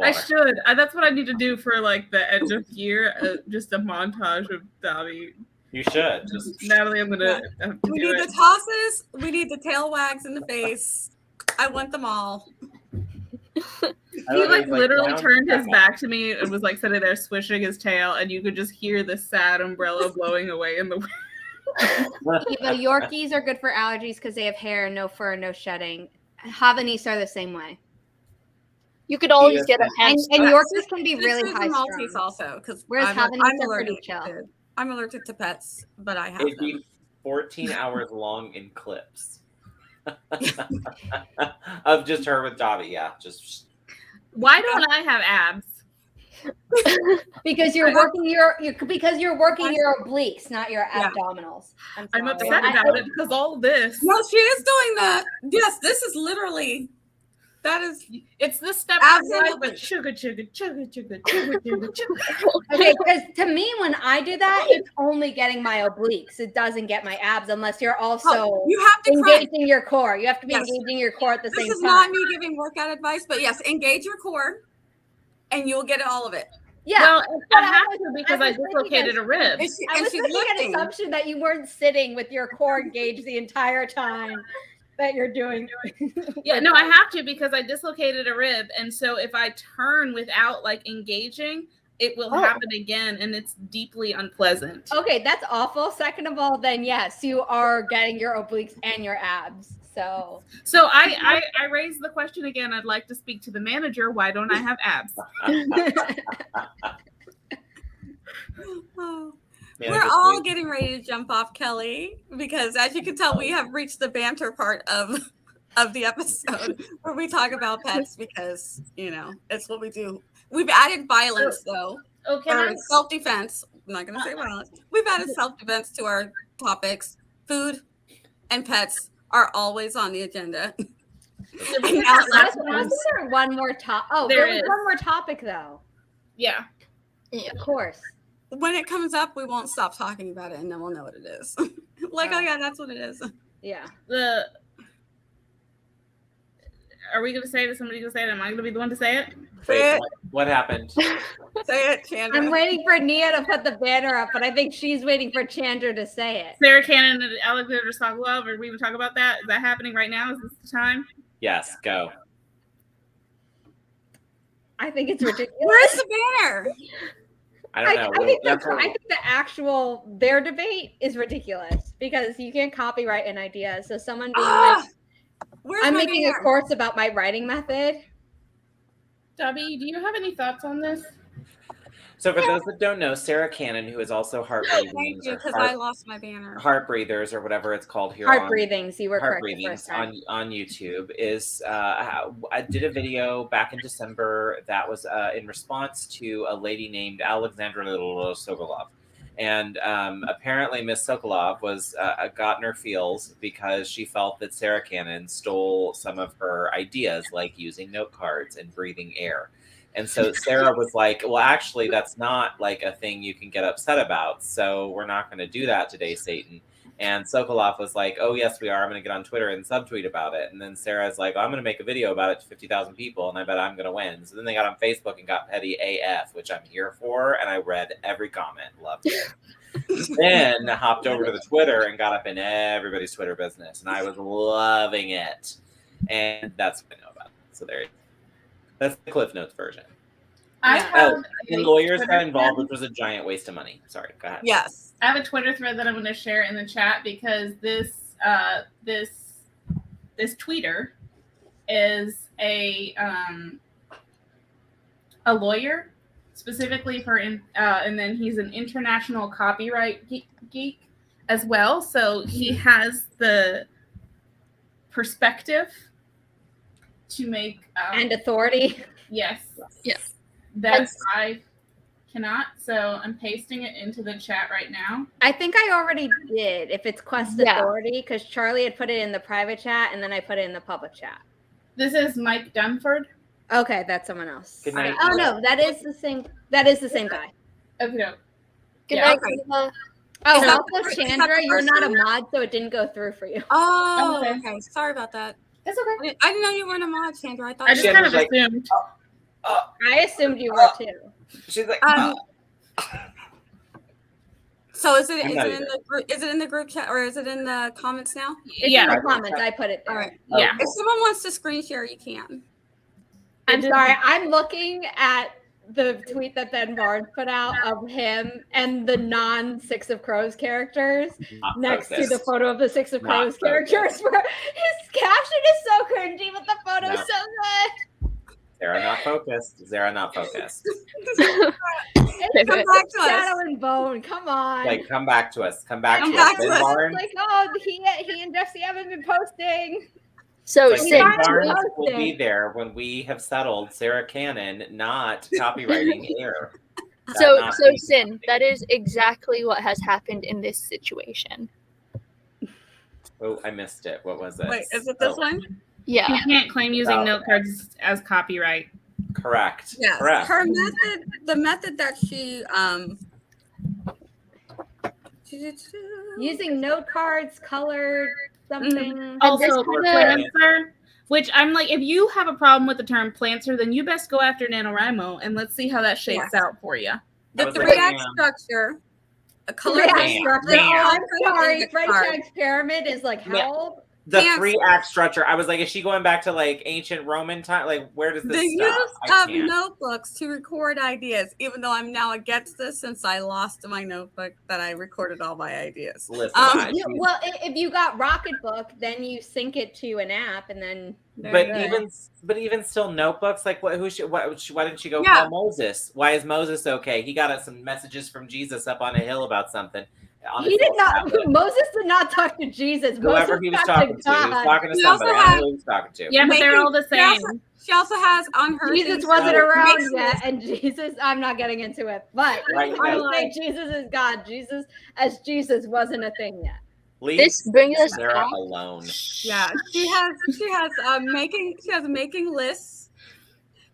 Speaker 3: I
Speaker 5: Water.
Speaker 3: should. That's what I need to do for like the end of year. Just a montage of Dobby.
Speaker 5: You should just.
Speaker 3: Natalie, I'm gonna have to
Speaker 1: We
Speaker 3: do
Speaker 1: need
Speaker 3: it.
Speaker 1: the tosses. We need the tail wags in the face. I want them all.
Speaker 3: He like literally turned his back to me and was like sitting there swishing his tail, and you could just hear the sad umbrella blowing away in the wind.
Speaker 2: Eva, Yorkies are good for allergies because they have hair, no fur, no shedding. Havanese are the same way.
Speaker 4: You could always
Speaker 5: Yes,
Speaker 4: get a
Speaker 2: And,
Speaker 4: hamster.
Speaker 2: and Yorkies can be
Speaker 1: This
Speaker 2: really
Speaker 1: is a
Speaker 2: high
Speaker 1: Maltese
Speaker 2: strung.
Speaker 1: also because
Speaker 2: Whereas
Speaker 1: I'm
Speaker 2: Havanese are pretty
Speaker 1: allergic.
Speaker 2: chill.
Speaker 1: I'm allergic to pets, but I have
Speaker 5: It'd
Speaker 1: them.
Speaker 5: be 14 hours long in clips of just her with Dobby. Yeah, just
Speaker 3: Why don't I have abs?
Speaker 2: Because you're working your obliques, not your
Speaker 1: Yeah.
Speaker 2: abdominals.
Speaker 3: I'm
Speaker 2: sorry.
Speaker 3: upset about it because all this.
Speaker 1: No, she is doing that. Yes, this is literally. That is.
Speaker 3: It's the step
Speaker 1: Absolutely.
Speaker 3: but sugar.
Speaker 2: Okay, because to me, when I do that, it's only getting my obliques. It doesn't get my abs unless you're also
Speaker 1: Oh, you have to crunch.
Speaker 2: engaging your core. You have to be
Speaker 1: Yes.
Speaker 2: engaging your core at the
Speaker 1: This
Speaker 2: same
Speaker 1: is
Speaker 2: time.
Speaker 1: not me giving workout advice, but yes, engage your core, and you'll get all of it.
Speaker 2: Yeah.
Speaker 3: Well,
Speaker 2: But
Speaker 3: I have
Speaker 2: was-
Speaker 3: to because
Speaker 2: I
Speaker 3: I
Speaker 2: was thinking
Speaker 3: dislocated a rib.
Speaker 1: And, she,
Speaker 2: I
Speaker 1: and
Speaker 2: was
Speaker 1: she's
Speaker 2: making an
Speaker 1: lifting.
Speaker 2: assumption that you weren't sitting with your core engaged the entire time that you're doing.
Speaker 3: Yeah, no, I have to because I dislocated a rib, and so if I turn without like engaging, it will happen again, and it's deeply unpleasant.
Speaker 2: Okay, that's awful. Second of all, then yes, you are getting your obliques and your abs. So
Speaker 3: So I raised the question again. I'd like to speak to the manager. Why don't I have abs?
Speaker 1: Oh.
Speaker 5: Man,
Speaker 1: We're
Speaker 5: just
Speaker 1: all
Speaker 5: wait.
Speaker 1: getting ready to jump off, Kelly, because as you can tell, we have reached the banter part of the episode where we talk about pets because it's what we do. We've added violence though,
Speaker 3: Okay.
Speaker 1: or self-defense. I'm not gonna say violence. We've added self-defense to our topics. Food and pets are always on the agenda. And now
Speaker 2: wasn't there one more topic? Oh,
Speaker 3: There
Speaker 2: there was
Speaker 3: is.
Speaker 2: one more topic though.
Speaker 3: Yeah.
Speaker 2: Of course.
Speaker 1: when it comes up, we won't stop talking about it, and then we'll know what it is. Like, oh yeah, that's what it is.
Speaker 2: Yeah.
Speaker 3: Are we going to say it? Is somebody going to say it? Am I going to be the one to say it?
Speaker 1: Say
Speaker 5: Wait,
Speaker 1: it.
Speaker 5: what happened?
Speaker 1: Say it, Chandra.
Speaker 2: I'm waiting for Nia to put the banner up, but I think she's waiting for Chandra to say it.
Speaker 3: Sarah Cannon and Alexander Sokolov. Are we even talking about that? Is that happening right now? Is this the time?
Speaker 5: Yes, go.
Speaker 2: I think it's ridiculous.
Speaker 1: Where's the banner?
Speaker 5: I don't know.
Speaker 2: I think
Speaker 5: That's
Speaker 2: I think their debate is ridiculous because you can't copyright an idea. So someone being like,
Speaker 1: Where's
Speaker 2: I'm
Speaker 1: my
Speaker 2: making
Speaker 1: banner?
Speaker 2: a course about my writing method.
Speaker 3: Dobby, do you have any thoughts on this?
Speaker 5: So for those that don't know, Sarah Cannon, who is also Heart
Speaker 1: Thank
Speaker 5: Breathings
Speaker 1: you,
Speaker 5: or
Speaker 1: because I lost my banner.
Speaker 5: Heart Breathers or whatever it's called here
Speaker 2: Heart
Speaker 5: on
Speaker 2: breathings. You were
Speaker 5: Heart
Speaker 2: correct the first
Speaker 5: Breathings
Speaker 2: time.
Speaker 5: on YouTube is I did a video back in December that was in response to a lady named Alexandra Sokolov. And apparently Miss Sokolov was gotten her feels because she felt that Sarah Cannon stole some of her ideas, like using note cards and breathing air. And so Sarah was like, well, actually, that's not like a thing you can get upset about. So we're not going to do that today, Satan. And Sokolov was like, oh, yes, we are. I'm going to get on Twitter and subtweet about it. And then Sarah's like, oh, I'm going to make a video about it to 50,000 people, and I bet I'm going to win. So then they got on Facebook and got petty AF, which I'm here for. And I read every comment. Loved it. Then hopped over to the Twitter and got up in everybody's Twitter business. And I was loving it. And that's what I know about it. So there you go. That's the Cliff Notes version. And lawyers got involved, which was a giant waste of money. Sorry, go ahead.
Speaker 1: Yes.
Speaker 3: I have a Twitter thread that I'm going to share in the chat because this tweeter is a lawyer specifically for and then he's an international copyright geek as well. So he has the perspective to make
Speaker 2: And authority.
Speaker 3: yes
Speaker 4: Yes.
Speaker 3: that I cannot. So I'm pasting it into the chat right now.
Speaker 2: I think I already did. If it's Quest Authority, because Charlie had put it in the private chat and then I put it in the public chat.
Speaker 3: This is Mike Dunford.
Speaker 2: Okay, that's someone else.
Speaker 5: Good night.
Speaker 2: Oh no, that is the same. That is the same guy.
Speaker 3: Okay.
Speaker 4: Good
Speaker 3: Yeah,
Speaker 4: night,
Speaker 1: okay.
Speaker 4: Eva.
Speaker 2: Oh,
Speaker 1: Is that
Speaker 2: also
Speaker 1: the- is that
Speaker 2: Chandra,
Speaker 1: the
Speaker 2: you're not a
Speaker 1: person?
Speaker 2: mod, so it didn't go through for you.
Speaker 1: Oh,
Speaker 3: Okay.
Speaker 1: okay. Sorry about that.
Speaker 3: It's okay.
Speaker 1: I didn't know you weren't a mod, Chandra. I thought
Speaker 3: I
Speaker 1: you
Speaker 3: just
Speaker 1: were.
Speaker 3: kind of
Speaker 5: Chandra's like-
Speaker 3: assumed.
Speaker 2: I assumed you were too.
Speaker 5: She's like,
Speaker 1: So is it
Speaker 5: I'm
Speaker 1: is
Speaker 5: not
Speaker 1: it in
Speaker 5: either.
Speaker 1: the group? Is it in the group chat or is it in the comments now?
Speaker 2: It's
Speaker 3: Yeah.
Speaker 2: in the comments. I put it there.
Speaker 1: All right.
Speaker 3: Yeah.
Speaker 1: If someone wants to screen share, you can.
Speaker 2: I'm sorry. I'm looking at the tweet that Ben Barnes put out of him and the non-Six of Crows characters
Speaker 5: Not
Speaker 2: next to
Speaker 5: focused.
Speaker 2: the photo of the Six of
Speaker 5: Not
Speaker 2: Crows
Speaker 5: focused.
Speaker 2: characters. Where his caption is so cringy, but the photo's
Speaker 5: No.
Speaker 2: so good.
Speaker 5: Sarah not focused. Zara not focused.
Speaker 2: It's
Speaker 1: Come back to us.
Speaker 2: Shadow and Bone. Come on.
Speaker 5: Like, come back to us. Come back
Speaker 1: Come
Speaker 5: to
Speaker 1: back
Speaker 5: us.
Speaker 1: to
Speaker 5: Ben
Speaker 1: us.
Speaker 5: Barnes.
Speaker 2: Like, oh, he and Jesse haven't been posting.
Speaker 4: So,
Speaker 5: Like,
Speaker 4: Sin,
Speaker 5: Ben
Speaker 2: Trying to
Speaker 5: Barnes
Speaker 2: post
Speaker 5: will be
Speaker 2: it.
Speaker 5: there when we have settled Sarah Cannon not copywriting air. That
Speaker 4: so
Speaker 5: not being
Speaker 4: Sin,
Speaker 5: something.
Speaker 4: that is exactly what has happened in this situation.
Speaker 5: Oh, I missed it. What was it?
Speaker 1: Wait, is it this
Speaker 5: Oh,
Speaker 1: one?
Speaker 4: Yeah.
Speaker 3: You can't claim using
Speaker 5: Oh.
Speaker 3: note cards as copyright.
Speaker 5: Correct.
Speaker 1: Yes.
Speaker 5: Correct.
Speaker 1: Her method, the method that she
Speaker 2: Using note cards, colored something.
Speaker 3: Also,
Speaker 4: this kinda-
Speaker 3: Plancer, which I'm like, if you have a problem with the term Plancer, then you best go after NaNoWriMo and let's see how that shakes
Speaker 1: Yes.
Speaker 3: out for you.
Speaker 5: I
Speaker 1: the
Speaker 5: was
Speaker 1: 3-act
Speaker 5: like,
Speaker 1: structure, a color
Speaker 2: Yeah,
Speaker 1: structure.
Speaker 5: yeah.
Speaker 2: Oh, I'm sorry.
Speaker 1: and the
Speaker 2: Fred
Speaker 1: card.
Speaker 2: Shank's pyramid is like how
Speaker 5: Yeah.
Speaker 2: old?
Speaker 5: The
Speaker 1: Can't-
Speaker 5: 3-act structure. I was like, is she going back to like ancient Roman time? Like, where does this
Speaker 1: The
Speaker 5: stop?
Speaker 1: use
Speaker 5: I
Speaker 1: of
Speaker 5: can't.
Speaker 1: notebooks to record ideas, even though I'm now against this since I lost my notebook that I recorded all my ideas.
Speaker 5: Listen,
Speaker 2: Well, if you got Rocketbook, then you sync it to an app, and then
Speaker 5: but
Speaker 1: There you go.
Speaker 5: even still, notebooks. Like, why didn't she go
Speaker 1: Yeah.
Speaker 5: call Moses? Why is Moses okay? He got some messages from Jesus up on a hill about something. On
Speaker 2: he
Speaker 5: his
Speaker 2: did
Speaker 5: little
Speaker 2: not.
Speaker 5: tablet.
Speaker 2: Moses did not talk to Jesus.
Speaker 5: Whoever
Speaker 2: Moses
Speaker 5: he was
Speaker 2: talked
Speaker 5: talking to, he was
Speaker 2: God.
Speaker 5: talking to
Speaker 1: He also
Speaker 5: somebody. I don't
Speaker 1: had-
Speaker 5: know who he was talking to.
Speaker 3: Yeah, but they're all the
Speaker 1: She
Speaker 3: same.
Speaker 1: also has on her.
Speaker 2: Jesus
Speaker 1: thing,
Speaker 2: wasn't
Speaker 1: so
Speaker 2: around
Speaker 1: makes
Speaker 2: yet,
Speaker 1: this-
Speaker 2: and Jesus. I'm not getting into it, but
Speaker 5: Right,
Speaker 2: I
Speaker 5: no.
Speaker 2: say Jesus is God. Jesus wasn't a thing yet.
Speaker 5: Leave
Speaker 4: This brings us
Speaker 5: Sarah
Speaker 4: back.
Speaker 5: alone.
Speaker 1: Yeah, she has making lists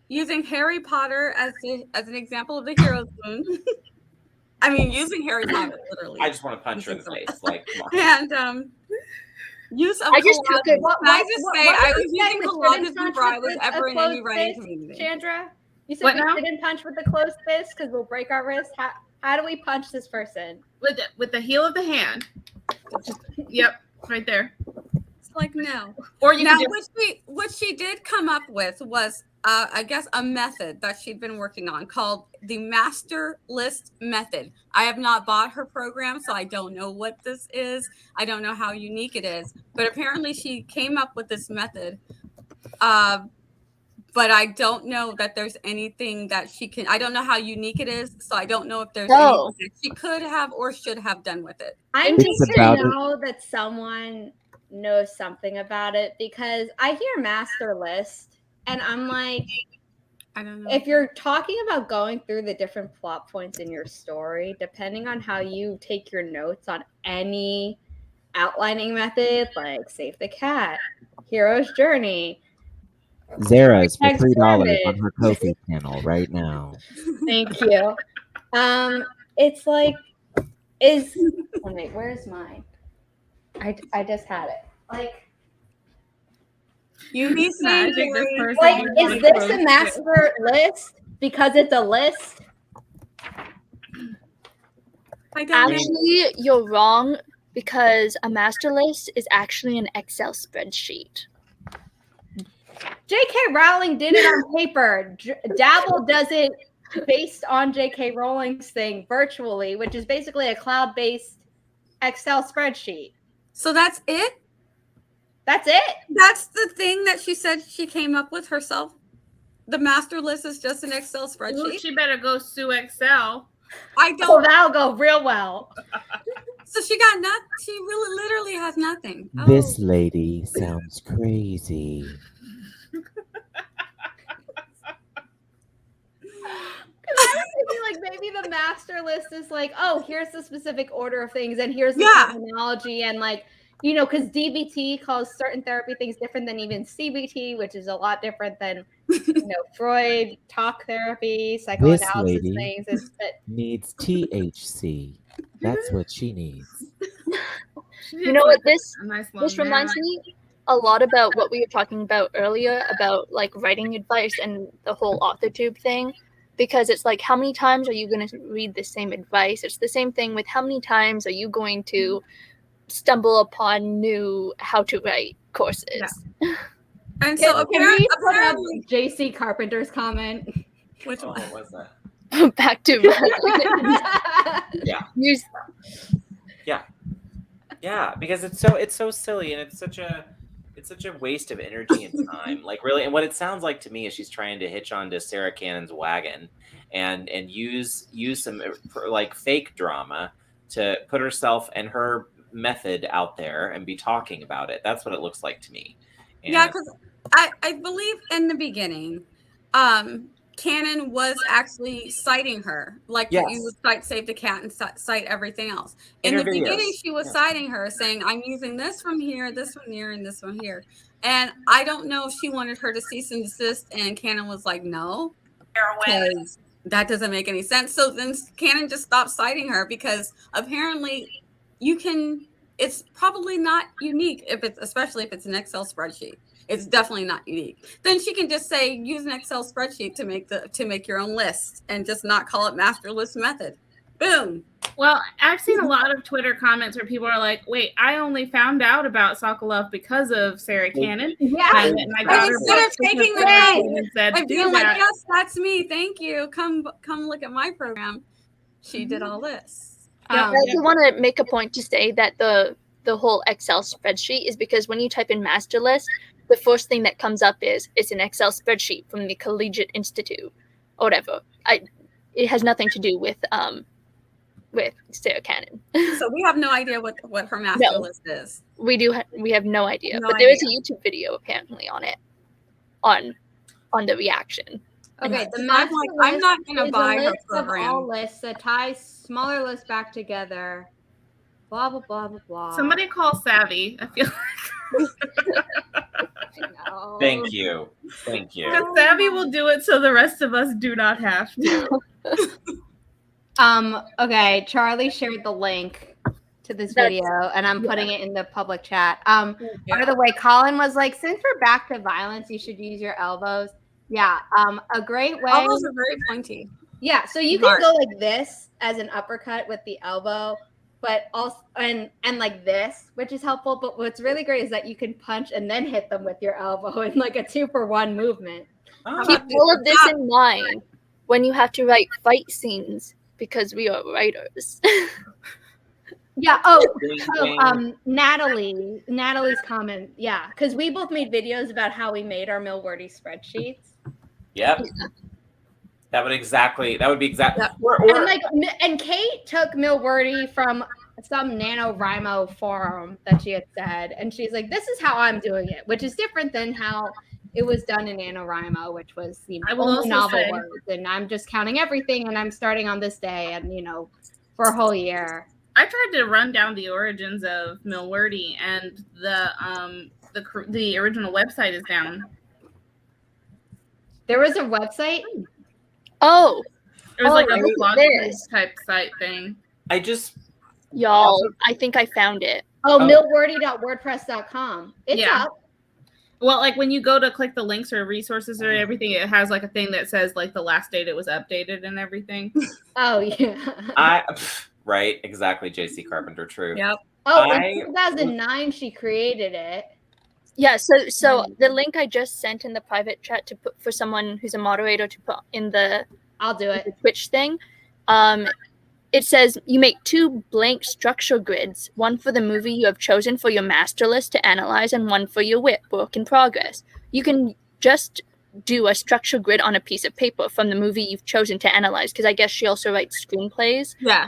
Speaker 1: using Harry Potter as an example of the hero's moon. I mean, using Harry Potter literally.
Speaker 5: I just want to punch her in the face. Like, come on.
Speaker 1: And use of
Speaker 4: I just took
Speaker 1: collages.
Speaker 4: it-
Speaker 2: What-
Speaker 1: Can I
Speaker 2: what-
Speaker 1: just
Speaker 2: what-
Speaker 1: say
Speaker 2: what
Speaker 1: I
Speaker 2: did
Speaker 1: was
Speaker 2: you say
Speaker 1: using
Speaker 2: with
Speaker 1: collages
Speaker 2: Trident
Speaker 1: before I
Speaker 2: punch
Speaker 1: was
Speaker 2: with
Speaker 1: ever
Speaker 2: a
Speaker 1: in any
Speaker 2: closed
Speaker 1: writing
Speaker 2: fist,
Speaker 1: community.
Speaker 2: Chandra, you said
Speaker 3: What
Speaker 2: we
Speaker 3: now?
Speaker 2: didn't punch with the closed fist because we'll break our wrist. How do we punch this person?
Speaker 3: With the heel of the hand. Yep, right there.
Speaker 1: It's like no.
Speaker 3: Or you
Speaker 1: Now,
Speaker 3: can just
Speaker 1: what she did come up with was, I guess, a method that she'd been working on called the master list method. I have not bought her program, so I don't know what this is. I don't know how unique it is, but apparently she came up with this method. But but I don't know that there's anything that she can. I don't know how unique it is, so I don't know if there's
Speaker 4: No.
Speaker 1: anything that she could have or should have done with it.
Speaker 2: I
Speaker 4: It's
Speaker 2: need to
Speaker 6: about
Speaker 2: know that someone knows something about it because I hear master list and I'm like,
Speaker 1: I don't know.
Speaker 2: if you're talking about going through the different plot points in your story, depending on how you take your notes on any outlining method, like Save the Cat, Hero's Journey.
Speaker 6: Zara's for
Speaker 2: Text
Speaker 6: $3 on
Speaker 2: Planet.
Speaker 6: her Ko-fi channel right now.
Speaker 2: Thank you. It's like, oh, wait, where's mine? I just had it. Like,
Speaker 1: You be
Speaker 3: I
Speaker 1: saying
Speaker 3: think this
Speaker 1: Carrie,
Speaker 3: person
Speaker 2: Like,
Speaker 3: usually
Speaker 2: is this
Speaker 3: posts
Speaker 2: a
Speaker 3: it.
Speaker 2: master list because it's a list?
Speaker 1: I don't know.
Speaker 4: Actually, you're wrong because a master list is actually an Excel spreadsheet.
Speaker 2: J.K. Rowling did it on paper. Dabble does it based on J.K. Rowling's thing virtually, which is basically a cloud-based Excel spreadsheet.
Speaker 1: So that's it?
Speaker 2: That's it.
Speaker 1: That's the thing that she said she came up with herself? The master list is just an Excel
Speaker 3: Well,
Speaker 1: spreadsheet?
Speaker 3: she better go sue Excel.
Speaker 1: I
Speaker 2: So
Speaker 1: don't.
Speaker 2: that'll go real well.
Speaker 1: So she got nothing. She really literally has nothing. Oh.
Speaker 6: This lady sounds crazy.
Speaker 2: I was thinking, like, maybe the master list is like, oh, here's the specific order of things, and here's the
Speaker 1: Yeah.
Speaker 2: terminology, and like, you know, because DBT calls certain therapy things different than even CBT, which is a lot different than, you know, Freud talk therapy, psychoanalysis
Speaker 6: lady
Speaker 2: things. It's, but
Speaker 6: Needs THC. That's what she needs.
Speaker 3: She
Speaker 4: You
Speaker 3: did
Speaker 4: know what
Speaker 3: like
Speaker 4: this
Speaker 3: a nice long
Speaker 4: this reminds me a lot about what we were talking about earlier about like writing advice and the whole Authortube thing, because it's like, how many times are you going to read the same advice? It's the same thing with how many times are you going to stumble upon new how to write courses.
Speaker 2: Yeah.
Speaker 1: And so
Speaker 2: can we put up
Speaker 1: apparently,
Speaker 2: JC Carpenter's comment?
Speaker 1: which
Speaker 5: Oh,
Speaker 1: one?
Speaker 5: what was that?
Speaker 4: Back to use
Speaker 5: Yeah, because it's so silly and it's such a waste of energy and time. Like really, and what it sounds like to me is she's trying to hitch onto Sarah Cannon's wagon and use some like fake drama to put herself and her method out there and be talking about it. That's what it looks like to me. And
Speaker 1: Yeah, because I believe in the beginning, Cannon was actually citing her, like
Speaker 5: Yes.
Speaker 1: you would cite Save the Cat and cite everything else.
Speaker 5: In
Speaker 1: In
Speaker 5: her
Speaker 1: the beginning,
Speaker 5: videos.
Speaker 1: she was
Speaker 5: Yeah.
Speaker 1: citing her, saying, I'm using this from here, this one here, and this one here. And I don't know if she wanted her to cease and desist, and Cannon was like, no, because that doesn't make any sense. So then Cannon just stopped citing her because apparently you can, it's probably not unique if it's, especially if it's an Excel spreadsheet. It's definitely not unique. Then she can just say use an Excel spreadsheet to make your own list and just not call it master list method. Boom.
Speaker 3: Well, I've seen a lot of Twitter comments where people are like, wait, I only found out about Sokolov because of Sarah Cannon.
Speaker 2: Yeah.
Speaker 3: And my daughter
Speaker 1: instead of
Speaker 3: posted
Speaker 1: taking
Speaker 3: a
Speaker 1: the
Speaker 3: photo
Speaker 1: time
Speaker 3: and said,
Speaker 1: and
Speaker 3: do
Speaker 1: being like,
Speaker 3: that.
Speaker 1: yes, that's me. Thank you. Come look at my program. She did all this.
Speaker 4: I also want to make a point to say that the whole Excel spreadsheet is because when you type in master list, the first thing that comes up is it's an Excel spreadsheet from the Collegiate Institute or whatever. It has nothing to do with Sarah Cannon.
Speaker 1: So we have no idea what her master list is.
Speaker 4: We have no idea,
Speaker 1: No
Speaker 4: but there is
Speaker 1: idea.
Speaker 4: a YouTube video apparently on it, on the reaction.
Speaker 2: Okay, the
Speaker 1: I'm
Speaker 2: master
Speaker 1: like,
Speaker 2: list
Speaker 1: I'm not gonna
Speaker 2: is
Speaker 1: buy
Speaker 2: a
Speaker 1: her
Speaker 2: list of all
Speaker 1: program.
Speaker 2: lists that ties smaller lists back together. Blah blah blah blah blah.
Speaker 3: Somebody call Savvy. I feel
Speaker 2: No.
Speaker 5: thank you. Thank you.
Speaker 3: like Savvy will do it so the rest of us do not have to.
Speaker 2: Okay, Charlie shared the link to this
Speaker 4: That's-
Speaker 2: video, and I'm
Speaker 4: yeah.
Speaker 2: putting it in the public chat. By the way, Colin was like, since we're back to violence, you should use your elbows. Yeah. A great way.
Speaker 1: Elbows are very pointy.
Speaker 2: Yeah, so you can
Speaker 1: Smart.
Speaker 2: go like this as an uppercut with the elbow, but also and like this, which is helpful. But what's really great is that you can punch and then hit them with your elbow in like a 2-for-1 movement.
Speaker 5: Oh,
Speaker 4: Keep all of this in mind when you have to write fight scenes because we are writers.
Speaker 2: Yeah.
Speaker 5: ding.
Speaker 2: Natalie's comment. Yeah, because we both made videos about how we made our Milwordy spreadsheets.
Speaker 5: Yep. That would be exactly.
Speaker 1: Yep.
Speaker 2: And Kate took Milwordy from some NaNoWriMo forum that she had said, and she's like, "This is how I'm doing it," which is different than how it was done in NaNoWriMo, which was only novel words. And I'm just counting everything, and I'm starting on this day, and for a whole year.
Speaker 3: I tried to run down the origins of Milwordy, and the original website is down.
Speaker 2: There was a website.
Speaker 4: Oh,
Speaker 3: It was like a
Speaker 4: look at
Speaker 3: blog
Speaker 4: this.
Speaker 3: type site thing.
Speaker 4: Y'all, I think I found it.
Speaker 2: Oh, milwordy.wordpress.com. It's up.
Speaker 3: Well, like when you go to click the links or resources or everything, it has like a thing that says like the last date it was updated and everything.
Speaker 2: Oh yeah.
Speaker 5: Right, exactly. JC Carpenter, true.
Speaker 1: Yep.
Speaker 2: Oh, in 2009 she created it.
Speaker 4: Yeah, so the link I just sent in the private chat to put for someone who's a moderator to put in the
Speaker 2: I'll do it.
Speaker 4: The Twitch thing. It says you make 2 blank structure grids, one for the movie you have chosen for your master list to analyze and one for your WIP, work in progress. You can just do a structure grid on a piece of paper from the movie you've chosen to analyze, because I guess she also writes screenplays.
Speaker 1: Yeah.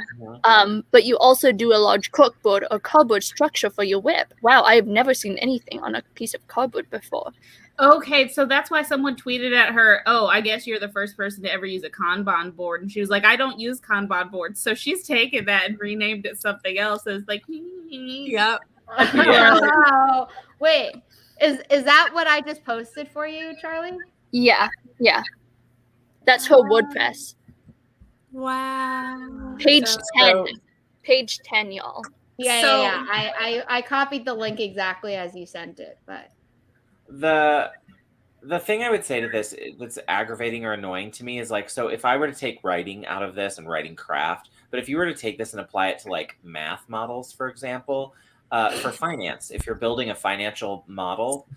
Speaker 4: But you also do a large corkboard or cardboard structure for your WIP. Wow, I have never seen anything on a piece of cardboard before.
Speaker 3: Okay, so that's why someone tweeted at her, "Oh, I guess you're the first person to ever use a Kanban board." And she was like, "I don't use Kanban boards." So she's taken that and renamed it something else. It's like,
Speaker 1: Yep.
Speaker 2: Wow. Wait, is that what I just posted for you, Charlie?
Speaker 4: Yeah. That's her WordPress.
Speaker 1: Wow.
Speaker 4: Page 10. Page 10, y'all.
Speaker 2: Yeah. I copied the link exactly as you sent it, but
Speaker 5: the thing I would say to this that's aggravating or annoying to me is like, so if I were to take writing out of this and writing craft, but if you were to take this and apply it to like math models, for example, for finance, if you're building a financial model,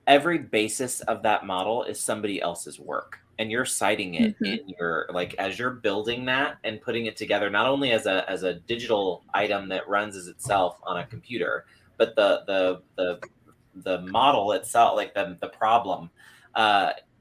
Speaker 5: every basis of that model is somebody else's work, and you're citing it in your, like, as you're building that and putting it together, not only as a digital item that runs as itself on a computer, but the model itself, like the problem,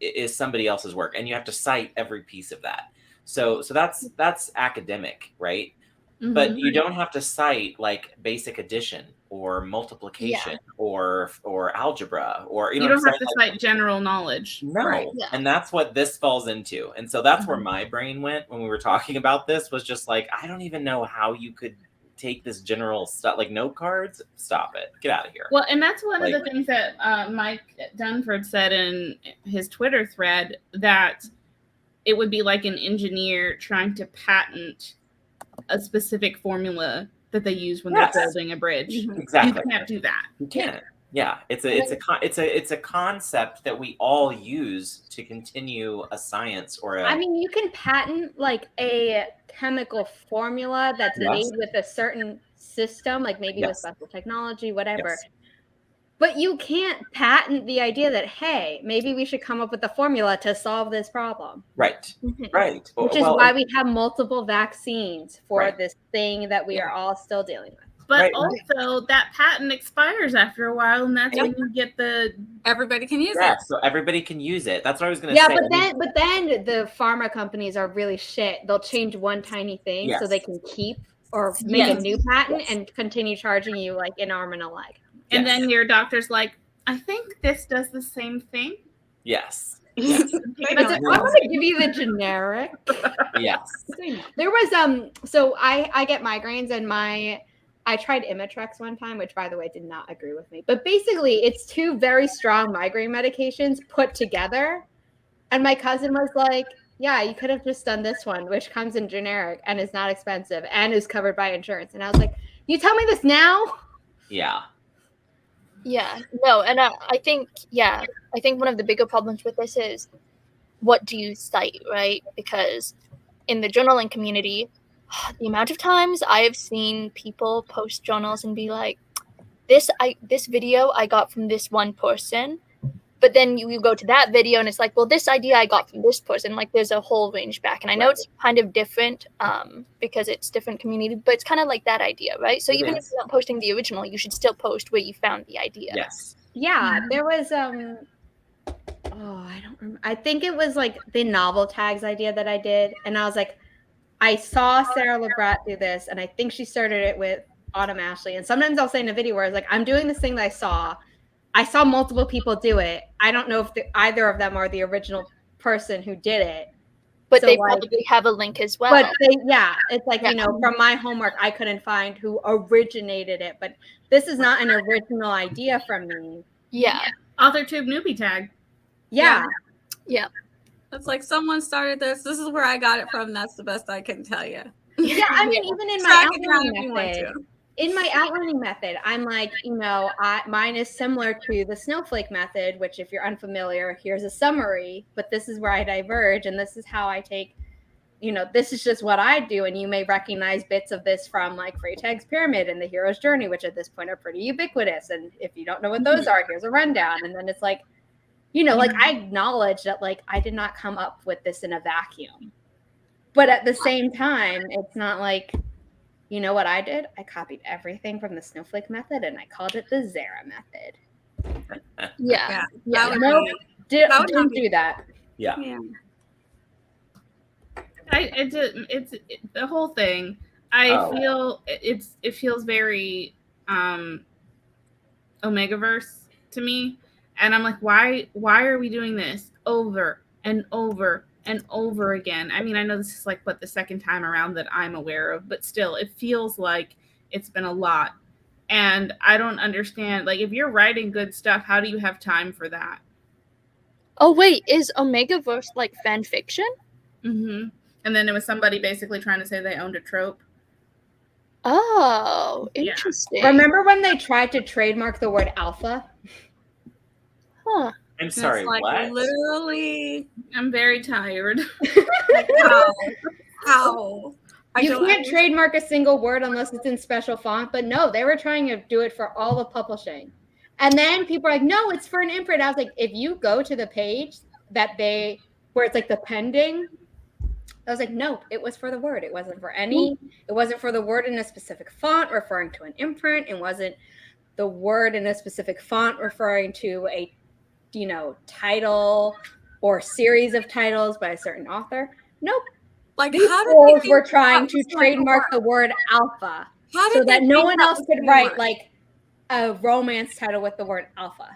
Speaker 5: is somebody else's work, and you have to cite every piece of that. So that's academic, right? But you don't have to cite like basic addition or multiplication or algebra, or
Speaker 3: you don't have to cite general knowledge.
Speaker 5: No, right. And that's what this falls into. And so that's where my brain went when we were talking about this, was just like, I don't even know how you could take this general stuff, like note cards. Stop it, get out of here.
Speaker 3: Well, and that's one of the things that Mike Dunford said in his Twitter thread, that it would be like an engineer trying to patent a specific formula that they use when they're building a bridge.
Speaker 5: Exactly.
Speaker 3: You can't do that.
Speaker 5: You can't. Yeah, it's a concept that we all use to continue a science or a.
Speaker 2: I mean, you can patent like a chemical formula that's made with a certain system, like maybe with special technology, whatever. But you can't patent the idea that, hey, maybe we should come up with a formula to solve this problem.
Speaker 5: Right. Right.
Speaker 2: Which is why we have multiple vaccines for this thing that we are all still dealing with.
Speaker 3: But also that patent expires after a while, and that's when you get
Speaker 1: everybody can use it.
Speaker 5: So everybody can use it. That's what I was going to say.
Speaker 2: Yeah, but then the pharma companies are really shit. They'll change one tiny thing so they can keep or make a new patent and continue charging you like an arm and a leg.
Speaker 3: And then your doctor's like, I think this does the same thing.
Speaker 5: Yes.
Speaker 2: I want to give you the generic.
Speaker 5: Yes.
Speaker 2: There was so I get migraines, and I tried Imitrex one time, which by the way did not agree with me. But basically it's 2 very strong migraine medications put together. And my cousin was like, yeah, you could have just done this one, which comes in generic and is not expensive and is covered by insurance. And I was like, you tell me this now?
Speaker 5: Yeah.
Speaker 4: Yeah, no, and I think one of the bigger problems with this is, what do you cite, right? Because in the journaling community, the amount of times I have seen people post journals and be like, this video I got from this one person, but then you go to that video and it's like, well, this idea I got from this person. Like, there's a whole range back, and I know it's kind of different because it's different community, but it's kind of like that idea, right? So even if you're not posting the original, you should still post where you found the idea.
Speaker 5: Yes.
Speaker 2: Yeah, there was I don't remember. I think it was like the novel tags idea that I did. And I was like, I saw Sarah LeBrat do this, and I think she started it with Autumn Ashley. And sometimes I'll say in a video where I was like, I'm doing this thing that I saw multiple people do it. I don't know if either of them are the original person who did it.
Speaker 4: But
Speaker 2: So,
Speaker 4: they
Speaker 2: like,
Speaker 4: probably have a link as well.
Speaker 2: But it's like, you know, from my homework, I couldn't find who originated it. But this is not an original idea from me.
Speaker 4: Yeah.
Speaker 3: Authortube newbie tag.
Speaker 2: Yeah.
Speaker 1: It's like someone started this. This is where I got it from. That's the best I can tell you.
Speaker 2: Yeah, I mean, even in my
Speaker 1: Track it down
Speaker 2: outlining
Speaker 1: if you want
Speaker 2: method,
Speaker 1: to.
Speaker 2: in my outlining method, I'm like, you know, mine is similar to the snowflake method, which if you're unfamiliar, here's a summary, but this is where I diverge, and this is how I take, you know, this is just what I do, and you may recognize bits of this from like Freytag's Pyramid and the Hero's Journey, which at this point are pretty ubiquitous, and if you don't know what those are, here's a rundown, and then it's like, you know, like I acknowledge that like I did not come up with this in a vacuum, but at the same time, it's not like, you know what I did? I copied everything from the snowflake method and I called it the Zara method.
Speaker 4: Yeah.
Speaker 2: Didn't do that.
Speaker 5: Yeah.
Speaker 3: It's the whole thing. I feel it feels very Omegaverse to me, and I'm like, why are we doing this over and over and over again? I mean, I know this is like the second time around that I'm aware of, but still, it feels like it's been a lot, and I don't understand. Like, if you're writing good stuff, how do you have time for that?
Speaker 4: Oh wait, is Omegaverse like fan fiction?
Speaker 3: Mm-hmm. And then it was somebody basically trying to say they owned a trope.
Speaker 4: Oh, interesting.
Speaker 2: Remember when they tried to trademark the word alpha?
Speaker 4: Huh.
Speaker 5: I'm sorry,
Speaker 1: like,
Speaker 5: what?
Speaker 1: Literally.
Speaker 3: I'm very tired.
Speaker 1: Like, how?
Speaker 2: You can't trademark a single word unless it's in special font, but no, they were trying to do it for all of publishing. And then people are like, no, it's for an imprint. I was like, if you go to the page where it's like the pending, I was like, no, it was for the word. It wasn't for the word in a specific font referring to an imprint. It wasn't the word in a specific font referring to a, you know, title or series of titles by a certain author. Nope.
Speaker 1: Like,
Speaker 2: these fools were trying to trademark the word alpha so that no one else could write like a romance title with the word alpha.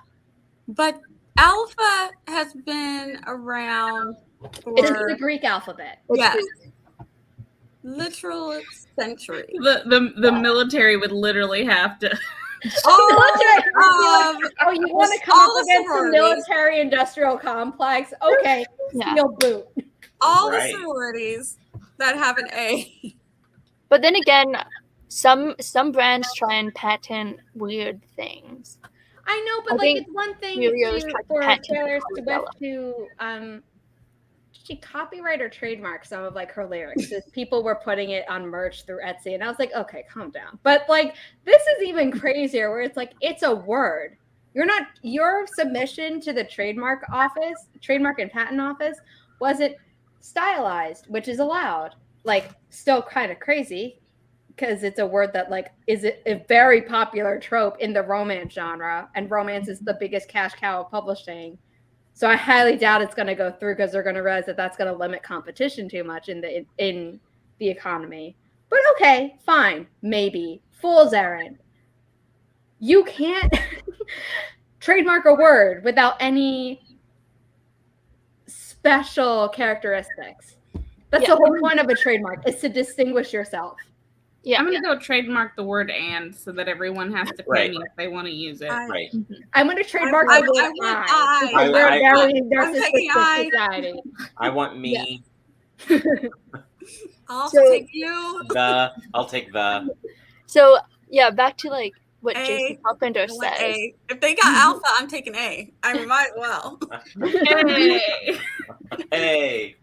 Speaker 1: But alpha has been around for
Speaker 2: it's the Greek alphabet.
Speaker 1: Yes. Literal century.
Speaker 3: The military would literally have to.
Speaker 2: You want to come up against the military-industrial complex? Okay, steel boot.
Speaker 1: All the sororities that have an A.
Speaker 4: But then again, some brands try and patent weird things.
Speaker 2: I know, but like it's one thing for Taylor Swift to copyright or trademark some of like her lyrics. People were putting it on merch through Etsy, and I was like, okay, calm down. But like this is even crazier, where it's like it's a word. Your submission to the trademark and patent office wasn't stylized, which is allowed. Like, still kind of crazy because it's a word that like is a very popular trope in the romance genre, and romance is the biggest cash cow of publishing. So I highly doubt it's going to go through because they're going to realize that that's going to limit competition too much in the economy. But okay, fine, maybe. Fool's errand. You can't trademark a word without any special characteristics. That's the whole point of a trademark, is to distinguish yourself.
Speaker 3: Yeah, I'm gonna go trademark the word "and" so that everyone has to pay me if they want to use it.
Speaker 5: Right.
Speaker 2: I'm gonna trademark the word "I." They're society.
Speaker 5: I want me.
Speaker 1: I'll take you.
Speaker 5: I'll take the.
Speaker 4: So yeah, back to like what Jason Carpenter says.
Speaker 1: A. If they got alpha, I'm taking A. I mean, might as well.
Speaker 5: Hey.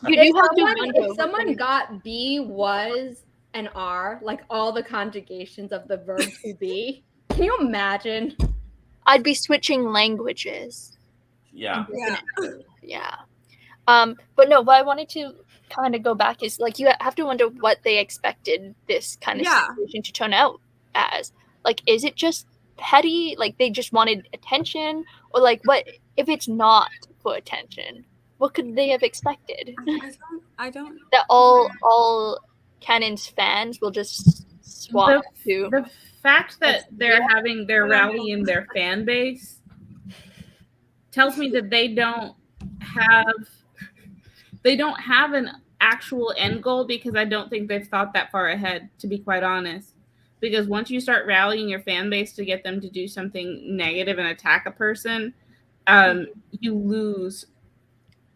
Speaker 2: If someone got B, was, and are, like all the conjugations of the verb to be, can you imagine?
Speaker 4: I'd be switching languages.
Speaker 5: Yeah.
Speaker 4: But no, what I wanted to kind of go back is like you have to wonder what they expected this kind of situation to turn out as. Like, is it just petty, like they just wanted attention, or like what if it's not for attention? What could they have expected?
Speaker 1: I don't.
Speaker 4: That all Canon's fans will just swap to.
Speaker 3: The fact that they're rallying their fan base tells me that they don't have an actual end goal, because I don't think they've thought that far ahead, to be quite honest. Because once you start rallying your fan base to get them to do something negative and attack a person, you lose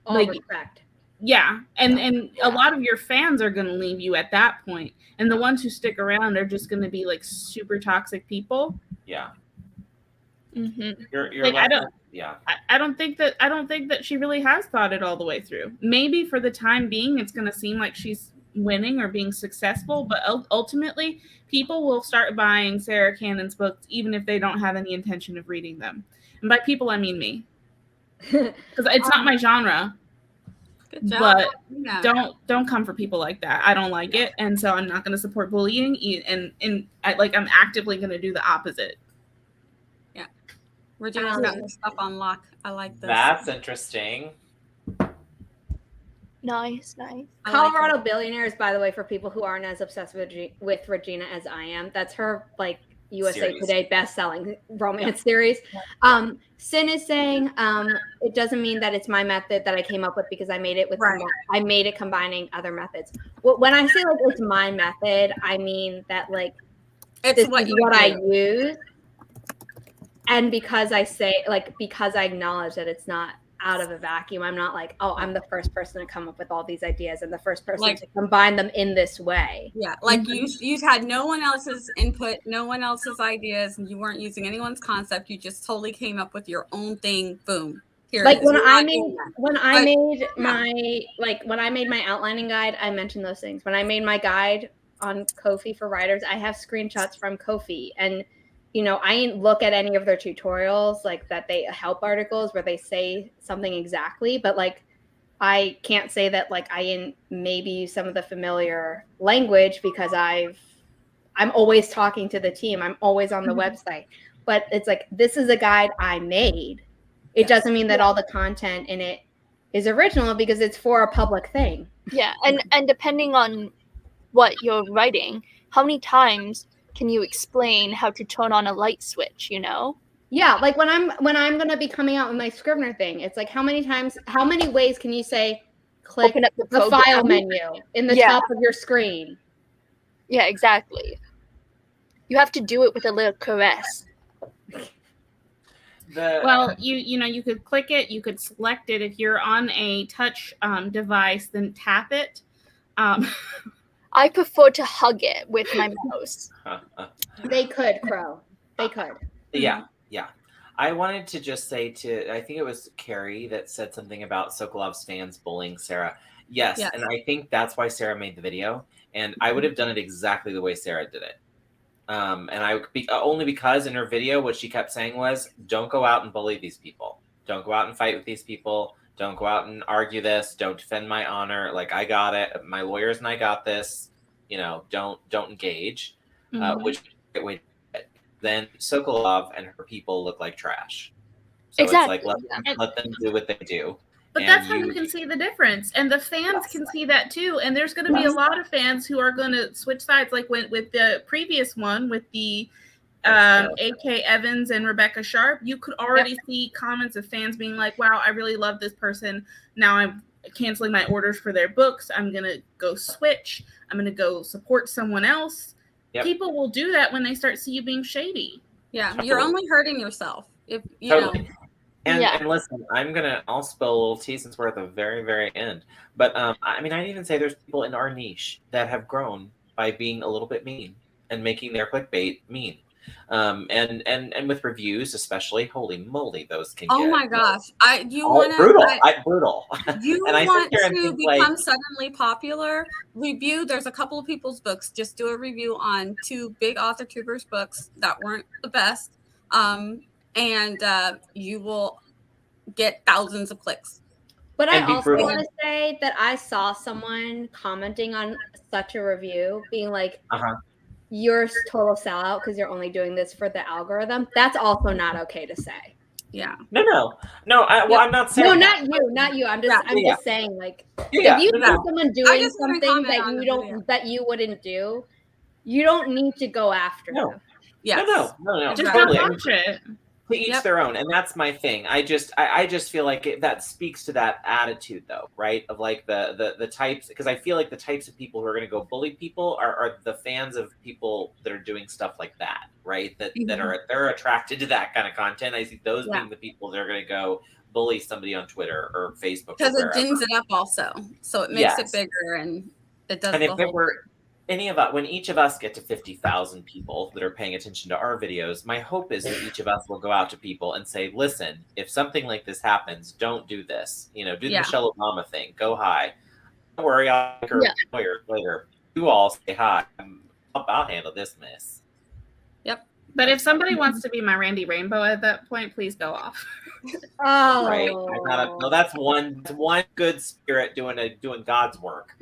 Speaker 2: all respect.
Speaker 3: Yeah, and a lot of your fans are going to leave you at that point, and the ones who stick around are just going to be like super toxic people.
Speaker 5: Yeah.
Speaker 4: Mm-hmm.
Speaker 5: You're
Speaker 3: like,
Speaker 5: left
Speaker 3: I don't think that she really has thought it all the way through. Maybe for the time being, it's going to seem like she's winning or being successful, but ultimately, people will start buying Sarah Cannon's books even if they don't have any intention of reading them. And by people, I mean me, because it's not my genre.
Speaker 1: Good job.
Speaker 3: But
Speaker 1: Yeah.
Speaker 3: don't come for people like that. I don't like it, and so I'm not going to support bullying. And I'm actively going to do the opposite.
Speaker 1: Yeah, Regina's got her stuff on lock. I like this.
Speaker 5: That's interesting.
Speaker 4: Nice.
Speaker 2: Colorado Billionaires, by the way, for people who aren't as obsessed with Regina as I am, that's her like USA
Speaker 5: Series.
Speaker 2: Today best-selling romance series. Sin is saying it doesn't mean that it's my method that I came up with, because I made it with I made it combining other methods. When I say like it's my method, I mean that like this is what I use, and because I acknowledge that it's not out of a vacuum. I'm not like, oh, I'm the first person to come up with all these ideas and the first person to combine them in this way.
Speaker 1: Yeah, like you had no one else's input, no one else's ideas, and you weren't using anyone's concept. You just totally came up with your own thing. Boom. Here
Speaker 2: like
Speaker 1: it is.
Speaker 2: when I made my outlining guide, I mentioned those things. When I made my guide on Ko-fi for writers, I have screenshots from Ko-fi, and I didn't look at any of their tutorials, like that they help articles where they say something exactly, but like I can't say that like I didn't maybe use some of the familiar language, because I'm always talking to the team. I'm always on the website, but it's like, this is a guide I made. It doesn't mean that all the content in it is original, because it's for a public thing.
Speaker 4: Yeah, and depending on what you're writing, how many times can you explain how to turn on a light switch,
Speaker 2: Yeah, like when I'm going to be coming out with my Scrivener thing, it's like how many ways can you say click
Speaker 4: open up
Speaker 2: the file menu in the top of your screen?
Speaker 4: Yeah, exactly. You have to do it with a little caress.
Speaker 3: Well, you could click it, you could select it. If you're on a touch device, then tap it.
Speaker 4: I prefer to hug it with my mouse.
Speaker 2: They could, Crow. They could.
Speaker 5: Yeah. I wanted to just say I think it was Carrie that said something about Sokolov's fans bullying Sarah. Yes, and I think that's why Sarah made the video. And I would have done it exactly the way Sarah did it. Only because in her video, what she kept saying was, don't go out and bully these people. Don't go out and fight with these people. Don't go out and argue this. Don't defend my honor. Like, I got it. My lawyers and I got this. Don't engage. Which then Sokolov and her people look like trash. So
Speaker 4: exactly.
Speaker 5: It's like let them do what they do.
Speaker 3: But that's how you can see the difference, and the fans can see that too. And there's going to be a lot of fans who are going to switch sides, like with the previous one with the A.K. Evans and Rebecca Sharp. You could already see comments of fans being like, "Wow, I really love this person. Now I'm canceling my orders for their books. I'm going to go switch. I'm going to go support someone else." Yep. People will do that when they start see you being shady.
Speaker 1: Yeah, you're only hurting yourself if you
Speaker 5: totally.
Speaker 1: know.
Speaker 5: And listen, I'll spill a little tea since we're at the very, very end. But I mean, I'd even say there's people in our niche that have grown by being a little bit mean and making their clickbait mean. And with reviews, especially, holy moly, those can get
Speaker 1: my gosh.
Speaker 5: Brutal.
Speaker 1: You want to become suddenly popular? There's a couple of people's books. Just do a review on 2 big Authortubers books that weren't the best. And you will get thousands of clicks.
Speaker 2: But I also want to say that I saw someone commenting on such a review being like, you're a total sellout because you're only doing this for the algorithm. That's also not okay to say.
Speaker 1: Yeah.
Speaker 5: No. I'm not saying.
Speaker 2: No, not you. I'm just saying, like,
Speaker 5: Yeah,
Speaker 2: if you
Speaker 5: no,
Speaker 2: see
Speaker 5: no.
Speaker 2: someone
Speaker 1: I
Speaker 2: doing
Speaker 1: just wanna
Speaker 2: something
Speaker 1: comment
Speaker 2: that
Speaker 1: on
Speaker 2: you
Speaker 1: the
Speaker 2: don't
Speaker 1: video.
Speaker 2: that you wouldn't do, you don't need to go after
Speaker 5: No.
Speaker 2: them.
Speaker 1: Yes.
Speaker 5: No.
Speaker 3: Just
Speaker 1: Exactly.
Speaker 3: don't watch it.
Speaker 5: To each their own, and that's my thing. I just feel like that speaks to that attitude, though, right? Of like the types, because I feel like the types of people who are going to go bully people are the fans of people that are doing stuff like that, right? That they're attracted to that kind of content. I see those being the people that are going to go bully somebody on Twitter or Facebook
Speaker 1: Because
Speaker 5: or
Speaker 1: it gins it up also, so it makes it bigger and it does.
Speaker 5: And
Speaker 1: the
Speaker 5: if it
Speaker 1: whole
Speaker 5: were any of us, when each of us get to 50,000 people that are paying attention to our videos, my hope is that each of us will go out to people and say, listen, if something like this happens, don't do this. Do the Michelle Obama thing. Go hi. Don't worry, I'll make her lawyer later. You all say hi. I'll handle this mess.
Speaker 1: Yep.
Speaker 3: But if somebody wants to be my Randy Rainbow at that point, please go off.
Speaker 2: Oh,
Speaker 5: Right. That's one good spirit doing God's work.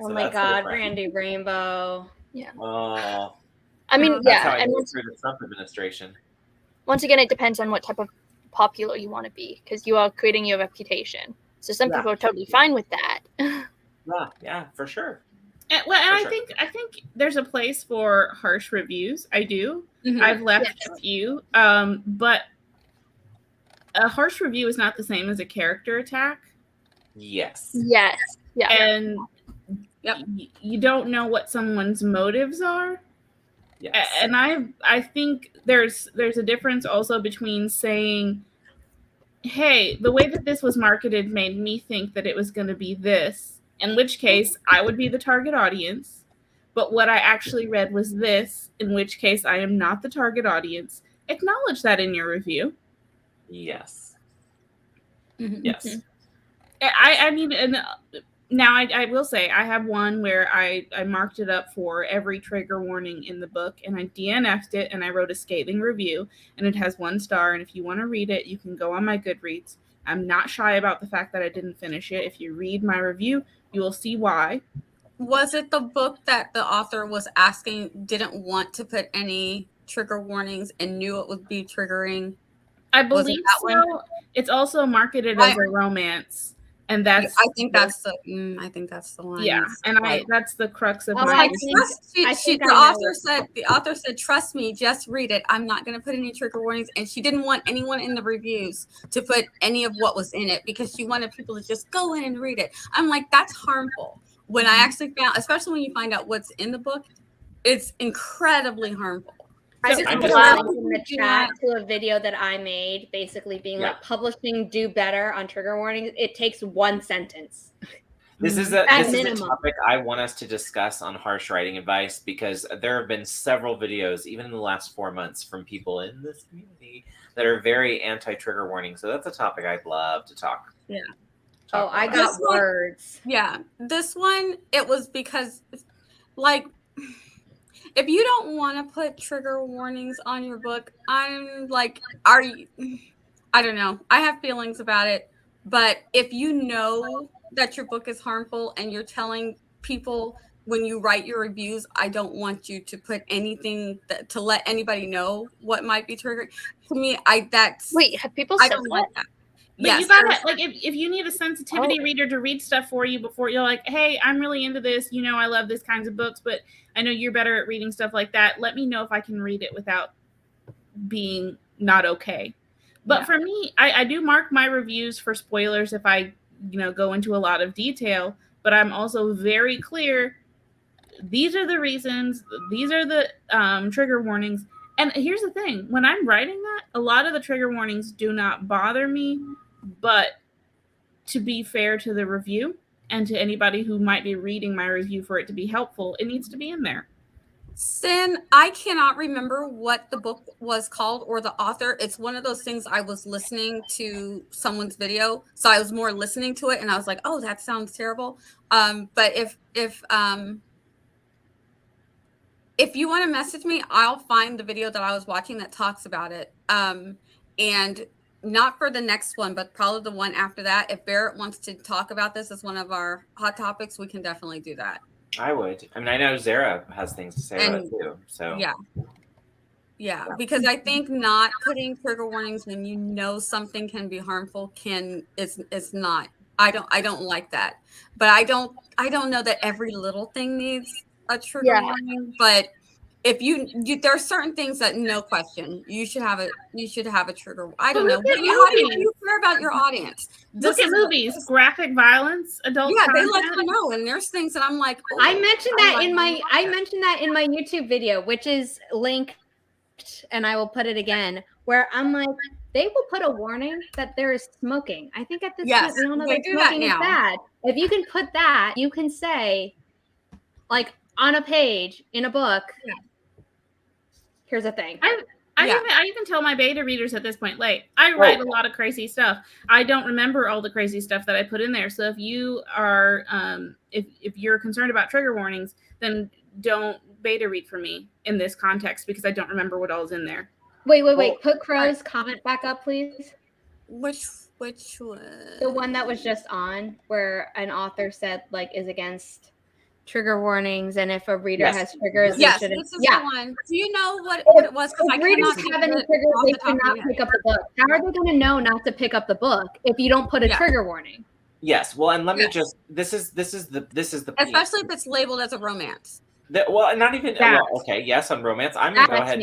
Speaker 2: Oh my God, Randy Rainbow.
Speaker 4: Yeah.
Speaker 5: Oh.
Speaker 4: I mean,
Speaker 5: that's how I
Speaker 4: and
Speaker 5: went through the Trump administration.
Speaker 4: Once again, it depends on what type of popular you want to be, because you are creating your reputation. So some people are totally fine with that.
Speaker 5: Yeah, for sure.
Speaker 3: And I think there's a place for harsh reviews. I do.
Speaker 1: Mm-hmm.
Speaker 3: I've left a few, but a harsh review is not the same as a character attack.
Speaker 5: Yes.
Speaker 4: Yes. Yeah.
Speaker 3: And you don't know what someone's motives are.
Speaker 5: Yes.
Speaker 3: And I think there's a difference also between saying, hey, the way that this was marketed made me think that it was going to be this, in which case I would be the target audience. But what I actually read was this, in which case I am not the target audience. Acknowledge that in your review.
Speaker 5: Yes.
Speaker 1: Mm-hmm.
Speaker 5: Yes.
Speaker 3: I mean, and now I will say I have one where I marked it up for every trigger warning in the book, and I DNF'd it, and I wrote a scathing review, and it has 1 star. And if you want to read it, you can go on my Goodreads. I'm not shy about the fact that I didn't finish it. If you read my review, you will see why.
Speaker 1: Was it the book that the author was didn't want to put any trigger warnings and knew it would be triggering?
Speaker 3: I believe so. It's also marketed as a romance, and that's.
Speaker 1: I think that's the one.
Speaker 3: Yeah, and that's the crux of
Speaker 1: my.
Speaker 2: The
Speaker 1: author said, "Trust me, just read it. I'm not going to put any trigger warnings." And she didn't want anyone in the reviews to put any of what was in it because she wanted people to just go in and read it. I'm like, that's harmful. When I actually found, especially when you find out what's in the book, it's incredibly harmful.
Speaker 2: I just put a link in the chat to a video that I made, basically being like, publishing do better on trigger warnings. It takes 1 sentence.
Speaker 5: This is a topic I want us to discuss on harsh writing advice, because there have been several videos, even in the last 4 months, from people in this community that are very anti-trigger warning. So that's a topic I'd love to talk.
Speaker 1: Yeah.
Speaker 2: I got words.
Speaker 1: Yeah. This one, it was because, like, if you don't want to put trigger warnings on your book, I'm like, are you? I don't know. I have feelings about it. But if you know that your book is harmful and you're telling people when you write your reviews, I don't want you to put anything to let anybody know what might be triggering. To me,
Speaker 4: Wait, have people said
Speaker 1: that?
Speaker 4: Like
Speaker 3: that? But you gotta, like, if you need a sensitivity reader to read stuff for you before you're like, hey, I'm really into this, I love these kinds of books, but I know you're better at reading stuff like that. Let me know if I can read it without being not okay. But for me, I do mark my reviews for spoilers if I, go into a lot of detail, but I'm also very clear. These are the reasons. These are the trigger warnings. And here's the thing. When I'm writing that, a lot of the trigger warnings do not bother me, but to be fair to the review and to anybody who might be reading my review for it to be helpful, it needs to be in there.
Speaker 1: Sin, I cannot remember what the book was called or the author. It's one of those things I was listening to someone's video. So I was more listening to it and I was like, oh, that sounds terrible. But if you want to message me, I'll find the video that I was watching that talks about it. And not for the next one, but probably the one after that. If Barrett wants to talk about this as one of our hot topics, we can definitely do that.
Speaker 5: I would. I mean, I know Zara has things to say about it too. So
Speaker 1: Yeah, because I think not putting trigger warnings when you know something can be harmful it's not. I don't like that. But I don't know that every little thing needs a trigger
Speaker 4: Yeah.
Speaker 1: warning, but if you there are certain things that no question you should have a trigger. I don't know.
Speaker 3: look at
Speaker 1: How do you
Speaker 3: movies.
Speaker 1: care about your audience?
Speaker 3: Look at movies, graphic violence, adult
Speaker 1: Yeah,
Speaker 3: content.
Speaker 1: they let you know, and there's things that I'm like, oh,
Speaker 2: I mentioned that in my YouTube video, which is linked, and I will put it again, where I'm like, they will put a warning that there is smoking. I think at this point we all know that smoking is bad. If you can put that, you can say, like, on a page in a book, here's a thing.
Speaker 3: I even tell my beta readers at this point, like, I write a lot of crazy stuff. I don't remember all the crazy stuff that I put in there. So if you are, if you're concerned about trigger warnings, then don't beta read for me in this context because I don't remember what all is in there.
Speaker 2: Wait. Put Crow's comment back up, please.
Speaker 1: Which one?
Speaker 2: The one that was just on, where an author said, like, is against trigger warnings, and if a reader has triggers,
Speaker 1: this is the one. Do you know what it was? Because
Speaker 2: if readers have any triggers, they cannot pick up the book. How are they going to know not to pick up the book if you don't put a trigger warning?
Speaker 5: Yes. Well, and let me just. This is the
Speaker 1: especially if it's labeled as a romance.
Speaker 5: Well, not even. Well, okay, yes, on romance. I'm gonna go ahead.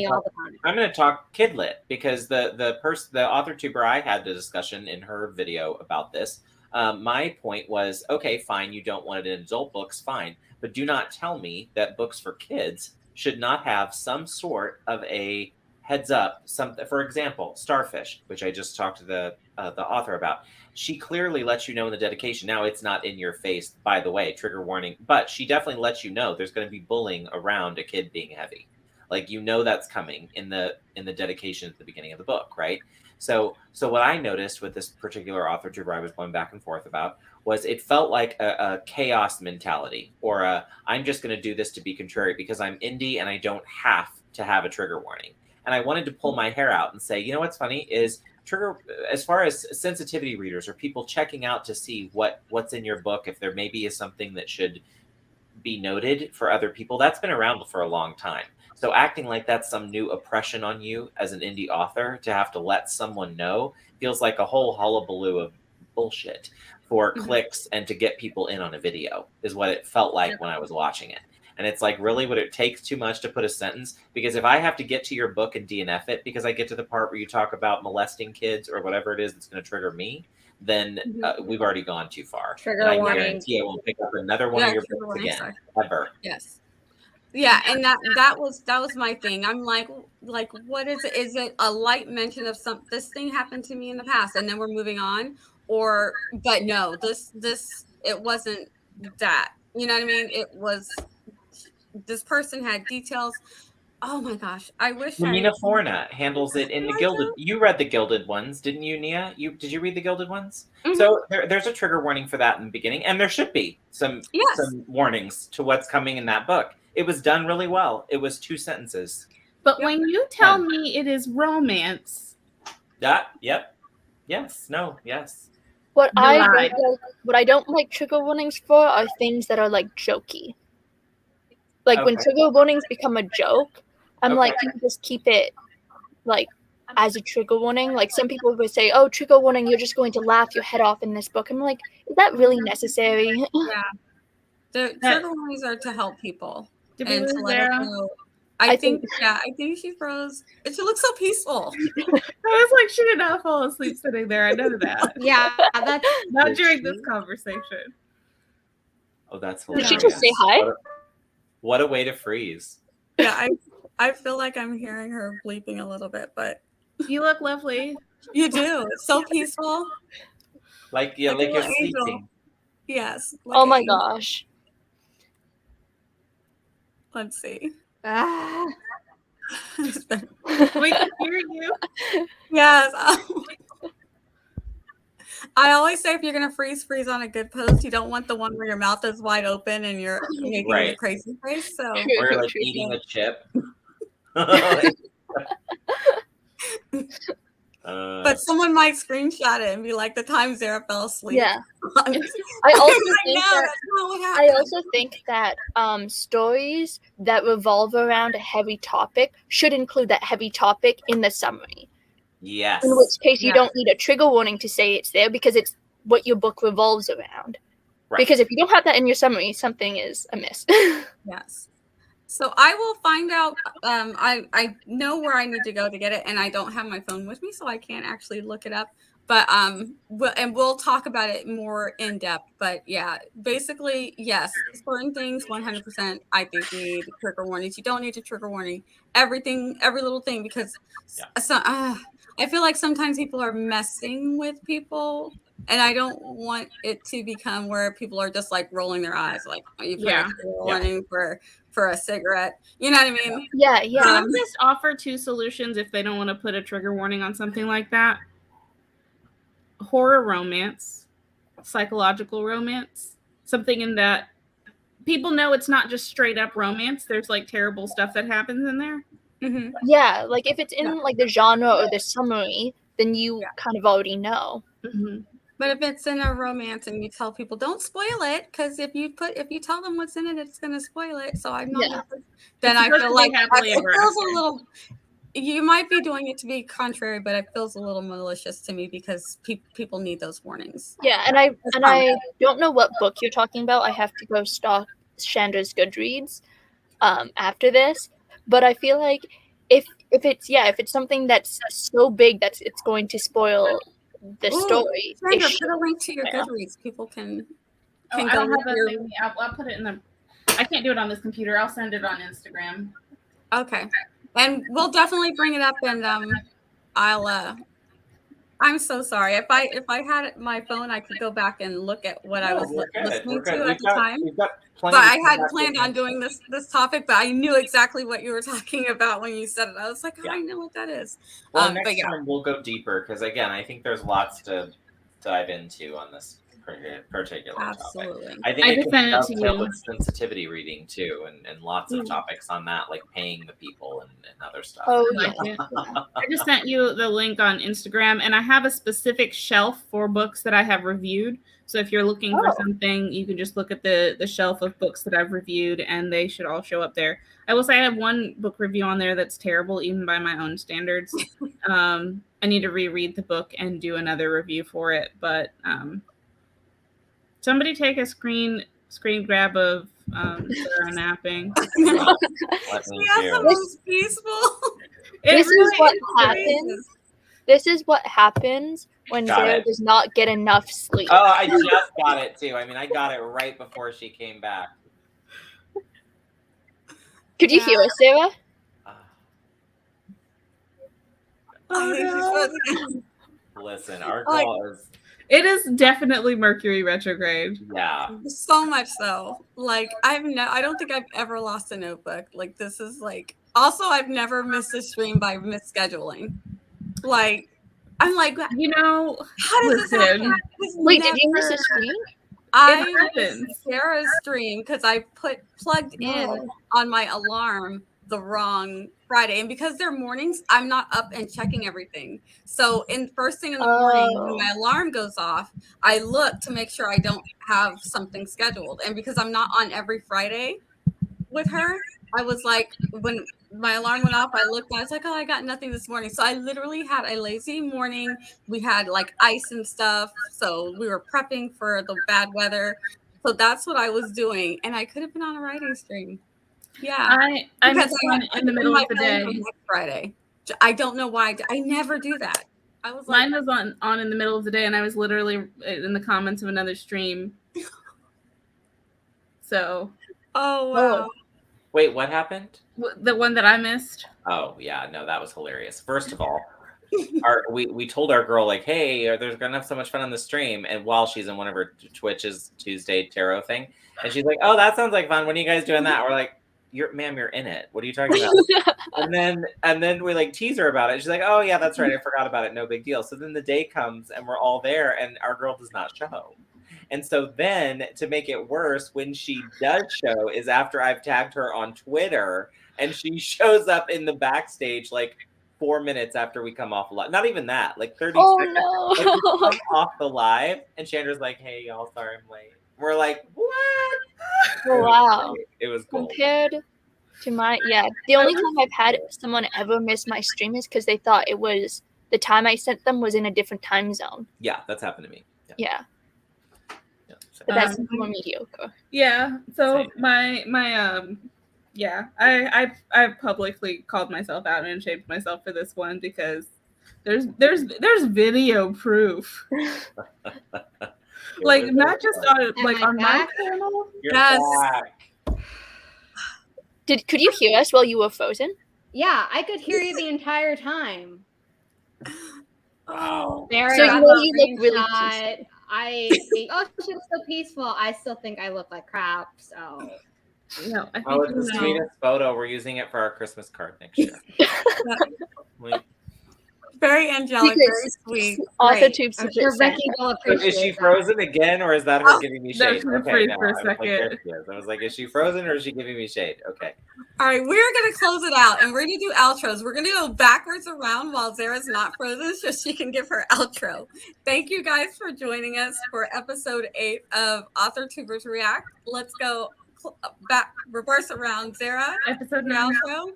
Speaker 5: I'm gonna talk kidlit because the Authortuber I had the discussion in her video about this. My point was, okay, fine, you don't want it in adult books, fine, but do not tell me that books for kids should not have some sort of a heads up. Something, for example, Starfish, which I just talked to the author about. She clearly lets you know in the dedication. Now, it's not in your face, by the way, trigger warning, but she definitely lets you know there's going to be bullying around a kid being heavy. Like, you know, that's coming in the dedication at the beginning of the book, right? So what I noticed with this particular Authortuber I was going back and forth about was it felt like a chaos mentality, or I'm just going to do this to be contrary because I'm indie and I don't have to have a trigger warning. And I wanted to pull my hair out and say, you know what's funny is trigger, as far as sensitivity readers or people checking out to see what's in your book, if there maybe is something that should be noted for other people, that's been around for a long time. So acting like that's some new oppression on you as an indie author to have to let someone know feels like a whole hullabaloo of bullshit for clicks and to get people in on a video is what it felt like when I was watching it. And it's like, really, would it take too much to put a sentence? Because if I have to get to your book and DNF it because I get to the part where you talk about molesting kids or whatever it is that's going to trigger me, then we've already gone too far.
Speaker 2: Trigger
Speaker 5: and I
Speaker 2: warning.
Speaker 5: guarantee I won't pick up another one of your books again, ever.
Speaker 1: Yes. Yeah, and that was my thing. I'm like, what is it? Is it a light mention of this thing happened to me in the past, and then we're moving on? But no, this it wasn't that. You know what I mean? It was, this person had details. Oh my gosh, I wish.
Speaker 5: Nina Forna handles it in the Gilded. You read the Gilded ones, didn't you, Nia? Did you read the Gilded ones? So there's a trigger warning for that in the beginning, and there should be some warnings to what's coming in that book. It was done really well. It was 2 sentences.
Speaker 3: But when you tell me it is romance,
Speaker 5: yes.
Speaker 4: What I don't like trigger warnings for are things that are like jokey. Like when trigger warnings become a joke, I'm like, you can just keep it like as a trigger warning. Like some people would say, "Oh, trigger warning, you're just going to laugh your head off in this book." I'm like, is that really necessary?
Speaker 1: Yeah, the trigger warnings are to help people
Speaker 3: and
Speaker 1: to let us know. I think she froze. And she looks so peaceful.
Speaker 3: I was like, she did not fall asleep sitting there. I know that.
Speaker 2: Yeah, that's
Speaker 3: not during this conversation.
Speaker 5: Oh, that's hilarious.
Speaker 4: Did she just say hi?
Speaker 5: What a way to freeze.
Speaker 1: Yeah, I feel like I'm hearing her bleeping a little bit, but
Speaker 3: you look lovely.
Speaker 1: You do. It's so peaceful.
Speaker 5: Like you're sleeping.
Speaker 1: Yes.
Speaker 4: Oh my gosh.
Speaker 1: Let's see.
Speaker 3: We can hear you.
Speaker 1: Yes. I always say if you're gonna freeze on a good post. You don't want the one where your mouth is wide open and you're making a crazy face. So
Speaker 5: or you're like eating a chip.
Speaker 1: But someone might screenshot it and be like, the time Zara fell asleep.
Speaker 4: Yeah.
Speaker 1: I
Speaker 4: I also
Speaker 1: know,
Speaker 4: think
Speaker 1: that's
Speaker 4: that
Speaker 1: not what
Speaker 4: I
Speaker 1: happened.
Speaker 4: also think that stories that revolve around a heavy topic should include that heavy topic in the summary.
Speaker 5: Yes.
Speaker 4: In which case, you
Speaker 1: Yes.
Speaker 4: don't need a trigger warning to say it's there because it's what your book revolves around.
Speaker 5: Right.
Speaker 4: Because if you don't have that in your summary, something is amiss.
Speaker 1: Yes. So I will find out. I know where I need to go to get it, and I don't have my phone with me, so I can't actually look it up. But we'll talk about it more in depth. But yeah, basically, yes, certain things, 100%. I think need trigger warnings. You don't need a trigger warning. Everything, every little thing, because I feel like sometimes people are messing with people. And I don't want it to become where people are just like rolling their eyes, like, oh, you put a trigger warning for a cigarette. You know what I mean?
Speaker 4: Yeah.
Speaker 3: Can I just offer 2 solutions if they don't want to put a trigger warning on something like that? Horror romance, psychological romance, something in that people know it's not just straight up romance. There's like terrible stuff that happens in there.
Speaker 1: Mm-hmm.
Speaker 4: Yeah, like if it's in like the genre or the summary, then you kind of already know.
Speaker 3: Mm-hmm.
Speaker 1: But if it's in a romance and you tell people, don't spoil it, because if you tell them what's in it, it's going to spoil it. So I'm not. Then I feel like it feels a little. You might be doing it to be contrary, but it feels a little malicious to me because people need those warnings.
Speaker 4: Yeah, and I don't know what book you're talking about. I have to go stalk Chandra's Goodreads after this, but I feel like if it's something that's so big that it's going to spoil the story.
Speaker 1: Chandra, put a link to your Goodreads. People can
Speaker 3: I don't have a thing. I'll put it in the. I can't do it on this computer. I'll send it on Instagram.
Speaker 1: Okay, and we'll definitely bring it up, and I'm so sorry. If I had my phone, I could go back and look at what I was listening to at the time. But I had planned on doing this topic, but I knew exactly what you were talking about when you said it. I was like, I know what that is.
Speaker 5: Well, next time we'll go deeper because again, I think there's lots to dive into on this particular topic. I think it can dovetail with sensitivity reading too, and lots of topics on that, like paying the people and other stuff.
Speaker 3: I just sent you the link on Instagram, and I have a specific shelf for books that I have reviewed. So if you're looking for something, you can just look at the shelf of books that I've reviewed, and they should all show up there. I will say I have one book review on there that's terrible, even by my own standards. I need to reread the book and do another review for it, but somebody take a screen grab of Zara napping.
Speaker 1: That's the most peaceful.
Speaker 4: This is what happens when Zara does not get enough sleep.
Speaker 5: Oh, I just got it too. I mean, I got it right before she came back.
Speaker 4: Could you hear us, Zara?
Speaker 5: Listen, our girl is.
Speaker 3: It is definitely Mercury retrograde.
Speaker 5: Yeah.
Speaker 1: So much so. Like I don't think I've ever lost a notebook. Like this is like. Also, I've never missed a stream by misscheduling. Like I'm like,
Speaker 3: how does
Speaker 1: this happen?
Speaker 4: Wait, did you miss a stream?
Speaker 1: I missed Sarah's stream because I plugged in on my alarm the wrong Friday, and because they're mornings, I'm not up and checking everything. So first thing in the morning when my alarm goes off, I look to make sure I don't have something scheduled. And because I'm not on every Friday with her, I was like, when my alarm went off, I looked and I was like, oh, I got nothing this morning. So I literally had a lazy morning. We had like ice and stuff, so we were prepping for the bad weather. So that's what I was doing, and I could have been on a writing stream. Yeah,
Speaker 3: I missed one in the middle of the day.
Speaker 1: Friday. I don't know why. I never do that. I was
Speaker 3: mine was on in the middle of the day, and I was literally in the comments of another stream. So.
Speaker 1: Oh wow.
Speaker 5: Wait, what happened?
Speaker 3: The one that I missed.
Speaker 5: Oh yeah, no, that was hilarious. First of all, we told our girl like, hey, they're gonna have so much fun on the stream, and while she's in one of her Twitch's Tuesday tarot thing, and she's like, oh, that sounds like fun. When are you guys doing that? We're like, you're in it. What are you talking about? and then we like tease her about it. She's like, oh yeah, that's right. I forgot about it. No big deal. So then the day comes and we're all there, and our girl does not show. And so then to make it worse, when she does show is after I've tagged her on Twitter, and she shows up in the backstage like 4 minutes after we come off live. Not even that, like 30
Speaker 4: Oh
Speaker 5: seconds.
Speaker 4: no.
Speaker 5: Like, we come off the live, and Chandra's like, "Hey, y'all, sorry I'm late." We're like, "What?"
Speaker 4: Oh, wow.
Speaker 5: It was cool.
Speaker 4: Compared to the only time I've had someone ever miss my stream is because they thought it was the time I sent them was in a different time zone.
Speaker 5: Yeah, that's happened to me.
Speaker 4: Yeah.
Speaker 5: Yeah, so-
Speaker 4: But that's more mediocre.
Speaker 3: Yeah. So
Speaker 5: Same.
Speaker 3: my I publicly called myself out and shamed myself for this one because there's video proof. Like not just on like on my channel.
Speaker 5: You're
Speaker 1: Yes.
Speaker 5: back.
Speaker 4: Could you hear us while you were frozen?
Speaker 2: Yeah, I could hear you the entire time.
Speaker 5: Wow.
Speaker 2: Barrett,
Speaker 4: So you
Speaker 2: got
Speaker 4: know
Speaker 2: the
Speaker 4: you look really
Speaker 2: screenshot. I think, oh, she looks so peaceful. I still think I look like crap. So
Speaker 3: No, I think
Speaker 5: Oh, it's the
Speaker 3: no.
Speaker 5: sweetest photo. We're using it for our Christmas card next year.
Speaker 1: Very angelic, very sweet.
Speaker 4: Authortube
Speaker 2: I'm sure Becky will
Speaker 5: Is
Speaker 2: appreciate
Speaker 5: she
Speaker 2: that.
Speaker 5: frozen again, or is that her giving me
Speaker 3: No,
Speaker 5: shade?
Speaker 3: she was
Speaker 5: Okay,
Speaker 3: freeze
Speaker 5: no,
Speaker 3: for a
Speaker 5: I was like,
Speaker 3: second.
Speaker 5: there she is. I was like, is she frozen or is she giving me shade? Okay.
Speaker 1: All right, we're going to close it out, and we're going to do outros. We're going to go backwards around while Zara's not frozen so she can give her outro. Thank you guys for joining us for episode 8 of Authortubers React. Let's go back, reverse around. Zara,
Speaker 3: Episode
Speaker 1: your
Speaker 3: 9.
Speaker 1: outro,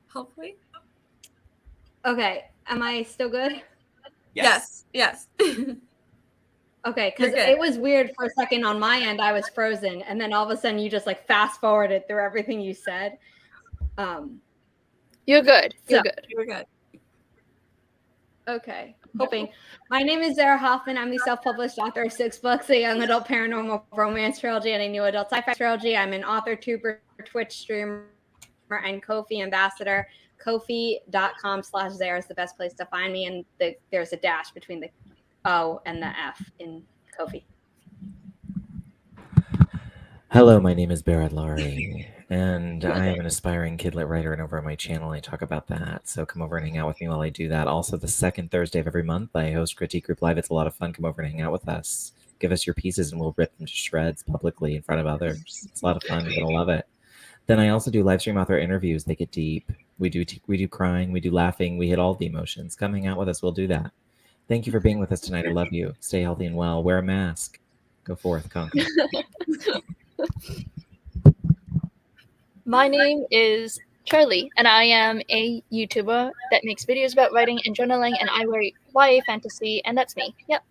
Speaker 1: hopefully.
Speaker 2: Okay, am I still good?
Speaker 1: Yes.
Speaker 2: Okay, because
Speaker 1: You're good.
Speaker 2: it was weird for a second on my end. I was frozen, and then all of a sudden you just like fast forwarded through everything you said.
Speaker 4: You're good. You're
Speaker 2: So-
Speaker 4: good.
Speaker 1: You're good.
Speaker 2: Okay, hoping. My name is Zara Hoffman. I'm the self-published author of 6 books, a young adult paranormal romance trilogy, and a new adult sci-fi trilogy. I'm an Authortuber, Twitch streamer, and Ko-fi ambassador. Ko-fi.com/Zara is the best place to find me, and there's a dash between the O and the F in Ko-fi.
Speaker 6: Hello, my name is Barrett Laurie, and I am an aspiring kidlit writer, and over on my channel I talk about that, so come over and hang out with me while I do that. Also, the second Thursday of every month, I host Critique Group Live. It's a lot of fun. Come over and hang out with us. Give us your pieces, and we'll rip them to shreds publicly in front of others. It's a lot of fun. You're going to love it. Then I also do live stream author interviews. They get deep. We do crying. We do laughing. We hit all the emotions. Come hang out with us. We'll do that. Thank you for being with us tonight. I love you. Stay healthy and well. Wear a mask. Go forth, conquer.
Speaker 4: My name is Charliee, and I am a YouTuber that makes videos about writing and journaling, and I write YA fantasy, and that's me. Yep.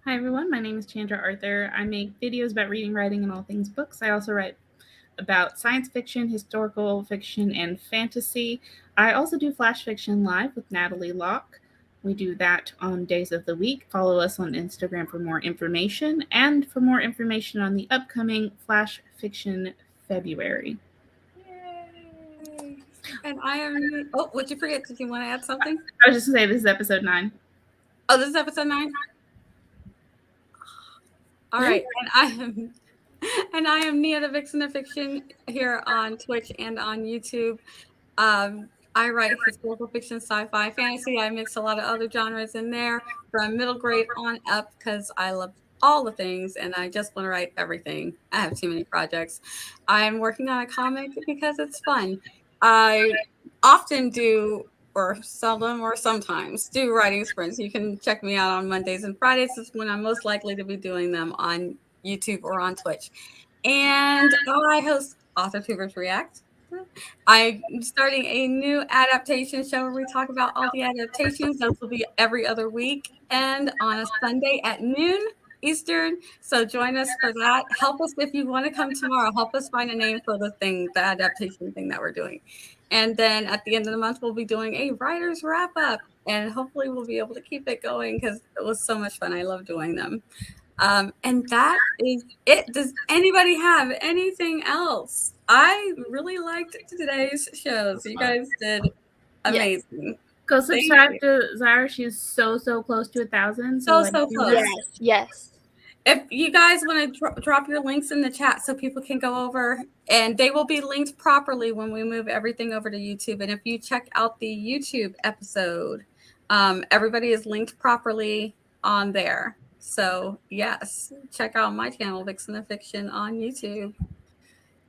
Speaker 3: Hi everyone, my name is Chandra Arthur. I make videos about reading, writing, and all things books. I also write about science fiction, historical fiction, and fantasy. I also do flash fiction live with Natalie Locke. We do that on days of the week. Follow us on Instagram for more information and for more information on the upcoming Flash Fiction February.
Speaker 1: Yay. And I am. Oh, what'd you forget? Did you want to add something?
Speaker 3: I was just going to say this is episode 9.
Speaker 1: Oh, this is episode 9. All right, and I am Nia the Vixen of Fiction here on Twitch and on YouTube. I write historical fiction, sci-fi, fantasy. I mix a lot of other genres in there from middle grade on up because I love all the things and I just want to write everything. I have too many projects. I'm working on a comic because it's fun. I often do, or seldom or sometimes do writing sprints. You can check me out on Mondays and Fridays. Is when I'm most likely to be doing them on YouTube or on Twitch. And I host Authortubers React. I'm starting a new adaptation show where we talk about all the adaptations. Those will be every other week and on a Sunday at noon Eastern. So join us for that. Help us if you want to come tomorrow. Help us find a name for the adaptation thing that we're doing. And then at the end of the month, we'll be doing a writer's wrap up. And hopefully we'll be able to keep it going because it was so much fun. I love doing them. And that is it. Does anybody have anything else? I really liked today's shows. You guys did amazing.
Speaker 3: Go subscribe to Zara. She's so close to 1,000.
Speaker 1: So close.
Speaker 4: Yes.
Speaker 1: If you guys want to drop your links in the chat so people can go over, and they will be linked properly when we move everything over to YouTube. And if you check out the YouTube episode, everybody is linked properly on there. So yes, check out my channel, Vixen of Fiction, on YouTube.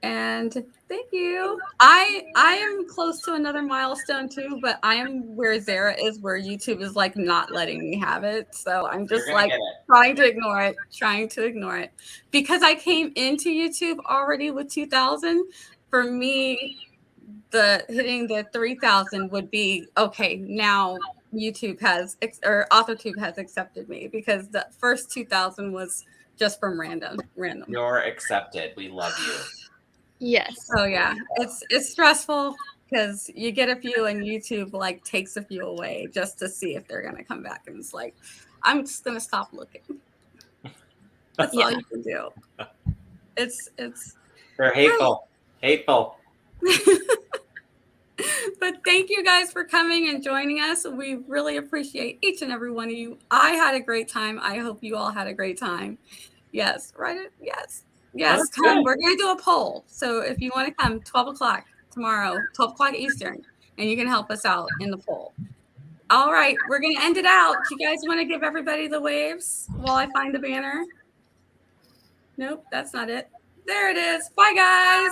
Speaker 1: And thank you. I am close to another milestone too, but I am where Zara is, where YouTube is like not letting me have it. So I'm just like trying to ignore it. Because I came into YouTube already with 2,000. For me, the hitting the 3,000 would be okay. Now YouTube has or Authortube has accepted me, because the first 2,000 was just from random.
Speaker 5: You're accepted. We love you.
Speaker 4: Yes.
Speaker 1: Oh yeah, it's stressful because you get a few and YouTube like takes a few away just to see if they're gonna come back, and it's like, I'm just gonna stop looking. That's all you can do. It's
Speaker 5: They're hateful. Hateful.
Speaker 1: But thank you guys for coming and joining us. We really appreciate each and every one of you. I had a great time. I hope you all had a great time. Yes, right? Yes, come. Good. We're going to do a poll. So if you want to come, 12 o'clock tomorrow, 12 o'clock Eastern, and you can help us out in the poll. All right, we're going to end it out. Do you guys want to give everybody the waves while I find the banner? Nope, that's not it. There it is. Bye, guys.